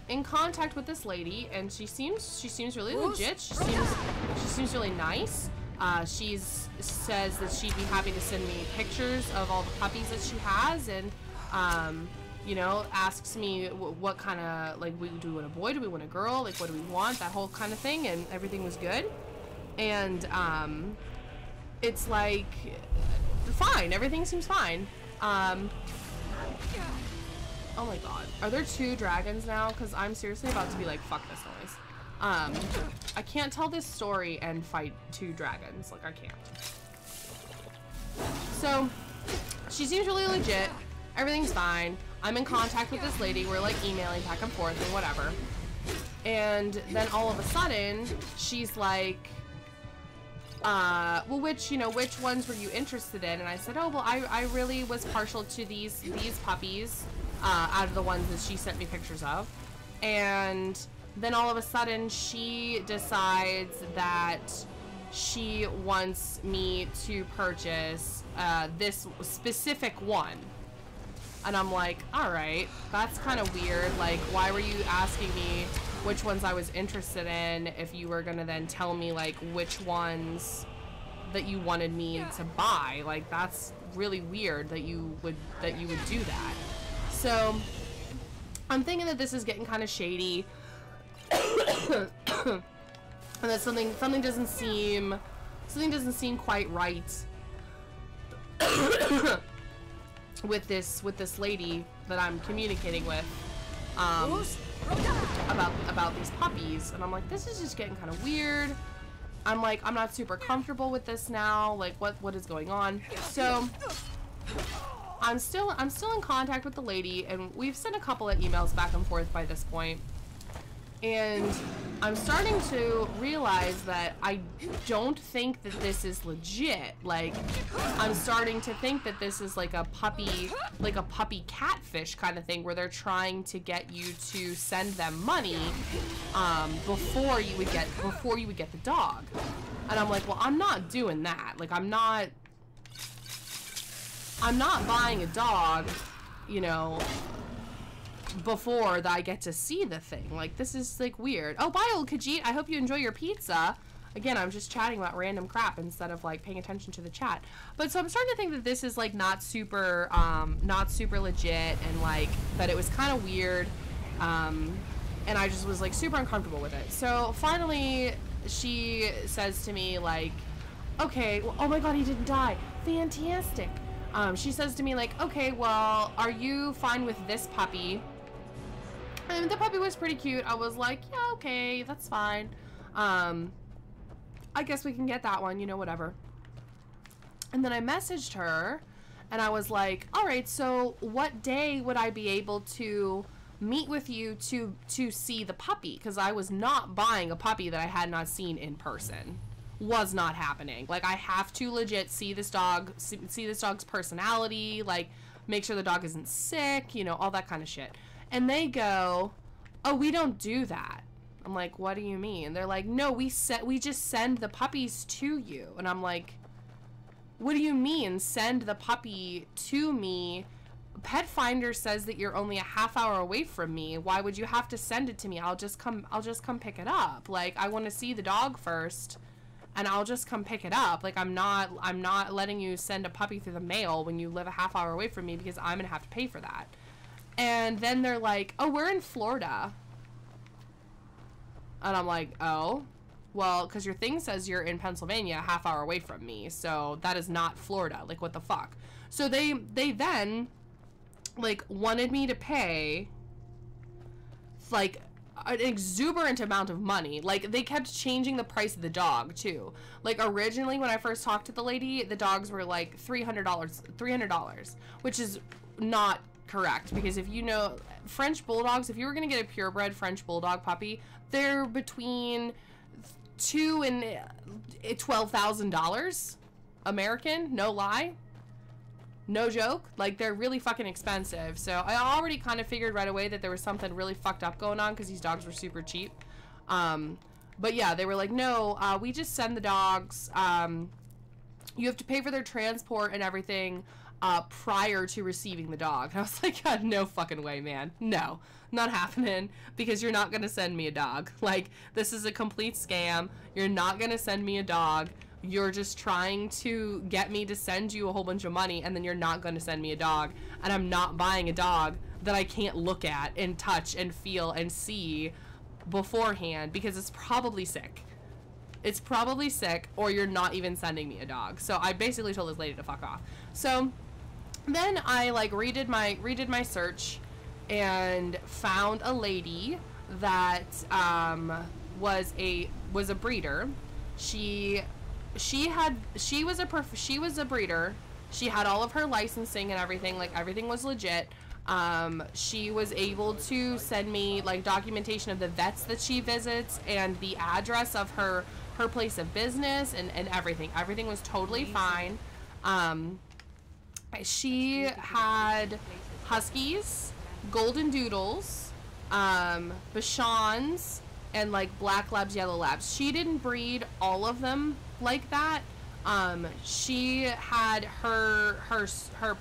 in contact with this lady, and she seems really legit. She seems really nice. She says that she'd be happy to send me pictures of all the puppies that she has, and you know, asks me what kind of, like, do we want a boy, do we want a girl, like, what do we want, that whole kind of thing, and everything was good. And it's like, fine, everything seems fine. Oh my god, are there 2 dragons now? Because I'm seriously about to be like, fuck this noise. I can't tell this story and fight 2 dragons, like, I can't. So she seems really legit, everything's fine. I'm in contact with this lady, we're like emailing back and forth and whatever. And then all of a sudden, she's like, well, which ones were you interested in? And I said, oh, well, I really was partial to these puppies, out of the ones that she sent me pictures of. And then all of a sudden, she decides that she wants me to purchase this specific one. And I'm like, alright, that's kind of weird. Like, why were you asking me which ones I was interested in if you were gonna then tell me, like, which ones that you wanted me to buy? Like, that's really weird that you would do that. So I'm thinking that this is getting kind of shady. And that something doesn't seem quite right with this lady that I'm communicating with about these puppies. And I'm like, this is just getting kind of weird. I'm like, I'm not super comfortable with this now. Like, what is going on? So I'm still in contact with the lady, and we've sent a couple of emails back and forth by this point. And I'm starting to realize that I don't think that this is legit. Like, I'm starting to think that this is like a puppy catfish kind of thing where they're trying to get you to send them money before you would get the dog. And I'm like, well, I'm not doing that. Like, I'm not buying a dog, you know, before that I get to see the thing. Like, this is like weird. Oh, bye, old Khajiit. I hope you enjoy your pizza. Again, I'm just chatting about random crap instead of like paying attention to the chat. But so I'm starting to think that this is like not super legit, and like that it was kind of weird. And I just was like super uncomfortable with it. So finally she says to me like, okay, well, oh my god, he didn't die. Fantastic. She says to me like, okay, well, are you fine with this puppy? And the puppy was pretty cute. I was like, yeah, okay, that's fine. I guess we can get that one, you know, whatever. And then I messaged her and I was like, all right, so what day would I be able to meet with you to see the puppy? Because I was not buying a puppy that I had not seen in person. Was not happening. Like, I have to legit see this dog, see this dog's personality, like make sure the dog isn't sick, you know, all that kind of shit. And they go, oh, we don't do that. I'm like, what do you mean? They're like, no, we just send the puppies to you. And I'm like, what do you mean send the puppy to me? Pet Finder says that you're only a half hour away from me. Why would you have to send it to me? I'll just come pick it up. Like, I want to see the dog first, and I'll just come pick it up. Like, I'm not letting you send a puppy through the mail when you live a half hour away from me, because I'm gonna have to pay for that. And then they're like, oh, we're in Florida. And I'm like, oh, well, because your thing says you're in Pennsylvania, a half hour away from me, so that is not Florida. Like, what the fuck? So they then like wanted me to pay like an exuberant amount of money. Like, they kept changing the price of the dog too. Like, originally when I first talked to the lady, the dogs were like $300, which is not correct, because if you know French bulldogs, if you were gonna get a purebred French bulldog puppy, they're between $2,000 and $12,000 American, no lie. No joke. Like, they're really fucking expensive. So I already kind of figured right away that there was something really fucked up going on, because these dogs were super cheap. But yeah, they were like, no, we just send the dogs. You have to pay for their transport and everything prior to receiving the dog. And I was like, God, no fucking way, man. No, not happening, because you're not going to send me a dog. Like, this is a complete scam. You're not going to send me a dog. You're just trying to get me to send you a whole bunch of money, and then you're not going to send me a dog. And I'm not buying a dog that I can't look at and touch and feel and see beforehand, because it's probably sick. It's probably sick, or you're not even sending me a dog. So I basically told this lady to fuck off. So then I like redid my search and found a lady that was a breeder. She was a breeder. She had all of her licensing and everything. Like, everything was legit. She was able to send me like documentation of the vets that she visits and the address of her place of business and everything. Everything was totally fine. She had Huskies, Golden Doodles, Bichons, and like Black Labs, Yellow Labs. She didn't breed all of them like that. She had her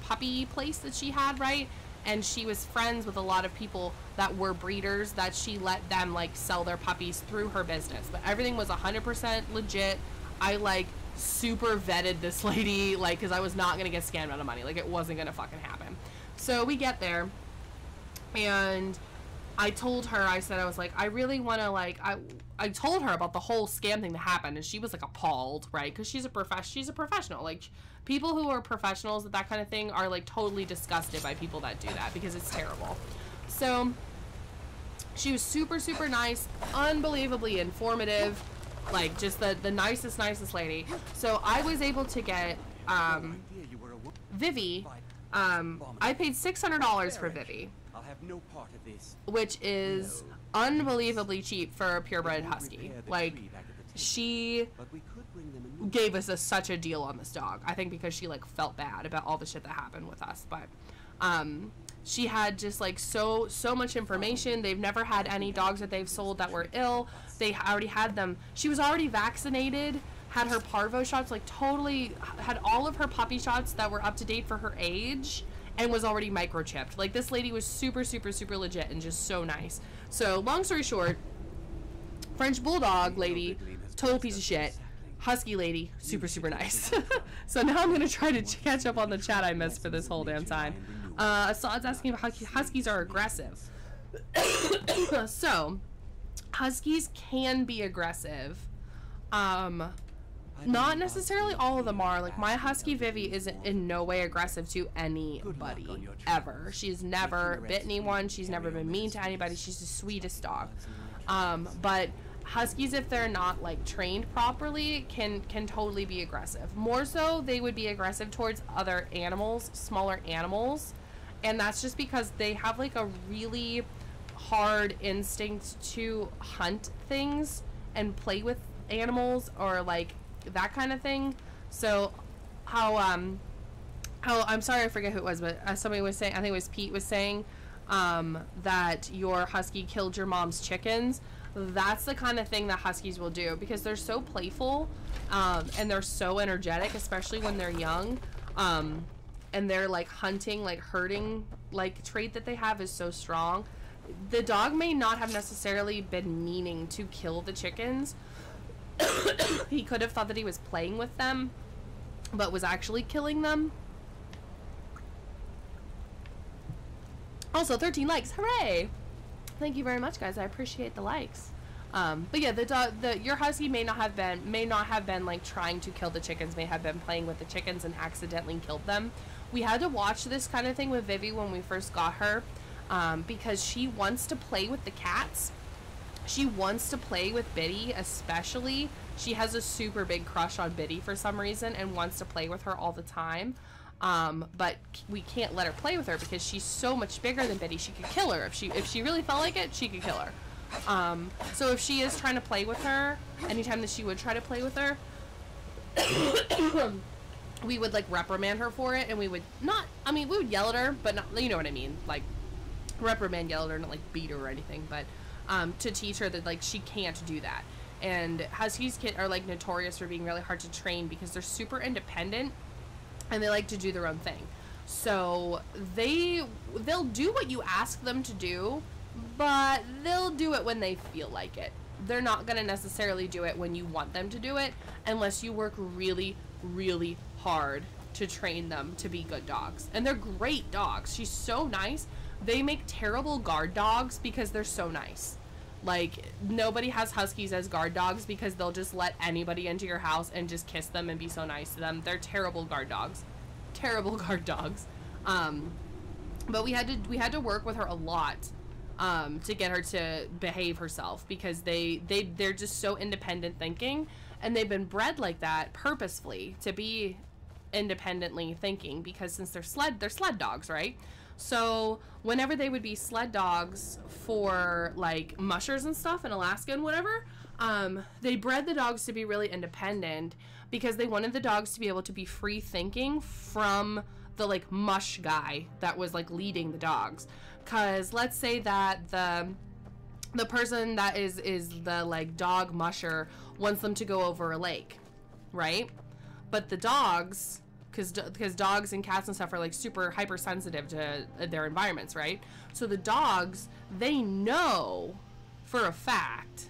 puppy place that she had, right? And she was friends with a lot of people that were breeders, that she let them like sell their puppies through her business. But everything was 100% legit. I like super vetted this lady, like, because I was not gonna get scammed out of money. Like, it wasn't gonna fucking happen. So we get there, and I told her, I said, I was like, I really want to, like, I told her about the whole scam thing that happened, and she was like appalled, right? Because she's a professional. Like, people who are professionals at that kind of thing are like totally disgusted by people that do that, because it's terrible. So she was super, super nice, unbelievably informative, like just the nicest lady. So I was able to get Vivi. I paid $600 for Vivi, I'll have no part of this. which is unbelievably cheap for a purebred husky. Like, she gave us such a deal on this dog. I think because she like felt bad about all the shit that happened with us, but she had just like so much information. They've never had any dogs that they've sold that were ill. They already had them. She was already vaccinated, had her parvo shots, like totally had all of her puppy shots that were up to date for her age, and was already microchipped. Like, this lady was super legit and just so nice. So long story short, French Bulldog lady, total piece of shit. Husky lady, super nice. So now I'm gonna try to catch up on the chat I missed for this whole damn time. So it's asking if Huskies are aggressive. So Huskies can be aggressive. Not necessarily all of them are. Like, my Husky Vivi is in no way aggressive to anybody ever. She's never bit anyone. She's never been mean to anybody. She's the sweetest dog. But Huskies, if they're not like trained properly, can totally be aggressive. More so, they would be aggressive towards other animals, smaller animals, and that's just because they have like a really hard instinct to hunt things and play with animals, or like that kind of thing. So how I'm sorry, I forget who it was, but somebody was saying, I think it was Pete was saying that your husky killed your mom's chickens. That's the kind of thing that Huskies will do, because they're so playful and they're so energetic, especially when they're young, and they're like hunting, like herding, like trait that they have is so strong. The dog may not have necessarily been meaning to kill the chickens. He could have thought that he was playing with them, but was actually killing them. Also, 13 likes, hooray! Thank you very much, guys. I appreciate the likes. But yeah, your husky may not have been like trying to kill the chickens. May have been playing with the chickens and accidentally killed them. We had to watch this kind of thing with Vivi when we first got her, because she wants to play with the cats. She wants to play with Biddy, especially. She has a super big crush on Biddy for some reason and wants to play with her all the time. But we can't let her play with her because she's so much bigger than Biddy. She could kill her. If she really felt like it, she could kill her. So if she is trying to play with her, anytime that she would try to play with her, we would like reprimand her for it, and we would we would yell at her, but not, you know what I mean, like reprimand, yell at her, not like beat her or anything, but to teach her that like she can't do that. And Huskies are like notorious for being really hard to train because they're super independent and they like to do their own thing. So they'll do what you ask them to do, but they'll do it when they feel like it. They're not going to necessarily do it when you want them to do it, unless you work really hard to train them to be good dogs. And they're great dogs. She's so nice. They make terrible guard dogs because they're so nice. Like, nobody has Huskies as guard dogs because they'll just let anybody into your house and just kiss them and be so nice to them. They're terrible guard dogs. Terrible guard dogs. But we had to work with her a lot to get her to behave herself, because they're just so independent thinking, and they've been bred like that purposefully to be independently thinking, because since they're sled dogs, right? So whenever they would be sled dogs for like mushers and stuff in Alaska and whatever, they bred the dogs to be really independent because they wanted the dogs to be able to be free thinking from the like mush guy that was like leading the dogs. Cause let's say that the person that is the like dog musher wants them to go over a lake, right? But the dogs, because dogs and cats and stuff are like super hypersensitive to their environments, right? So the dogs, they know for a fact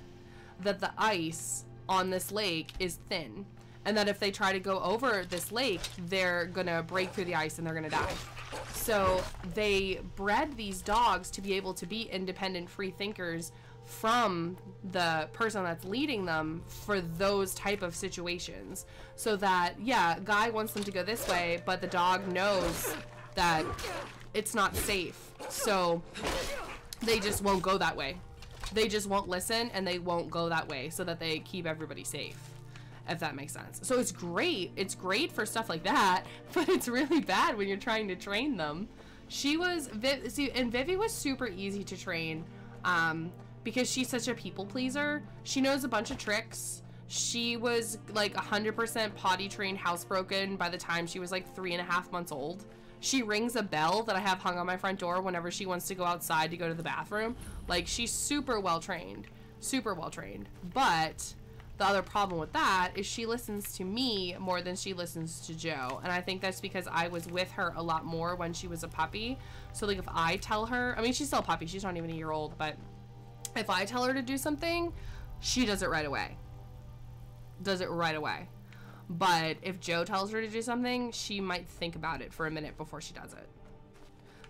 that the ice on this lake is thin, and that if they try to go over this lake, they're gonna break through the ice and they're gonna die. So they bred these dogs to be able to be independent free thinkers from the person that's leading them for those type of situations, so that, yeah, guy wants them to go this way, but the dog knows that it's not safe, so they just won't go that way. They just won't listen, and they won't go that way, so that they keep everybody safe, if that makes sense. So it's great for stuff like that, but it's really bad when you're trying to train them. Vivi was super easy to train. because she's such a people pleaser. She knows a bunch of tricks. She was like 100% potty trained housebroken by the time she was like 3.5 months old. She rings a bell that I have hung on my front door whenever she wants to go outside to go to the bathroom. Like, she's super well trained. Super well trained. But the other problem with that is she listens to me more than she listens to Joe. And I think that's because I was with her a lot more when she was a puppy. So like if I tell her, I mean, she's still a puppy. She's not even a year old. But if I tell her to do something, she does it right away. Does it right away. But if Joe tells her to do something, she might think about it for a minute before she does it.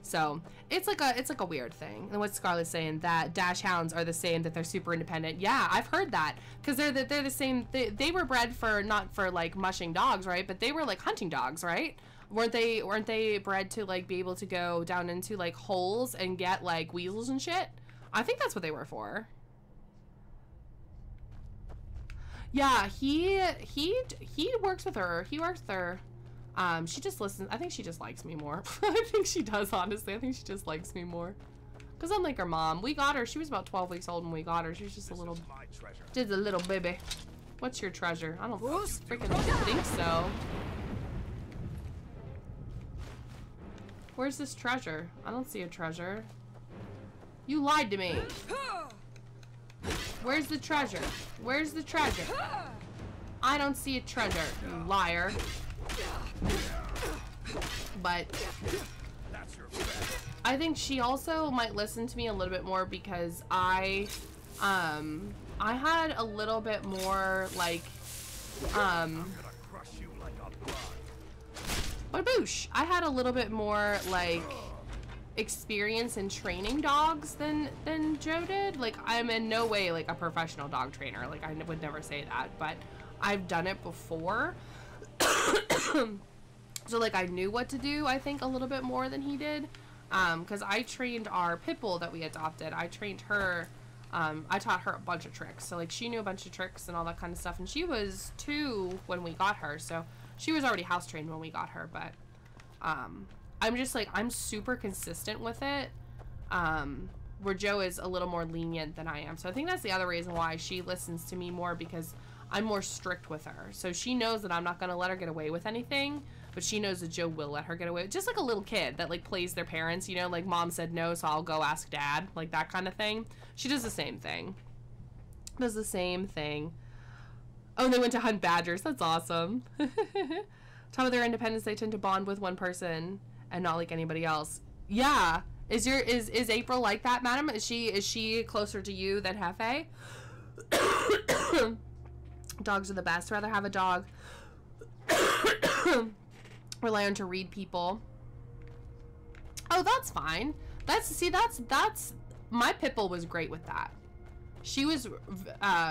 So it's like a weird thing. And what Scarlett's saying, that dash hounds are the same, that they're super independent. Yeah, I've heard that, because they're the same. They were bred for, not for like mushing dogs, right? But they were like hunting dogs, right? Weren't they bred to like be able to go down into like holes and get like weasels and shit? I think that's what they were for. Yeah, he works with her. He works with her. She just listens. I think she just likes me more. I think she does, honestly. I think she just likes me more. Because I'm like her mom. We got her. She was about 12 weeks old when we got her. She was just a little baby. What's your treasure? I don't freaking think so. Where's this treasure? I don't see a treasure. You lied to me. Where's the treasure? Where's the treasure? I don't see a treasure, you liar. But I think she also might listen to me a little bit more because I had a little bit more like boosh. I had a little bit more like experience in training dogs than Joe did. Like, I'm in no way like a professional dog trainer. Like, I would never say that, but I've done it before. So like I knew what to do, I think, a little bit more than he did, because I trained our pit bull that we adopted. I trained her, I taught her a bunch of tricks. So like she knew a bunch of tricks and all that kind of stuff, and she was 2 when we got her, so she was already house trained when we got her. But I'm just like, I'm super consistent with it, where Joe is a little more lenient than I am. So I think that's the other reason why she listens to me more, because I'm more strict with her. So she knows that I'm not going to let her get away with anything, but she knows that Joe will let her get away. Just like a little kid that like plays their parents, you know, like mom said no, so I'll go ask dad, like that kind of thing. She does the same thing. Does the same thing. Oh, and they went to hunt badgers. That's awesome. Top of their independence, they tend to bond with one person and not like anybody else. Yeah. Is April like that, madam? Is she closer to you than Hefe? Dogs are the best. Rather have a dog. Rely on to read people. Oh, that's fine. That's my pit bull was great with that. She was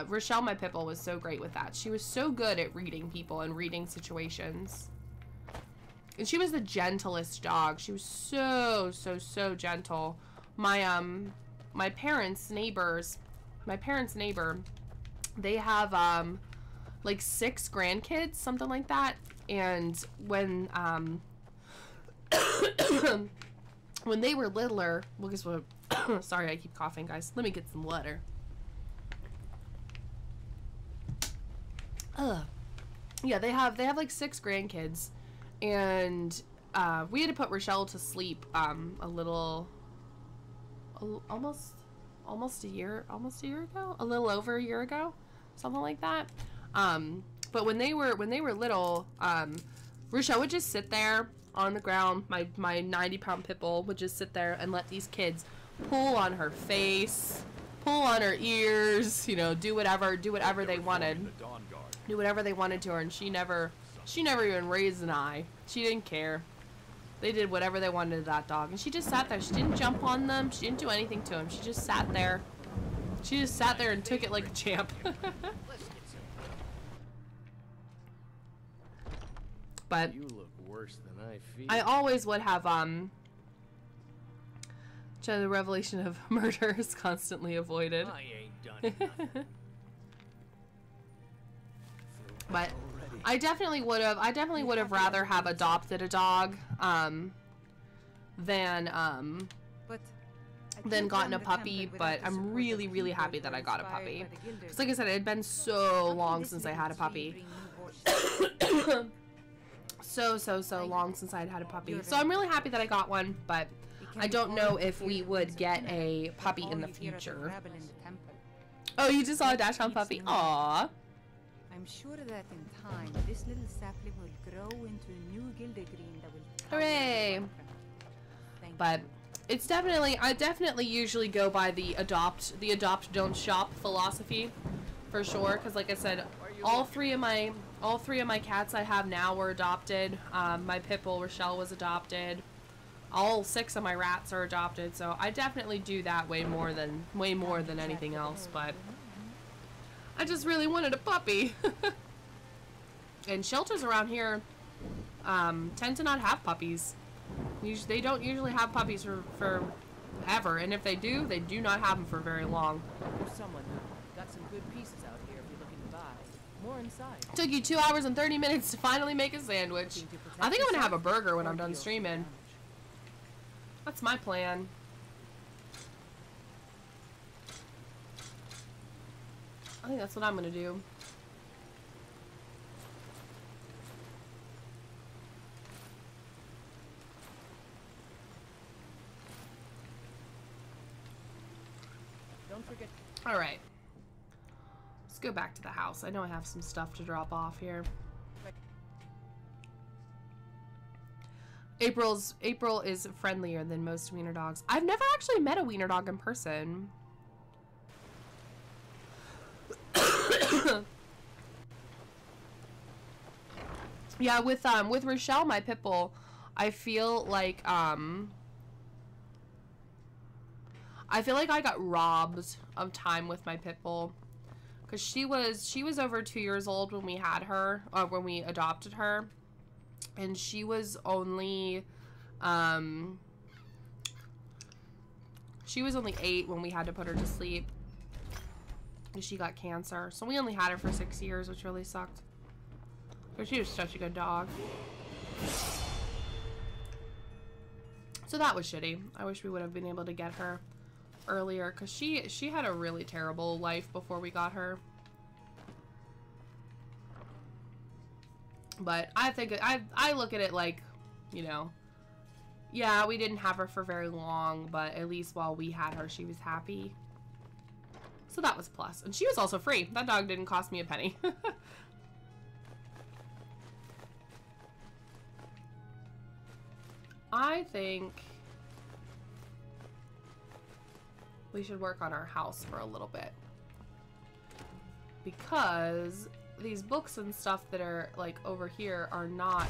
Rochelle, my pit bull, was so great with that. She was so good at reading people and reading situations. And she was the gentlest dog. She was so gentle. My parents' neighbor, they have like 6 grandkids, something like that. And when when they were littler, well, guess what? Sorry, I keep coughing, guys. Let me get some water. Yeah, they have like 6 grandkids, and we had to put Rochelle to sleep almost a year ago, a little over a year ago, something like that. But when they were little, Rochelle would just sit there on the ground. My 90-pound pit bull would just sit there and let these kids pull on her face, pull on her ears, you know, do whatever they wanted. Do whatever they wanted to her, and she never even raised an eye. She didn't care. They did whatever they wanted to that dog, and she just sat there. She didn't jump on them. She didn't do anything to them. She just sat there. She just sat there and took it like a champ. But you look worse than I feel. I always would have the revelation of murder is constantly avoided. I ain't done nothing. But I definitely would have rather have adopted a dog than than gotten a puppy, but I'm really, really happy that I got a puppy. Because like I said, it had been so long since I had a puppy. so long since I had a puppy. So I'm really happy that I got one, but I don't know if we would get a puppy in the future. Oh, you just saw a Dachshund puppy? Aww. I'm sure that in time, this little sapling will grow into a new Gildegreen that will... Hooray! But it's definitely, I definitely usually go by the adopt don't shop philosophy for sure, because like I said, all three of my cats I have now were adopted. My pit bull Rochelle was adopted. All 6 of my rats are adopted, so I definitely do that way more than anything else. But I just really wanted a puppy. And shelters around here tend to not have puppies. They don't usually have puppies for ever, and if they do not have them for very long. There's someone got some good pieces out here if you're looking to buy. More inside. Took you 2 hours and 30 minutes to finally make a sandwich. I think I'm gonna have a burger when I'm done streaming. That's my plan. I think that's what I'm gonna do. Don't forget. All right. Let's go back to the house. I know I have some stuff to drop off here. April is friendlier than most wiener dogs. I've never actually met a wiener dog in person. Yeah, with Rochelle, my pit bull, I feel like I got robbed of time with my pit bull, because she was over 2 years old when we had her, when we adopted her. And she was only 8 when we had to put her to sleep. And she got cancer. So we only had her for 6 years, which really sucked. But she was such a good dog. So that was shitty. I wish we would have been able to get her earlier, because she had a really terrible life before we got her. But I think I look at it like, you know, yeah, we didn't have her for very long, but at least while we had her, she was happy. So that was a plus. And she was also free. That dog didn't cost me a penny. I think we should work on our house for a little bit, because these books and stuff that are like over here are not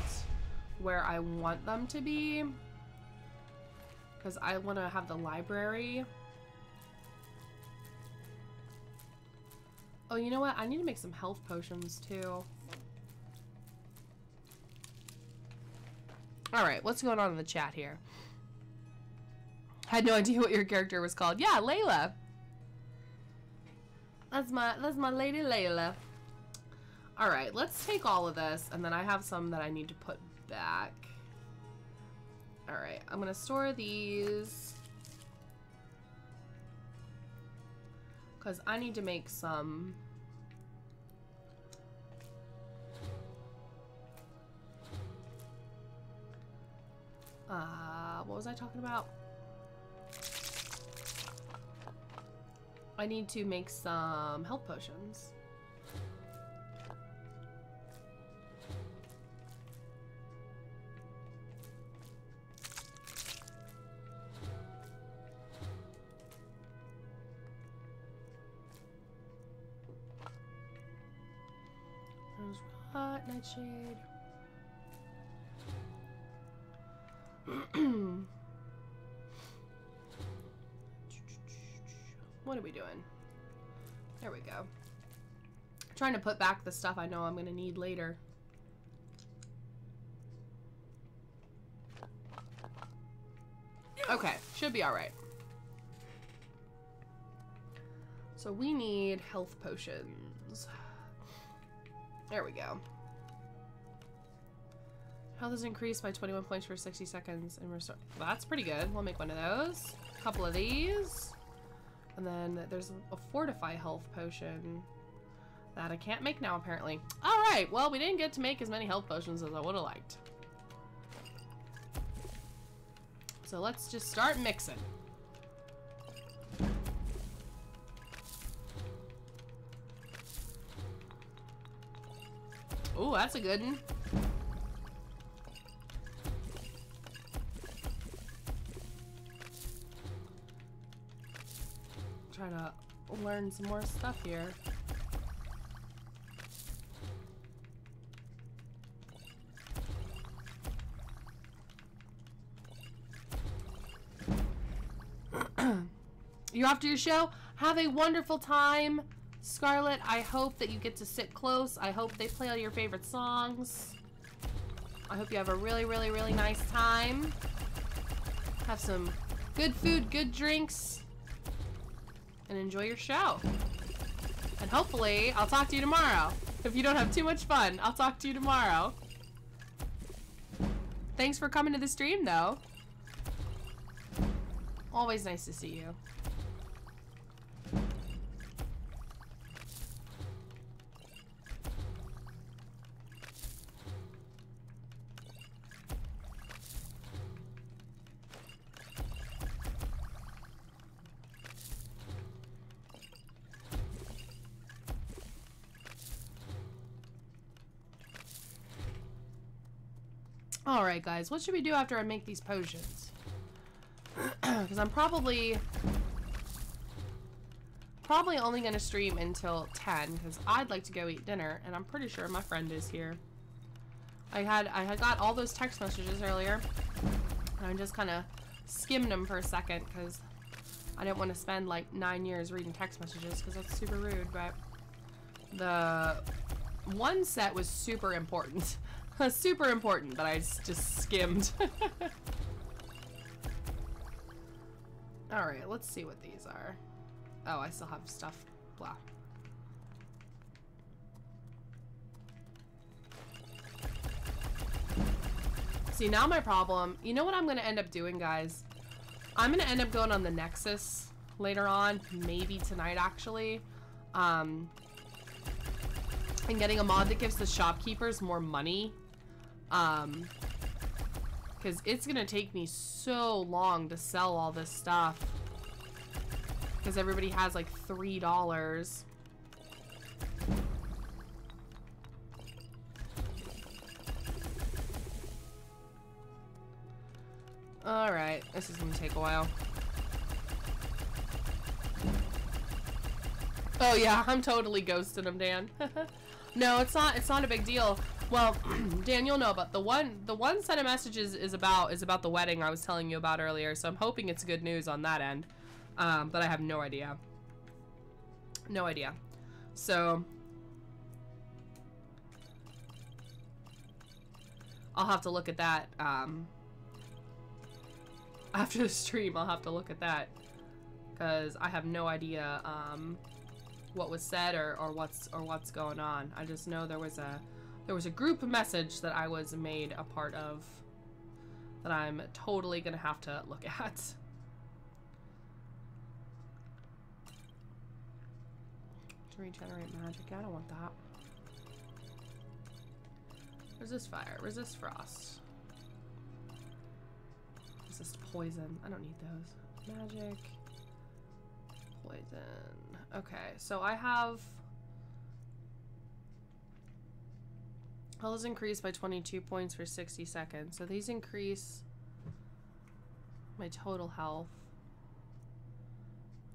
where I want them to be, because I want to have the library. Oh, you know what? I need to make some health potions too. Alright, what's going on in the chat here? Had no idea what your character was called. Yeah, Layla. That's my lady Layla. Alright, let's take all of this, and then I have some that I need to put back. Alright, I'm gonna store these, because I need to make some what was I talking about? I need to make some health potions. There's what? Nightshade. What are we doing? There we go. Trying to put back the stuff I know I'm gonna need later. Okay, should be alright. So we need health potions. There we go. Health is increased by 21 points for 60 seconds and restore. Well, that's pretty good. We'll make one of those. a couple of these. And then there's a Fortify health potion that I can't make now, apparently. Alright, well, we didn't get to make as many health potions as I would have liked. So let's just start mixing. Ooh, that's a good one. Trying to learn some more stuff here. You're off to your show? Have a wonderful time, Scarlett. I hope that you get to sit close. I hope they play all your favorite songs. I hope you have a really, really, really nice time. Have some good food, good drinks, and enjoy your show. And hopefully, I'll talk to you tomorrow. If you don't have too much fun, I'll talk to you tomorrow. Thanks for coming to the stream, though. Always nice to see you. Alright guys, what should we do after I make these potions? Because I'm probably only going to stream until 10 because I'd like to go eat dinner and I'm pretty sure my friend is here. I had got all those text messages earlier and I just kind of skimmed them for a second because I didn't want to spend like 9 years reading text messages because that's super rude, but the one set was super important. Super important, but I just skimmed. Alright, let's see what these are. Oh, I still have stuff. Blah. See, now my problem, you know what I'm going to end up doing, guys? I'm going to end up going on the Nexus later on, maybe tonight, actually. And getting a mod that gives the shopkeepers more money. Because it's gonna take me so long to sell all this stuff. Because everybody has like $3. Alright, this is gonna take a while. Oh yeah, I'm totally ghosting him, Dan. No, it's not a big deal. Well, Dan, you'll know, but the one set of messages is about the wedding I was telling you about earlier, so I'm hoping it's good news on that end. But I have no idea. No idea. So I'll have to look at that after the stream. I'll have to look at that because I have no idea what was said or what's going on. I just know there was a group message that I was made a part of that I'm totally gonna have to look at. To regenerate magic, I don't want that. Resist fire, resist frost. Resist poison, I don't need those. Magic, poison. Okay, so I have... Health is increased by 22 points for 60 seconds. So these increase my total health.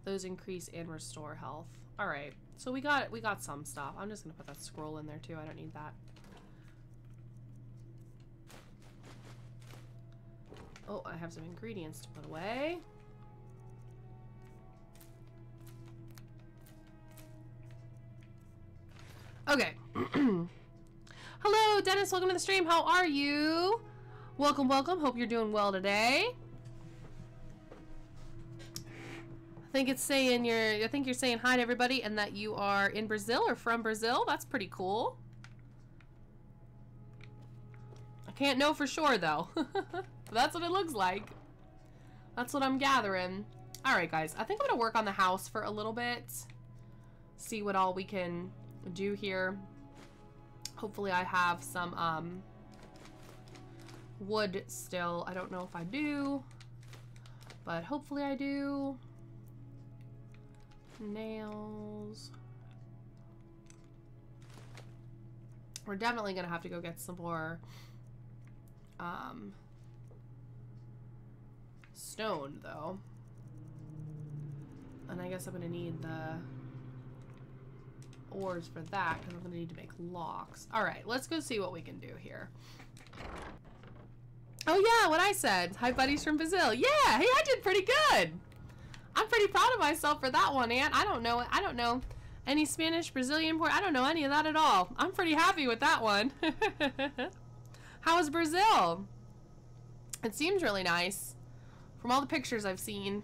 Those increase and restore health. Alright, so we got some stuff. I'm just gonna put that scroll in there too. I don't need that. Oh, I have some ingredients to put away. Okay. Hello, Dennis. Welcome to the stream. How are you? Welcome, welcome. Hope you're doing well today. I think you're saying hi to everybody and that you are in Brazil or from Brazil. That's pretty cool. I can't know for sure though. That's what it looks like. That's what I'm gathering. Alright, guys. I think I'm going to work on the house for a little bit. See what all we can do here. Hopefully I have some wood still. I don't know if I do, but hopefully I do. Nails. We're definitely gonna have to go get some more stone though, and I guess I'm gonna need the ores for that because I'm gonna need to make locks. All right, let's go see what we can do here. Oh yeah, what I said. Hi buddies from Brazil. Yeah, hey, I did pretty good. I'm pretty proud of myself for that one, Aunt. I don't know any Spanish, Brazilian port. I don't know any of that at all. I'm pretty happy with that one. How is Brazil? It seems really nice from all the pictures I've seen.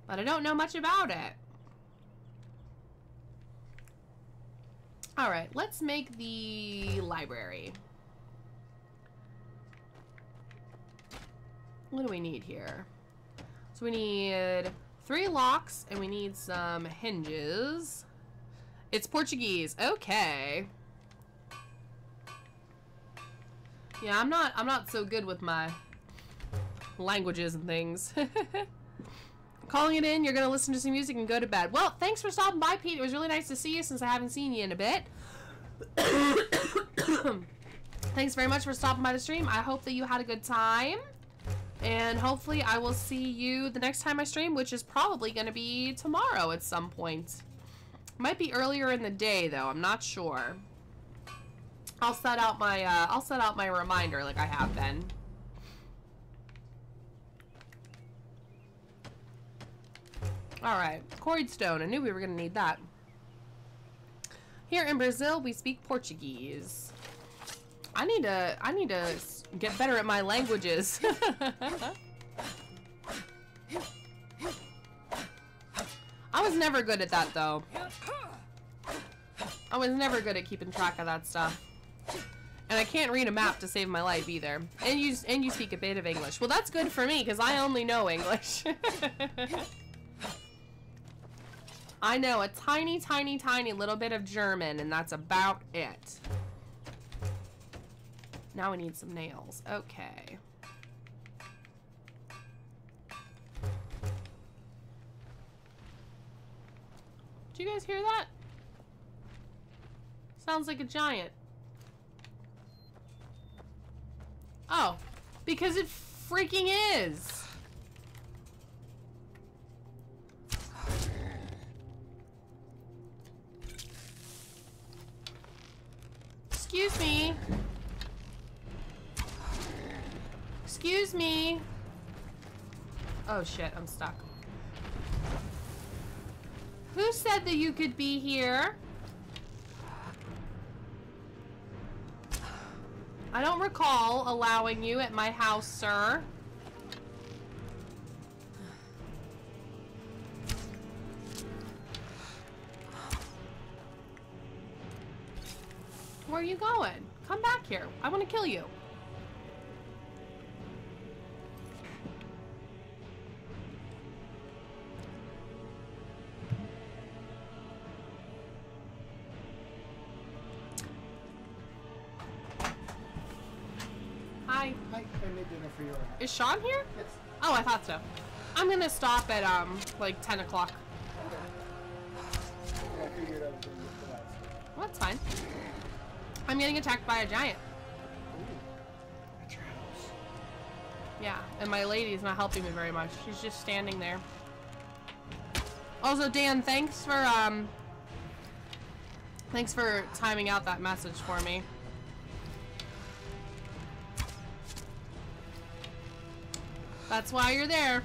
But I don't know much about it. Alright, let's make the library. What do we need here? So we need 3 locks and we need some hinges. It's Portuguese. Okay. Yeah, I'm not so good with my languages and things. Calling it in, you're gonna listen to some music and go to bed. Well, thanks for stopping by, Pete. It was really nice to see you since I haven't seen you in a bit. Thanks very much for stopping by the stream. I hope that you had a good time. And hopefully I will see you the next time I stream, which is probably gonna be tomorrow at some point. Might be earlier in the day though, I'm not sure. I'll set out my reminder like I have been. Alright, quarried stone. I knew we were gonna need that. Here in Brazil, we speak Portuguese. I need to get better at my languages. I was never good at that though. I was never good at keeping track of that stuff. And I can't read a map to save my life either. And you speak a bit of English. Well, that's good for me because I only know English. I know a tiny, tiny, tiny little bit of German, and that's about it. Now we need some nails. Okay. Do you guys hear that? Sounds like a giant. Oh, because it freaking is. Excuse me. Excuse me. Oh shit, I'm stuck. Who said that you could be here? I don't recall allowing you at my house, sir. Where are you going? Come back here. I want to kill you. Hi. Hi, I made dinner for you. Is Sean here? Yes. Oh, I thought so. I'm gonna stop at like 10 o'clock. I figured I was going to look for that. Well, that's fine. I'm getting attacked by a giant. Ooh. At your house. Yeah, and my lady's not helping me very much. She's just standing there. Also, Dan, thanks for timing out that message for me. That's why you're there.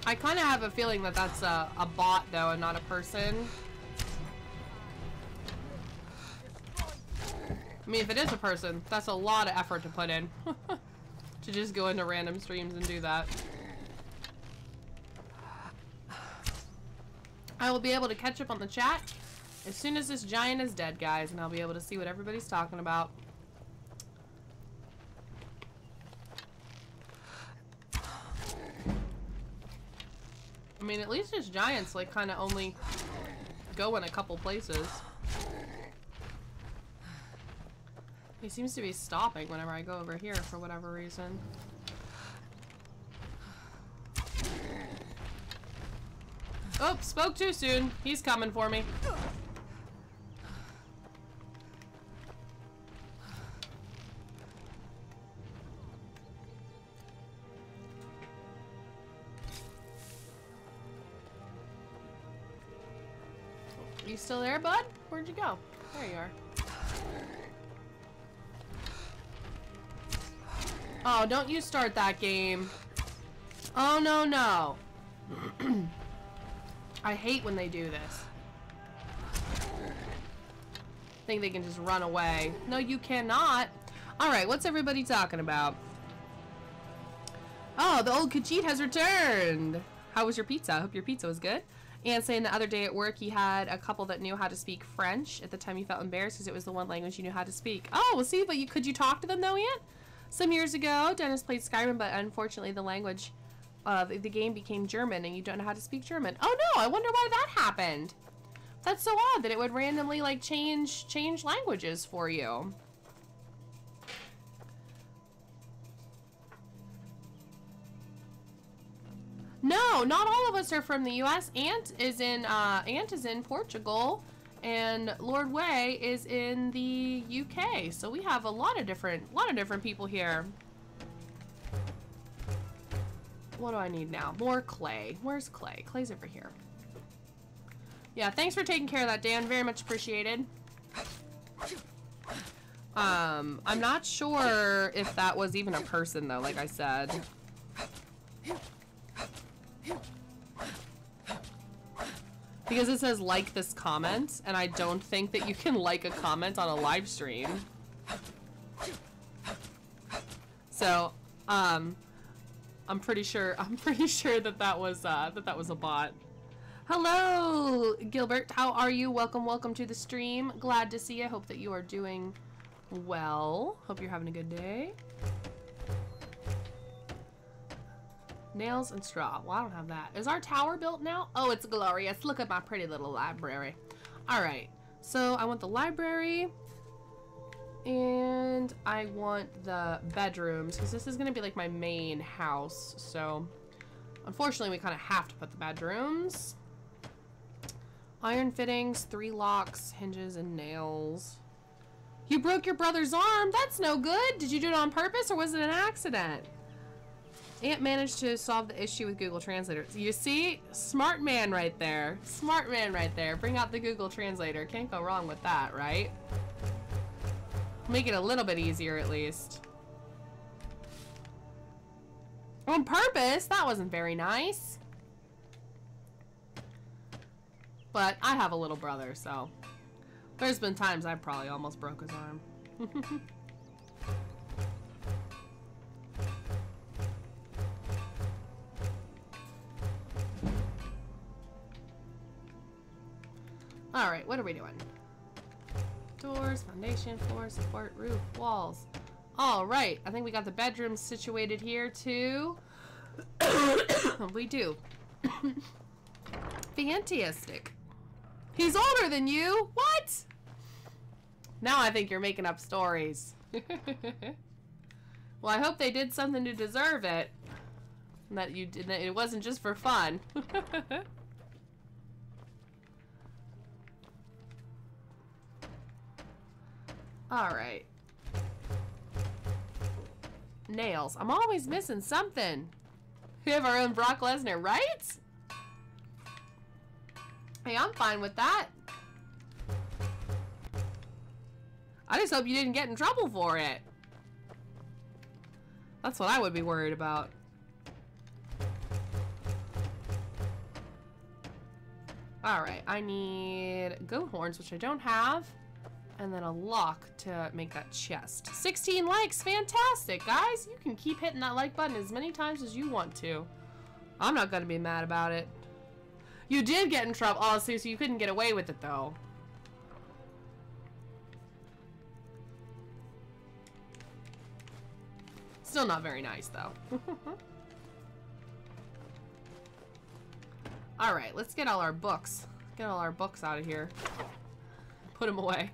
I kind of have a feeling that that's a bot, though, and not a person. I mean, if it is a person, that's a lot of effort to put in. To just go into random streams and do that. I will be able to catch up on the chat as soon as this giant is dead, guys, and I'll be able to see what everybody's talking about. I mean, at least this giant's like kind of only go in a couple places. He seems to be stopping whenever I go over here for whatever reason. Oh, spoke too soon. He's coming for me. You still there, bud? Where'd you go? There you are. Oh, don't you start that game. Oh, no, no. I hate when they do this. Think they can just run away. No, you cannot. Alright, what's everybody talking about? Oh, the old Khajiit has returned. How was your pizza? I hope your pizza was good. And saying the other day at work he had a couple that knew how to speak French. At the time he felt embarrassed because it was the one language you knew how to speak. Oh, well see, but could you talk to them though, Aunt? Some years ago, Dennis played Skyrim, but unfortunately the language of the game became German and you don't know how to speak German. Oh no, I wonder why that happened. That's so odd that it would randomly like change languages for you. No, not all of us are from the US. Aunt is in Portugal and Lord Way is in the UK. So we have a lot of different people here. What do I need now? More clay. Where's clay? Clay's over here. Yeah, thanks for taking care of that, Dan. Very much appreciated. I'm not sure if that was even a person though, like I said. Because it says like this comment, and I don't think that you can like a comment on a live stream. So, I'm pretty sure that was a bot. Hello, Gilbert. How are you? Welcome to the stream. Glad to see you. Hope that you are doing well. Hope you're having a good day. Nails and straw. Well, I don't have that. Is our tower built now? Oh, it's glorious. Look at my pretty little library. All right. So I want the library and I want the bedrooms because this is going to be like my main house. So unfortunately, we kind of have to put the bedrooms. Iron fittings, 3 locks, hinges, and nails. You broke your brother's arm? That's no good. Did you do it on purpose or was it an accident? Aunt managed to solve the issue with Google Translator. You see? Smart man right there. Smart man right there. Bring out the Google Translator. Can't go wrong with that, right? Make it a little bit easier at least. On purpose? That wasn't very nice. But I have a little brother, so there's been times I probably almost broke his arm. Alright, what are we doing? Doors, foundation, floor, support, roof, walls. Alright, I think we got the bedrooms situated here too. We do. Fantastic. He's older than you? What? Now I think you're making up stories. Well, I hope they did something to deserve it. And that it wasn't just for fun. Alright. Nails. I'm always missing something. We have our own Brock Lesnar, right? Hey, I'm fine with that. I just hope you didn't get in trouble for it. That's what I would be worried about. Alright, I need goat horns, which I don't have. And then a lock to make that chest. 16 likes, fantastic, guys. You can keep hitting that like button as many times as you want to. I'm not gonna be mad about it. You did get in trouble. Oh, so you couldn't get away with it, though. Still not very nice, though. Alright, let's get all our books. Get all our books out of here. Put them away.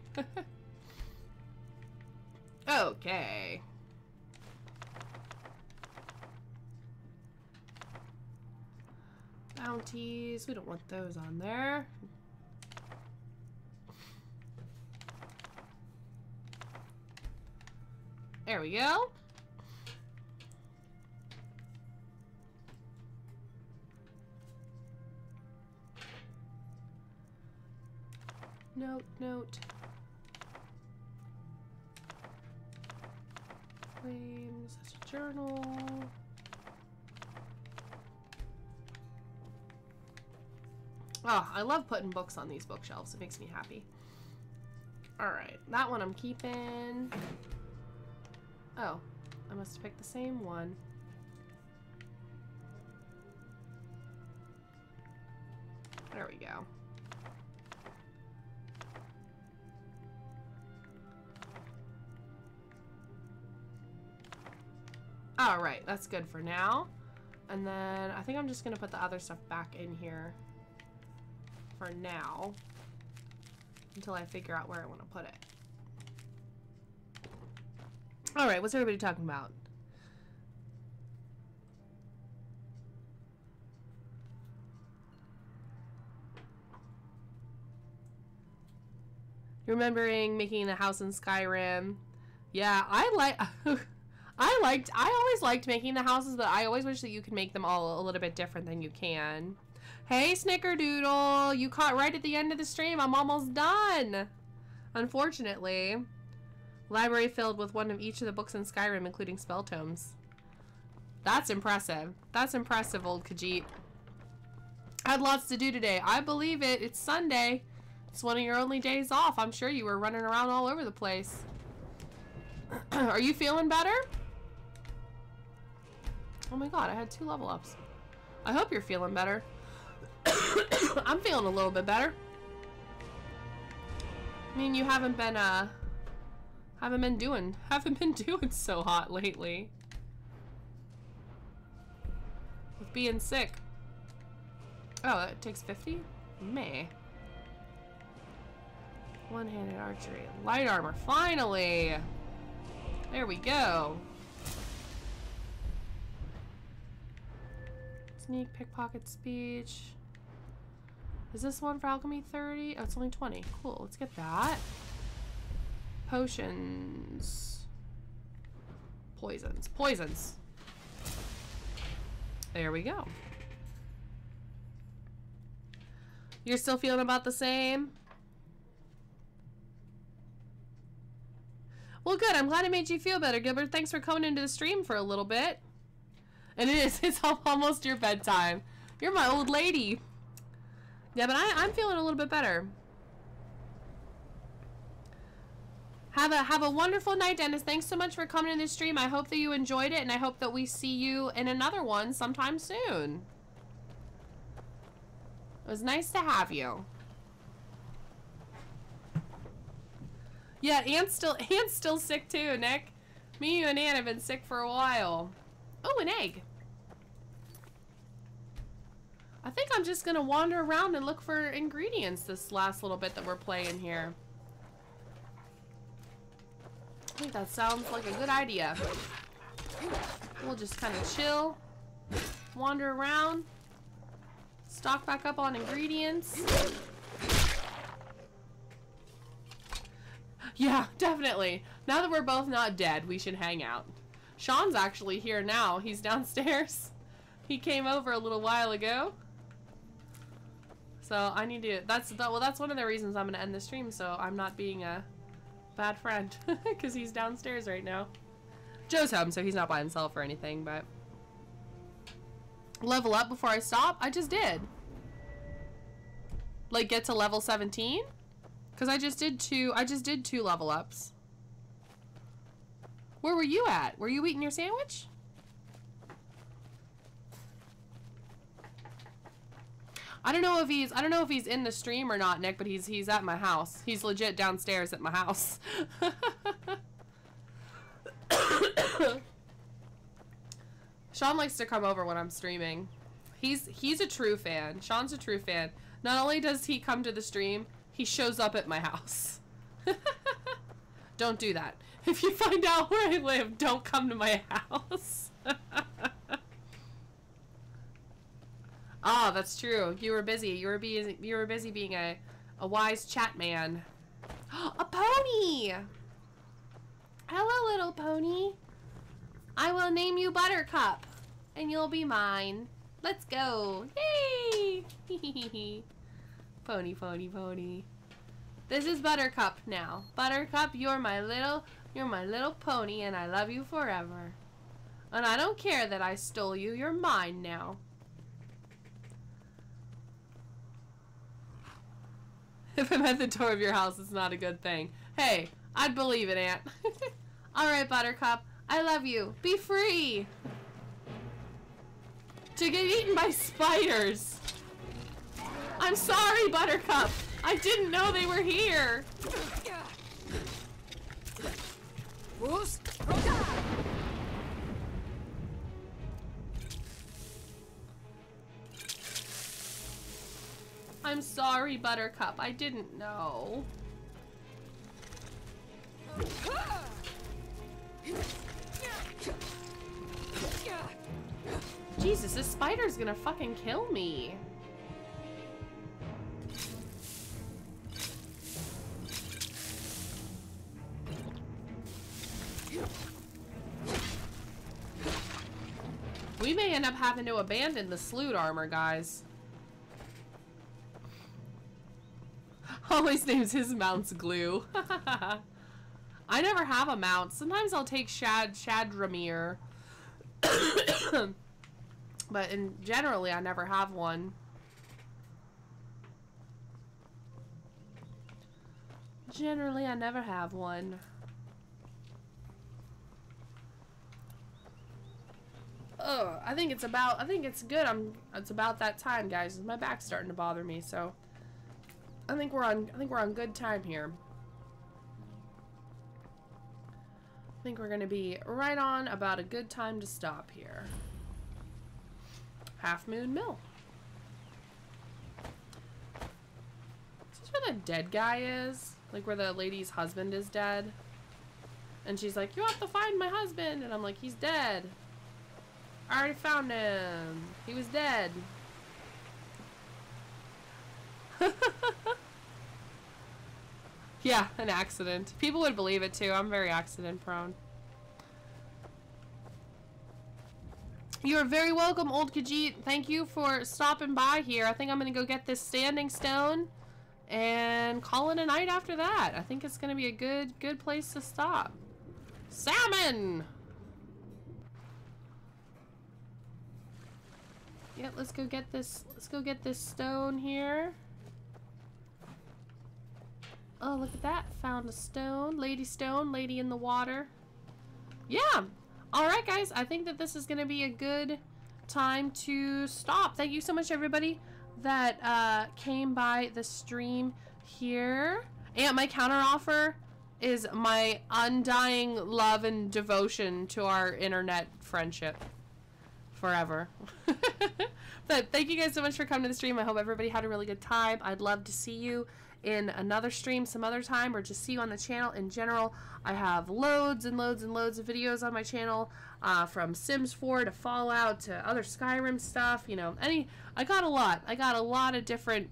Okay. Bounties. We don't want those on there. There we go. Note, note. Claims, that's a journal. Oh, I love putting books on these bookshelves. It makes me happy. Alright, that one I'm keeping. Oh, I must have picked the same one. There we go. Alright, that's good for now. And then I think I'm just going to put the other stuff back in here for now. Until I figure out where I want to put it. Alright, what's everybody talking about? You're remembering making the house in Skyrim? Yeah, I always liked making the houses, but I always wish that you could make them all a little bit different than you can. Hey, Snickerdoodle, you caught right at the end of the stream. I'm almost done. Unfortunately. Library filled with one of each of the books in Skyrim, including spell tomes. That's impressive. That's impressive, old Khajiit. Had lots to do today. I believe it. It's Sunday. It's one of your only days off. I'm sure you were running around all over the place. Are you feeling better? Oh my god, I had 2 level ups. I hope you're feeling better. I'm feeling a little bit better. I mean, you haven't been doing so hot lately. With being sick. Oh, that takes 50? Meh. One-handed archery. Light armor. Finally! There we go. Sneak, pickpocket, speech. Is this one for alchemy 30? Oh, it's only 20. Cool, let's get that. Potions. Poisons. Poisons. There we go. You're still feeling about the same? Well, good. I'm glad it made you feel better, Gilbert. Thanks for coming into the stream for a little bit. And it's almost your bedtime. You're my old lady. Yeah, but I'm feeling a little bit better. Have a wonderful night, Dennis. Thanks so much for coming in this stream. I hope that you enjoyed it, and I hope that we see you in another one sometime soon. It was nice to have you. Yeah, Ant's still sick too, Nick. Me, you, and Ant have been sick for a while. Oh, an egg. I think I'm just gonna wander around and look for ingredients this last little bit that we're playing here. I think that sounds like a good idea. We'll just kind of chill, wander around, stock back up on ingredients. Yeah, definitely. Now that we're both not dead, we should hang out. Sean's actually here now. He's downstairs. He came over a little while ago. So I need to, well, that's one of the reasons I'm going to end the stream, so I'm not being a bad friend. Because he's downstairs right now. Joe's home, so he's not by himself or anything, but... Level up before I stop? I just did. Like, get to level 17? Because I just did two level ups. Where were you at? Were you eating your sandwich? I don't know if he's in the stream or not, Nick, but he's at my house. He's legit downstairs at my house. Sean likes to come over when I'm streaming. He's a true fan. Sean's a true fan. Not only does he come to the stream, he shows up at my house. Don't do that. If you find out where I live, don't come to my house. Ah, that's true. You were busy. You were busy being a wise chat man. A pony! Hello, little pony. I will name you Buttercup, and you'll be mine. Let's go. Yay! Pony, pony, pony. This is Buttercup now. Buttercup, you're my little pony, and I love you forever. And I don't care that I stole you. You're mine now. If I'm at the door of your house, it's not a good thing. Hey, I'd believe it, Aunt. Alright, Buttercup. I love you. Be free. To get eaten by spiders. I'm sorry, Buttercup. I didn't know they were here. I'm sorry, Buttercup. I didn't know. Jesus, this spider's gonna fucking kill me. We may end up having to abandon the sloot armor, guys. Always names his mounts Glue. I never have a mount. Sometimes I'll take Shadramir. But generally, I never have one. Generally, I never have one. Ugh, I think it's good. It's about that time, guys. My back's starting to bother me, so I think we're on good time here. I think we're gonna be right on about a good time to stop here. Half Moon Mill. Is this where the dead guy is? Like where the lady's husband is dead? And she's like, you have to find my husband. And I'm like, he's dead. I already found him. He was dead. Yeah, an accident. People would believe it too. I'm very accident prone. You are very welcome, Old Khajiit. Thank you for stopping by here. I think I'm going to go get this standing stone and call it a night after that. I think it's going to be a good place to stop. Salmon! Yeah, let's go get this stone here. Oh, look at that. Found a stone. Lady in the water. Yeah. Alright, guys. I think that this is going to be a good time to stop. Thank you so much, everybody, that came by the stream here. And my counteroffer is my undying love and devotion to our internet friendship. Forever. But thank you guys so much for coming to the stream. I hope everybody had a really good time. I'd love to see you in another stream some other time, or just see you on the channel in general. I have loads and loads and loads of videos on my channel, from Sims 4 to Fallout to other Skyrim stuff, you know, I got a lot of different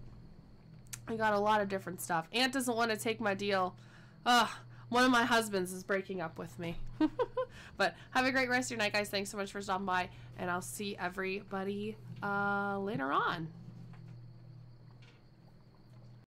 stuff. Aunt doesn't want to take my deal. One of my husbands is breaking up with me. But have a great rest of your night, guys. Thanks so much for stopping by, and I'll see everybody later on.